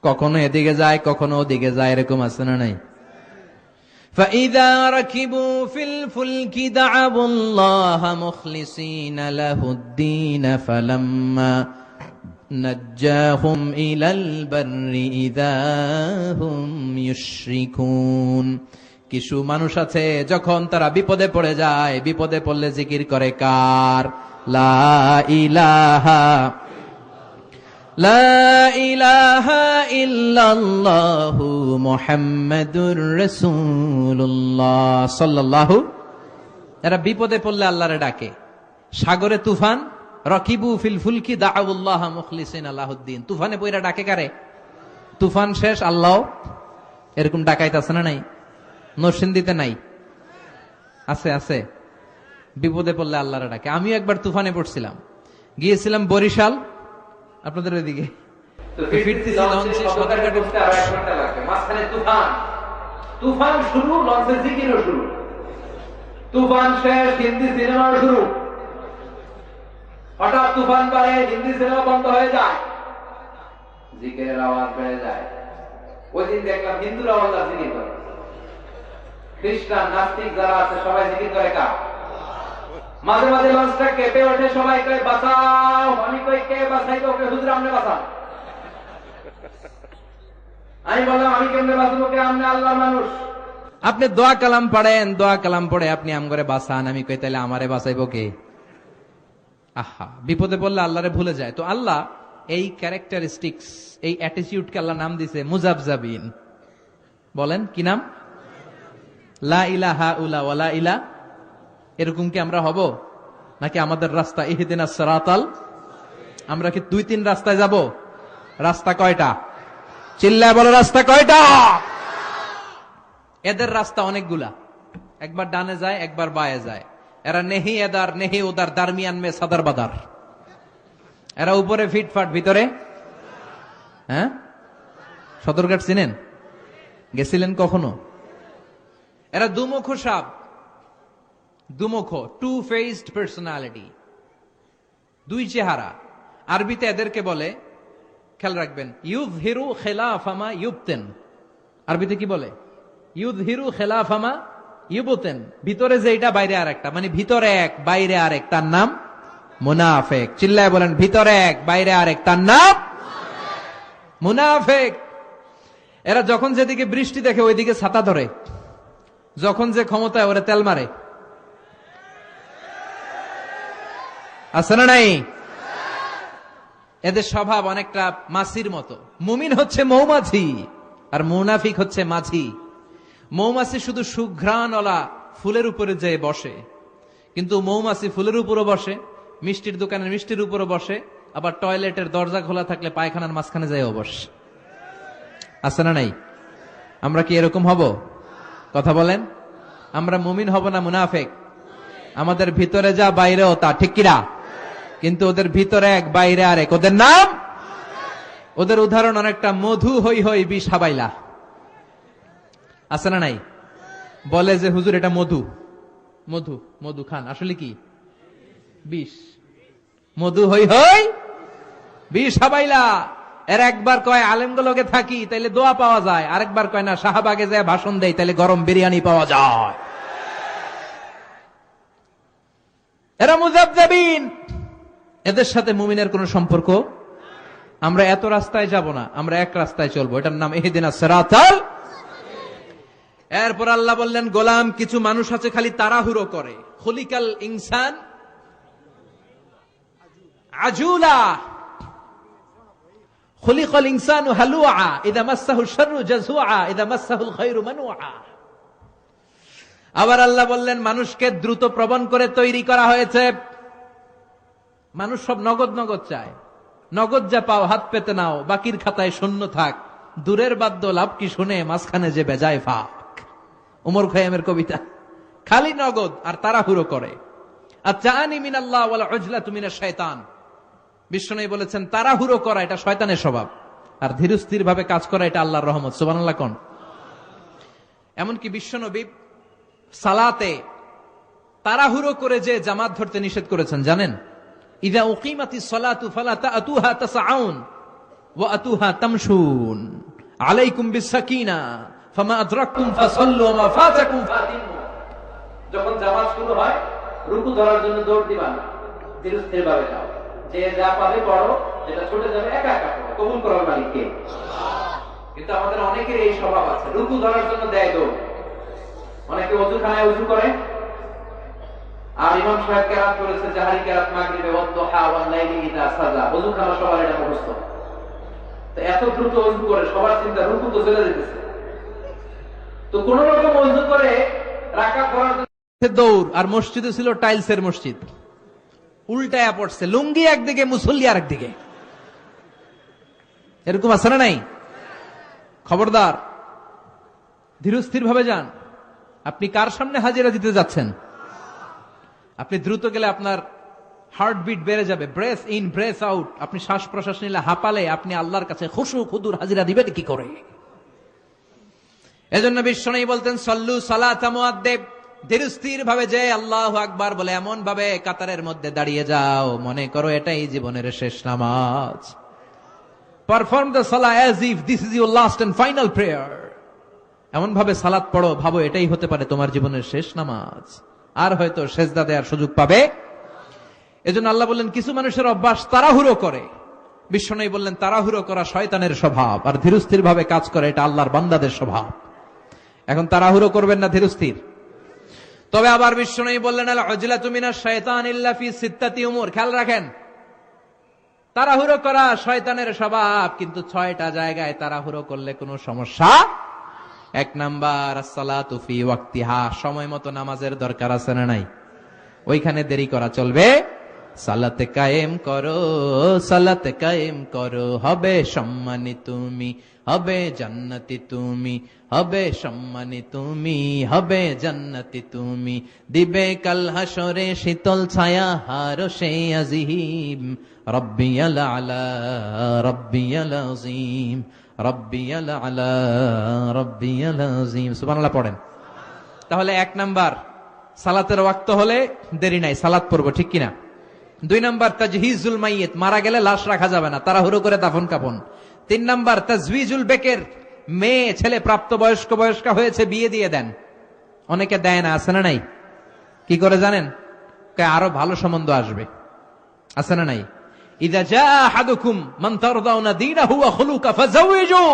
কখনো এদিকে যায় কখনো ওদিকে যায়, এরকম আছে না নাই? فَإِذَا رَكِبُوا فِي الْفُلْكِ دَعَوُا اللَّهَ مُخْلِصِينَ لَهُ الدِّينَ فَلَمَّا نَجَّاهُمْ إِلَى الْبَرِّ إِذَا هُمْ يُشْرِكُونَ। কিছু মানুষ আছে যখন তারা বিপদে পড়ে যায়, বিপদে পড়লে জিকির করে কার? লা ইলাহা ইল্লাল্লাহু মুহাম্মাদুর রাসূলুল্লাহ সাল্লাল্লাহু। এরা বিপদে পড়লে আল্লাহরে ডাকে। সাগরে তুফান, রাকিবু ফিল ফুলকি দাউল্লাহ মুখলিসিনা লাহুদ্দিন। তুফানে পয়রা ডাকে কারে? তুফান শেষ, আল্লাহ এরকম ডাকাইতাছে না নাই? নরসিংদীতে নাই? আছে আছে। বিপদে পড়লে আল্লাহরে ডাকে। আমিও একবার তুফানে পড়ছিলাম, গিয়েছিলাম বরিশাল, আপনাদের ওইদিকে। তুফান শুরু, লঞ্চের জিকিরও শুরু। তুফান শেষ, হিন্দি সিনেমাও শুরু। হঠাৎ তুফান বাড়ে, হিন্দি সিনেমা বন্ধ হয়ে যায়, জিকিরের আওয়াজ বেড়ে যায়। ওই দিন দেখলাম হিন্দুরা আল্লাহ জিকির করে, খ্রিস্টান নাস্তিক যারা আছে সবাই জিকির করে কার? মাঝে মাঝে লঞ্চটা কেঁপে ওঠে, সবাই কয় বাঁচাও। আমি কই কে বাঁচাইবো? ওকে হুজুর আমনে বাঁচান। আমি বললাম আমি কেমনে বাঁচবো? কে? আমনে আল্লাহর মানুষ, আপনি দোয়া কালাম পড়েন, দোয়া কালাম পড়ে আপনি আমগরে বাঁচান, আমি কই তাইলে আমারে বাঁচাইবো কে? আহা, বিপদে পড়লে আল্লাহরে ভুলে যায়। তো আল্লাহ এই ক্যারেক্টারিস্টিক্স, এই অ্যাটিটিউডকে আল্লাহ নাম দিছে মুজাবজাবিন। বলেন কি নাম? লা ইলাহা উলা ওয়ালা ইলা। এরকম কি আমরা হব? নাকি আমাদের রাস্তা ইহদিনাস সিরাতাল, আমরা কি 2-3 রাস্তায় যাব? রাস্তা কয়টা? চিল্লায় বলো, রাস্তা কয়টা? এদের রাস্তা অনেকগুলা, একবার ডানে যায় একবার বায়ে যায়। এরা নেহি এদার নেহি ওদার, দারমিয়ান মে সাদার বাদার। এরা উপরে ফিটফাট, ভিতরে হ্যাঁ। সদরঘাট চিনেন? গেছিলেন কখনো? এরা দুমুখ সাপ, দুমুখ, টু ফেসড পার্সোনালিটি, দুই চেহারা। আরবিতে এদেরকে বলে, খেয়াল রাখবেন, ইউযহিরু খিলাফামা ইউবতিন। আরবিতে কি বলে? ইউযহিরু খিলাফামা ইউবতিন। ভিতরে যেটা বাইরে আরেকটা, মানে ভিতরে এক বাইরে আরেক, তার নাম মুনাফিক। চিল্লায় বলেন, ভিতরে এক বাইরে আরেক, তার নাম মুনাফিক। এরা যখন যেদিকে বৃষ্টি দেখে ওইদিকে ছাতা ধরে, যখন যে ক্ষমতায় ওরা তেল মারে। আছে না নাই? এদের স্বভাব অনেকটা মাছির মতো। মুমিন হচ্ছে মৌমাছি আর মুনাফিক হচ্ছে মাছি। মৌমাছি শুধু সুঘ্রাণওয়ালা ফুলের উপরে যেয়ে বসে, কিন্তু মৌমাছি ফুলের উপরে বসে, মিষ্টির দোকানের মিষ্টির উপরে বসে, আবার টয়লেটের দরজা খোলা থাকলে পায়খানার মাঝখানে যেয়েও বসে। আছে না নাই? আমরা কি এরকম হব? কথা বলেন। আমরা মুমিন হব না মুনাফিক? আমাদের ভিতরে যা বাইরেও তা, ঠিক কিনা? কিন্তু ওদের ভিতরে এক বাইরে আরেক, ওদের নাম, ওদের উদাহরণ অনেকটা মধু হই হই বিষ হাবাইলা। আছে না নাই? বলে যে হুজুর এটা মধু, মধু মধু খান, আসলে কি বিষ। মধু হই হই বিষ হাবাইলা। এর একবার কয় আলেমগুলোকে থাকি তাইলে দোয়া পাওয়া যায়, আরেকবার কয় না শাহবাগে যায় ভাষণ দেয় তাইলে গরম বিরিয়ানি পাওয়া যায়। এরা মুজাবজাবিন। এদের সাথে মুমিনের কোন সম্পর্ক। আমরা এত রাস্তায় যাব না, আমরা এক রাস্তায় চলবো, এটার নাম ইহদিনাস সিরাতাল। এরপর আল্লাহ বললেন, গোলাম, কিছু মানুষ আছে খালি তাড়াহুড়ো করে। খুলিকাল ইনসান আজুলা, খুলিকাল ইনসানু হালুআ, ইযা মাসসাহু শাররু জাযুআ, ইযা মাসসাহুল খায়রু মানুআ। আবার আল্লাহ বললেন, মানুষকে দ্রুত প্রবণ করে তৈরি করা হয়েছে। মানুষ সব নগদ নগদ চায়। নগদ যা পাও হাত পেতে নাও, বাকির খাতায় শূন্য থাক, দূরের বাদ্য লাভ কি শুনে মাঝখানে যে বেজায় ফাঁক। উমর খৈয়ামের কবিতা। খালি নগদ আর তাড়াহুড়ো করে। আচ্ছানি মিনাল্লাহ ওয়াল উজলাতু মিনাশ শাইতান। বিশ্বনবী বলেছেন, তাড়াহুড়ো করা এটা শয়তানের স্বভাব, আর ধীরস্থির ভাবে কাজ করা এটা আল্লাহর রহমত। সুবহানাল্লাহ কোন। এমনকি বিশ্বনবী সালাতে তাড়াহুড়ো করে যে জামাত ধরতে নিষেধ করেছেন, জানেন? ইযা উকিমাতিস সালাতু ফালা তা'তুহা তাসআউন ওয়া আতুহা তামশুন আলাইকুম বিস-সাকিনা ফামা আদরাকতুম ফাসাল্লু ওয়া মা ফাতাকুম ফাতিমু। যখন জামাত শুরু হয়, রুকু ধরার জন্য দৌড় দিবা না, ধীরস্থির ভাবে যাও। যে যা পাবে পড়ো, যেটা ছুটে যাবে একা একা পড়ো। কবুল করার মালিক কে? আল্লাহ। কিন্তু আমাদের অনেকের এই স্বভাব আছে, রুকু ধরার জন্য দেয় দৌড়। অনেকে ওযুখানায় ওযু করে, আর ইমাম সাহেব কেরাত করেছে জাহরি কেরাত মাগরিবে, ওয়াদ-দুহা ওয়াল লাইলি ইযা সাজা। ওযুখানা সবার এটা মুখস্থ। তো এত দ্রুত ওযু করে সবার চিন্তা রুকু তো চলে যেতেছে। তো কোন রকম ওযু করে রাকাত ধরার জন্য দৌড়, আর মসজিদে ছিল টাইলসের মসজিদ, উল্টায়া পড়ছে, লুঙ্গি একদিকে মুসল্লি আরেকদিকে। এরকম আছে না নাই? খবরদার, ধীরস্থির ভাবে যান। আপনি কার সামনে হাজিরা দিতে যাচ্ছেন? আপনি দ্রুত গেলে আপনার হার্টবিট বেড়ে যাবে, ব্রেথ ইন ব্রেথ আউট। আপনি শ্বাস প্রশ্বাস নিলে হাঁপালে আপনি আল্লাহর কাছে খুশু খুদুর হাজিরা দিবেন কি করে? এজন্য বিশ্বনবী বলতেন, সল্লু সালাতা মুআদ্দিব। ধীরস্থির ভাবে যে আল্লাহু আকবার বলে এমন ভাবে কাতারের মধ্যে দাঁড়িয়ে যাও, মনে করো এটাই জীবনের শেষ নামাজ। পারফর্ম দ্য সালাহ as if this is your last and final prayer. এমন ভাবে সালাত পড়ো, ভাবো এটাই হতে পারে তোমার জীবনের শেষ নামাজ, আর হয়তো সেজদা দেওয়ার সুযোগ পাবে। এজন্য আল্লাহ বললেন, কিছু মানুষের অভ্যাস তাড়াহুড়ো করে। বিশ্বনবী বললেন, তাড়াহুড়ো করা শয়তানের স্বভাব, আর ধীরস্থির ভাবে কাজ করে এটা আল্লাহর বান্দাদের স্বভাব। এখন তাড়াহুড়ো করবেন না, ধীরস্থির। তবে আবার বিশ্বনবী বললেন, আল উজলাতু মিনাশ শাইতান ইল্লা ফি সিত্তাতি উমুর। খেয়াল রাখেন, তাড়াহুড়ো করা শয়তানের স্বভাব, কিন্তু 6টা জায়গায় তাড়াহুড়ো করলে কোনো সমস্যা। 1 নাম্বার, আসসালাতু ফি ওয়াক্তিহা, সময় মতো নামাজের দরকার আছে না নাই? ওইখানে দেরি করা চলবে। সালাতে কায়েম করো, সালাতে কায়েম করো, হবে সম্মানী তুমি, হবে জান্নাতি তুমি, হবে সম্মানী তুমি, হবে জান্নাতি তুমি, দিবে কাল হাসরে শীতল ছায়া হারশে আজিম, রব্বিয়াল আলা রব্বিয়াল আযীম, রব্বিয়াল আলা রব্বিয়াল আযীম। সুবহানাল্লাহ পড়েন। তাহলে 1 নাম্বার, সালাতের ওয়াক্ত হলে দেরি নাই, সালাত পড়বো, ঠিক কিনা? 2 নাম্বার, তাজহিজুল মাইয়িত, মারা গেলে লাশ রাখা যাবে না, তাড়াহুড়ো করে দাফন কাফন। 3 নাম্বার, তাজওয়িজুল বেকের, মেয়ে ছেলে প্রাপ্ত বয়স্কা হয়েছে, বিয়ে দিয়ে দেন। অনেকে দেয় না, আছে না নাই? কি করে জানেন? আরো ভালো সম্বন্ধ আসবে, আছে না নাই? ইযা জাআ আহাদুকুম মান তারদাউনা দীনাহু ওয়া খুলুকা ফাযাওয়িজু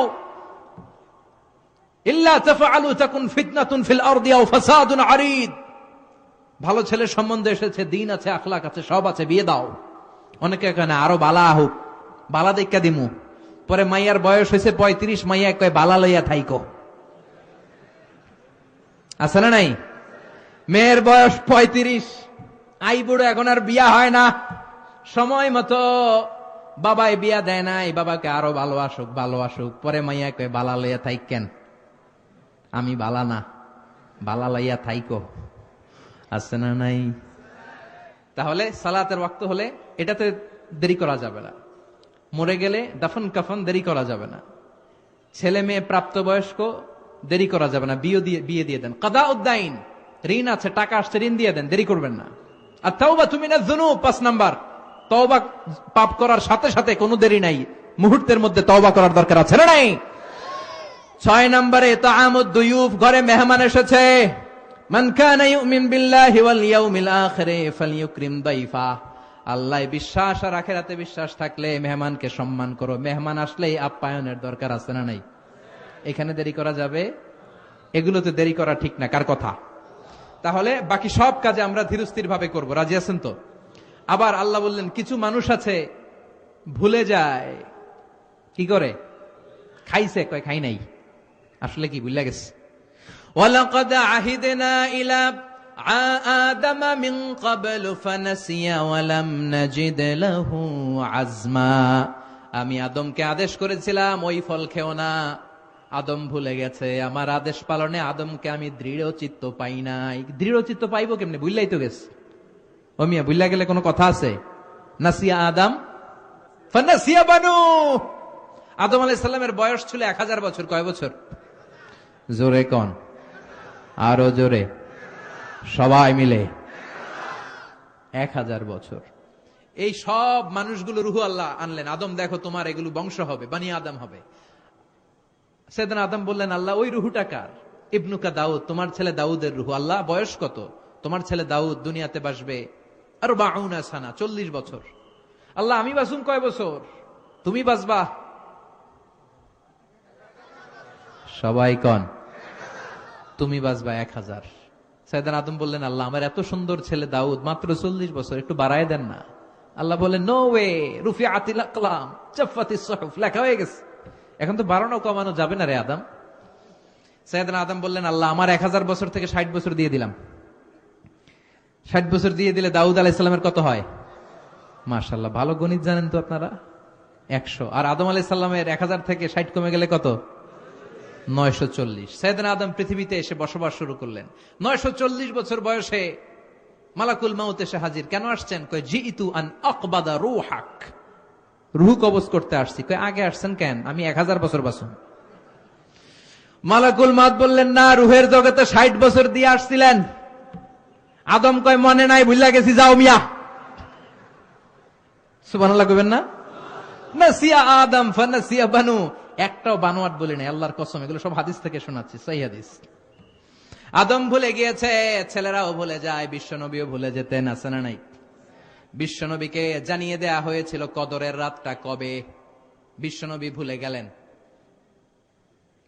ইল্লা তাফআলু তাকুন ফিতনাতুন ফিল আরদি আও ফাসাদুন আরিদ। ভালো ছেলের সম্বন্ধ এসেছে, দিন আছে, আখলাক আছে, সব আছে, বিয়ে দাও। অনেকে এখানে আরো বালা হোক, বালা দেখা দিমু। পরে মাইয়ার বয়স হয়েছে 35, মাইয়া কয় বালা লইয়া থাইকো, আছে না নাই? মেয়ের বয়স 35, আই বুড়ো, এখন আর বিয়া হয় না। সময় মতো বাবাই বিয়া দেয় নাই, বাবাকে আরো ভালোবাসুক। পরে মাইয়া কয় বালা লইয়া থাইকেন, আমি বালা না, বালা লইয়া থাইকো, আছে না নাই? তাহলে সালাতের ওয়াক্ত হলে এটাতে দেরি করা যাবে না। মরে গেলে দাফন কাফন দেরি করা যাবে না। ছেলে মেয়ে প্রাপ্তবয়স্ক দেরি করা যাবে না, বিয়ে দিয়ে দেন। কাদাউদ্দাইন, ঋণ আছে, টাকা আসছে, ঋণ দিয়ে দেন, দেরি করবেন না। আর তাওবাতু মিনাজ যুনুব, 5 নাম্বার, তওবা, পাপ করার সাথে সাথে কোনো দেরি নাই, মুহূর্তের মধ্যে তওবা করার দরকার আছে না নাই? 6 নম্বরে, তাআমুদ দুয়ুফ, ঘরে মেহমান এসেছে। মান কানা ইউমিন বিল্লাহি ওয়াল ইয়াউমিল আখিরি ফালইউকরিম দাইফা। আল্লাহ বিশ্বাস আর আখিরাতে বিশ্বাস থাকলে মেহমানকে সম্মান করো। মেহমান আসলেই আপ্যায়নের দরকার আছে না নাই? এখানে দেরি করা যাবে? এগুলোতে দেরি করা ঠিক না। কার কথা? তাহলে বাকি সব কাজে আমরা ধীরস্থির ভাবে করবো, রাজি আছেন তো? আবার আল্লাহ বললেন, কিছু মানুষ আছে ভুলে যায়। কি করে? খাইছে, কয় খাই নাই, আসলে কি ভুলে গেছে। ওয়ালাকাদ আহিদনা ইলা আদামা মিন ক্বাবলু ফানাসিয়া ওয়া লাম নাজিদ লাহু আজমা। আমি আদমকে আদেশ করেছিলাম ওই ফল খেও না, আদম ভুলে গেছে। আমার আদেশ পালনে আদমকে আমি দৃঢ় চিত্ত পাই নাই। দৃঢ় চিত্ত পাইবো কেমনে? বুঝলাই তো গেছে। ও মিয়া, বুঝলা গেলে কোনো কথা আছে? নাসিয়া আদম ফানাসিয়া বানু। আদম আলাইহিস সালামের বয়স ছিল 1000 বছর। কয় বছর? জোরে কোন, আরো জোরে, সবাই মিলে 1000 বছর। এই সব মানুষগুলো রুহু আল্লাহ আনলেন। আদম, দেখো তোমার এগুলো বংশ হবে, বানি আদম হবে। সেদিন আদম বললেন, আল্লাহ ওই রুহুটা কার? ইবনুকা দাউদ, তোমার ছেলে দাউদের রুহু। আল্লাহ বয়স কত? তোমার ছেলে দাউদ দুনিয়াতে বাসবে আর 52 সানা, 40 বছর। আল্লাহ আমি বাসুম কয় বছর? তুমি বাসবা। সবাই কন, তুমি বাসবা 1000। সাইয়েদান আদম বললেন, আল্লাহ আমার এত সুন্দর ছেলে দাউদ মাত্র 40 বছর, একটু বাড়ায় দেন না। আল্লাহ বললেন, নো ওয়ে, রুফিআতিল আকলাম জাফাতিস সুহুফ, লেখা হয়ে গেছে, এখন তো বাড়ানো কমানো যাবে না রে আদম। সাইয়েদান আদম বললেন, আল্লাহ আমার 1000 বছর থেকে 60 বছর দিয়ে দিলাম। 60 বছর দিয়ে দিলে দাউদ আলাইহিস সালামের কত হয়? মাশাআল্লাহ, ভালো গণিত জানেন তো আপনারা। 100। আর আদম আলাইহিস সালামের 1000 থেকে 60 কমে গেলে কত? 940। সাইয়েদনা আদম পৃথিবীতে এসে বসবাস শুরু করলেন। 940 বছর বয়সে মালাকুল মাউত এসে হাজির। কেন আসছেন? কয় জিইতু আন আকবাদা রূহাক, রূহ কবজ করতে আসছি। কয় আগে আসছেন কেন? আমি 1000 বছর বাঁচুন। মালাকুল মাউত বললেন, না, রূহের জগতে 60 বছর দিয়ে আসছিলেন। আদম কয় মনে নাই, ভুলে গেছি, যাও মিয়া। সুবহানাল্লাহ কইবেন না? নাসিয়া আদম ফানাসিয়া বানু। একটাও বানোয়াট বলি নাই, আল্লাহর কসম, এগুলো সব হাদিস থেকে শোনাচ্ছি, সহিহ হাদিস। আদম ভুলে গিয়েছে, ছেলেরাও ভুলে যায়, বিশ্বনবীও ভুলে যেতেন, আছে না নাই? বিশ্বনবীকে জানিয়ে দেয়া হয়েছিল কদরের রাতটা কবে, বিশ্বনবী ভুলে গেলেন।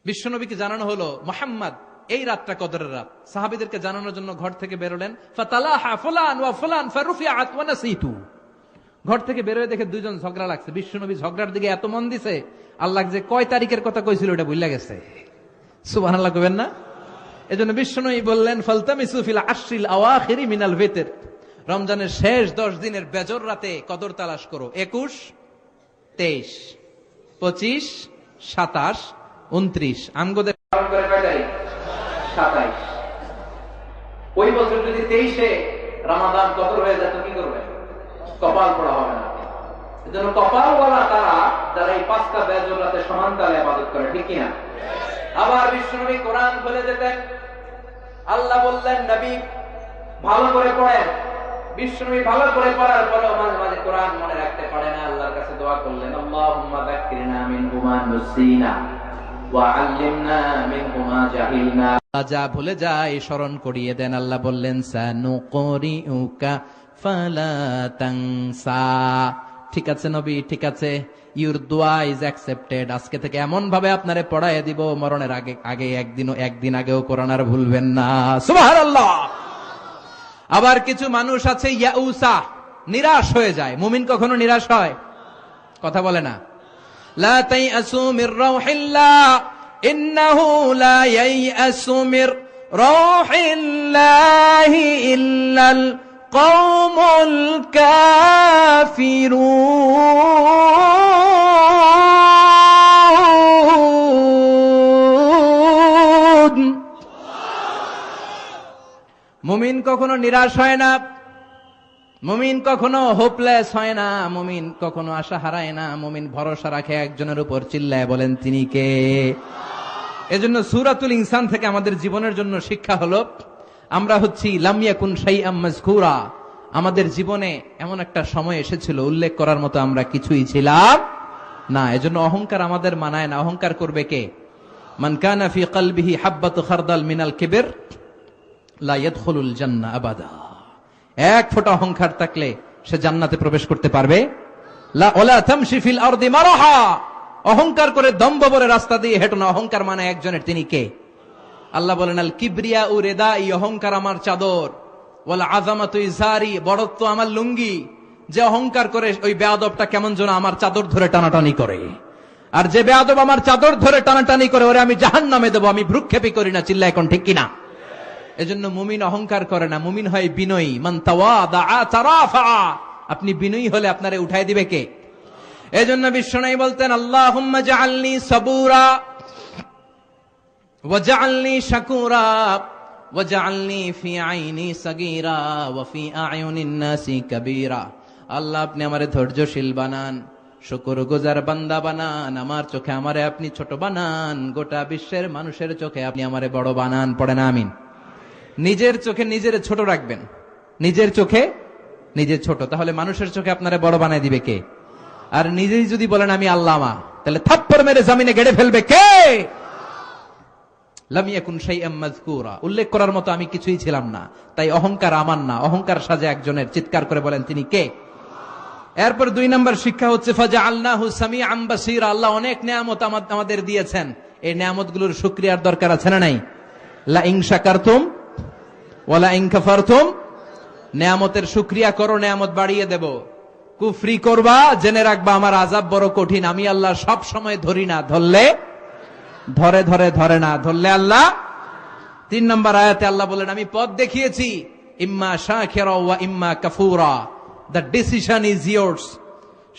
বিশ্বনবীকে জানানো হলো মুহাম্মদ এই রাতটা কদরের রাত। সাহাবীদেরকে জানানোর জন্য ঘর থেকে বেরোলেন। ফাতালাহা ফুলান ওয়া ফুলান ফারুফিআত ওয়া নাসিতু। ঘর থেকে বের হয়ে দেখে দুইজন ঝগড়া লাগছে। বিশ্বনবী ঝগড়ার দিকে এত মন দিছে, আল্লাহ যে কয় তারিখের কথা কইছিল ওটা ভুলে গেছে। সুবহানাল্লাহ কইবেন না? এজন্য বিশ্বনবী বললেন ফালতামিসু ফিল আশরিল আওয়াখিরি মিনাল ভিতর, রমজানের শেষ 10 দিনের বেজর রাতে কদর তালাশ করো। 21, 23, 25, 27, 29। আমগোদের পালন করে কয় তারিখ? 27। ওই বছর যদি 23-এ রমাদান কদর হয়ে যায় তো কি করবে? কপাল পড়া হবে না। এজন্য কপালওয়ালা তারা যারা এই 5টা বেজর রাতে সমানতালে ইবাদত করে, ঠিক কি না? আবার বিশ্বনবী কোরআন খুলে যেতেন। আল্লাহ বললেন নবী ভালো করে পড়েন। বিশ্বনবী ভালো করে পড়ার পরেও মাঝে মাঝে কোরআন মনে রাখতে পারে না। আল্লাহর কাছে দোয়া করলেন, আল্লাহুম্মা যাক্কিরনা মিনহু মা নুসিনা ওয়া আল্লিমনা মিনহু মা জাহিলনা। যা ভুলে যায় স্মরণ করিয়ে দেন। আল্লাহ বললেন সানুকরিউকা ফালা তানসা। ঠিক আছে নবী, ঠিক আছে, ইউর দোয়া ইজ অ্যাকসেপ্টেড। আজকে থেকে এমন ভাবে আপনারে পড়াইয়া দিব, মরণের আগে একদিন আগেও কোরআন আর ভুলবেন না। সুবহানাল্লাহ। আবার কিছু মানুষ আছে ইয়াউসা, নিরাশ হয়ে যায়। মুমিন কখনো নিরাশ হয়? কথা বলে না। লা তাইআসু মির রাউহিল্লাহ ইন্নাহু লা ইয়াইআসু মির রাউহিল্লাহি ইল্লাল কওমুল কাফিরুন। মুমিন কখনো নিরাশ হয় না, মুমিন কখনো হোপলেস হয় না, মুমিন কখনো আশা হারায় না। মুমিন ভরসা রাখে একজনের উপর। চিল্লায় বলেন তিনি কে? এজন্য সূরাতুল ইনসান থেকে আমাদের জীবনের জন্য শিক্ষা হলো, আমরা হচ্ছি লাম ইয়াকুন শাইআম মাযকুরা। আমাদের জীবনে এমন একটা সময় এসেছিল উল্লেখ করার মতো আমরা কিছুই ছিলাম না। এজন্য অহংকার আমাদের মানায় না। অহংকার করবে কে? মান কানা ফি কলবিহি হাববাতু খারদাল মিনাল কিবর লা ইয়াদখুলুল জান্নাহ আবাদা। এক ফোঁটা অহংকার থাকলে সে জান্নাতে প্রবেশ করতে পারবে লা ওয়ালা তামশি ফিল আরদি মারাহা। অহংকার করে দম্ভ ভরে রাস্তা দিয়ে হেঁটো না। অহংকার মানে একজনের, তিনি কে? আল্লাহ বলেন আল কিবরিয়া উ রিদাই, অহংকার আমার চাদর, ওয়াল আযামাতু ইজারি, বড়ত্ব আমার লুঙ্গি। যে অহংকার করে ওই বেয়াদবটা কেমন যেন আমার চাদর ধরে টানাটানি করে। আর যে বেয়াদব আমার চাদর ধরে টানাটানি করে ওরে আমি জাহান্নামে দেব। আমি ভ্রুক্ষেপই করি না। চিল্লা এখন ঠিক কিনা? এজন্য মুমিন অহংকার করে না, মুমিন হয় বিনয়ী। মান তাওয়াদা তারাফা। আপনি বিনয়ী হলে আপনারে উঠাই দিবে কে? এজন্য বিশ্বনবী বলতেন আল্লাহুম্মা জাআলনি সাবুরা ওয়াজআলনি শাকুরা ওয়াজআলনি ফি আইনি সাগীরা ওয়া ফি আয়ুনিন নাসি কাবীরা। আল্লাহ আপনি আমারে ধৈর্যশীল বানান, শুকরগুজার বান্দা বানান। আমার চোখে আমারে আপনি ছোট বানান, গোটা বিশ্বের মানুষের চোখে আপনি আমারে বড় বানান। পড়েন আমিন। নিজের চোখে নিজের ছোট রাখবেন, নিজের চোখে নিজে ছোট, তাহলে মানুষের চোখে আপনারে বড় বানায় দিবে কে? আর নিজেই যদি বলেন আমি আল্লামা, তাহলে থাপ্পড় মেরে জমিনে গেড়ে ফেলবে কে? লাম ইয়াকুন শাইআম মাযকুরা, উল্লেখ করার মতো আমি কিছুই ছিলাম না। তাই অহংকার আমার না, অহংকার সাজে একজনের। চিৎকার করে বলেন তিনি কে? এরপর 2 নম্বর শিক্ষা হচ্ছে ফাজআলনাহু সামিআম বাসীরা। আল্লাহ অনেক নিয়ামত আমাদের দিয়েছেন, এই নিয়ামতগুলোর শুকরিয়ার দরকার আছে না নাই? লা ইন শাকারতুম ওয়া লা ইন কাফারতুম। নিয়ামতের শুকরিয়া করো, নিয়ামত বাড়িয়ে দেব। কুফরি করবা, জেনে রাখবা আমার আযাব বড় কঠিন। আমি আল্লাহ সব সময় ধরি না, ধরলে ধরে ধরে ধরে না, ধরলে আল্লাহ। 3 নম্বর আয়াতে আল্লাহ বলেন আমি পথ দেখিয়েছি, ইম্মা শাকিরা ওয়া ইম্মা কাফুরা। The decision is yours.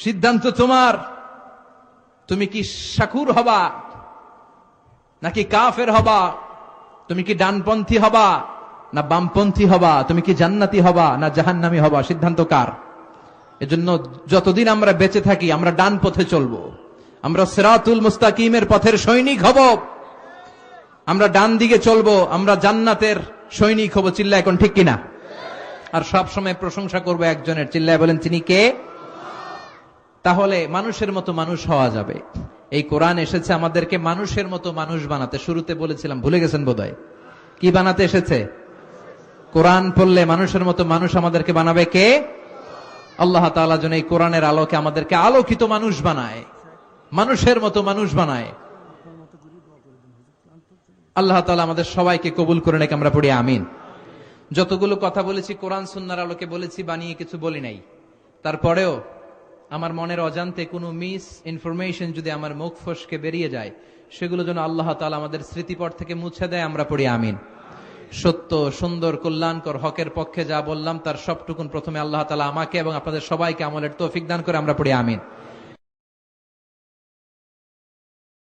সিদ্ধান্ত তোমার। তুমি কি শাকুর হবা নাকি কাফের হবা? তুমি কি ডানপন্থী হবা না বামপন্থী হবা? তুমি কি জান্নাতি হবা না জাহান্নামী হবা? সিদ্ধান্ত কার? এজন্য যতদিন আমরা বেঁচে থাকি আমরা ডান পথে চলবো, আমরা সিরাতুল মুস্তাকিমের পথের সৈনিক হব, আমরা ডান দিকে চলবো, আমরা জান্নাতের সৈনিক হব। চিল্লা এখন ঠিক কিনা? আর সব সময় প্রশংসা করবো একজনের। চিল্লায় বলেন তিনি কে? তাহলে মানুষের মতো মানুষ হওয়া যাবে। এই কোরআন এসেছে আমাদেরকে মানুষের মতো মানুষ বানাতে। শুরুতে বলেছিলাম, ভুলে গেছেন বোধহয়। কি বানাতে এসেছে? কোরআন পড়লে মানুষের মতো মানুষ আমাদেরকে বানাবে কে? আল্লাহ তাআলা যেন এই কোরআনের আলোকে আমাদেরকে আলোকিত মানুষ বানায়, মানুষের মতো মানুষ বানায়। আল্লাহ তাআলা আমাদের সবাইকে কবুল করে নাকি আমরা পড়ি আমিন। যতগুলো কথা বলেছি কোরআন সুন্নাহর আলোকে বলেছি, বানিয়ে কিছু বলি নাই। তারপরেও আমার মনের অজান্তে কোনো মিস ইনফরমেশন যদি আমার মুখ ফসকে বেরিয়ে যায়, সেগুলো যেন আল্লাহ তাআলা আমাদের স্মৃতিপট থেকে মুছে দেয়, আমরা পড়ি আমিন। সত্য, সুন্দর, কল্যাণকর, হকের পক্ষে যা বললাম তার সবটুকুন প্রথমে আল্লাহ তাআলা আমাকে এবং আপনাদের সবাইকে আমলের তৌফিক দান করে, আমরা পড়ি আমিন।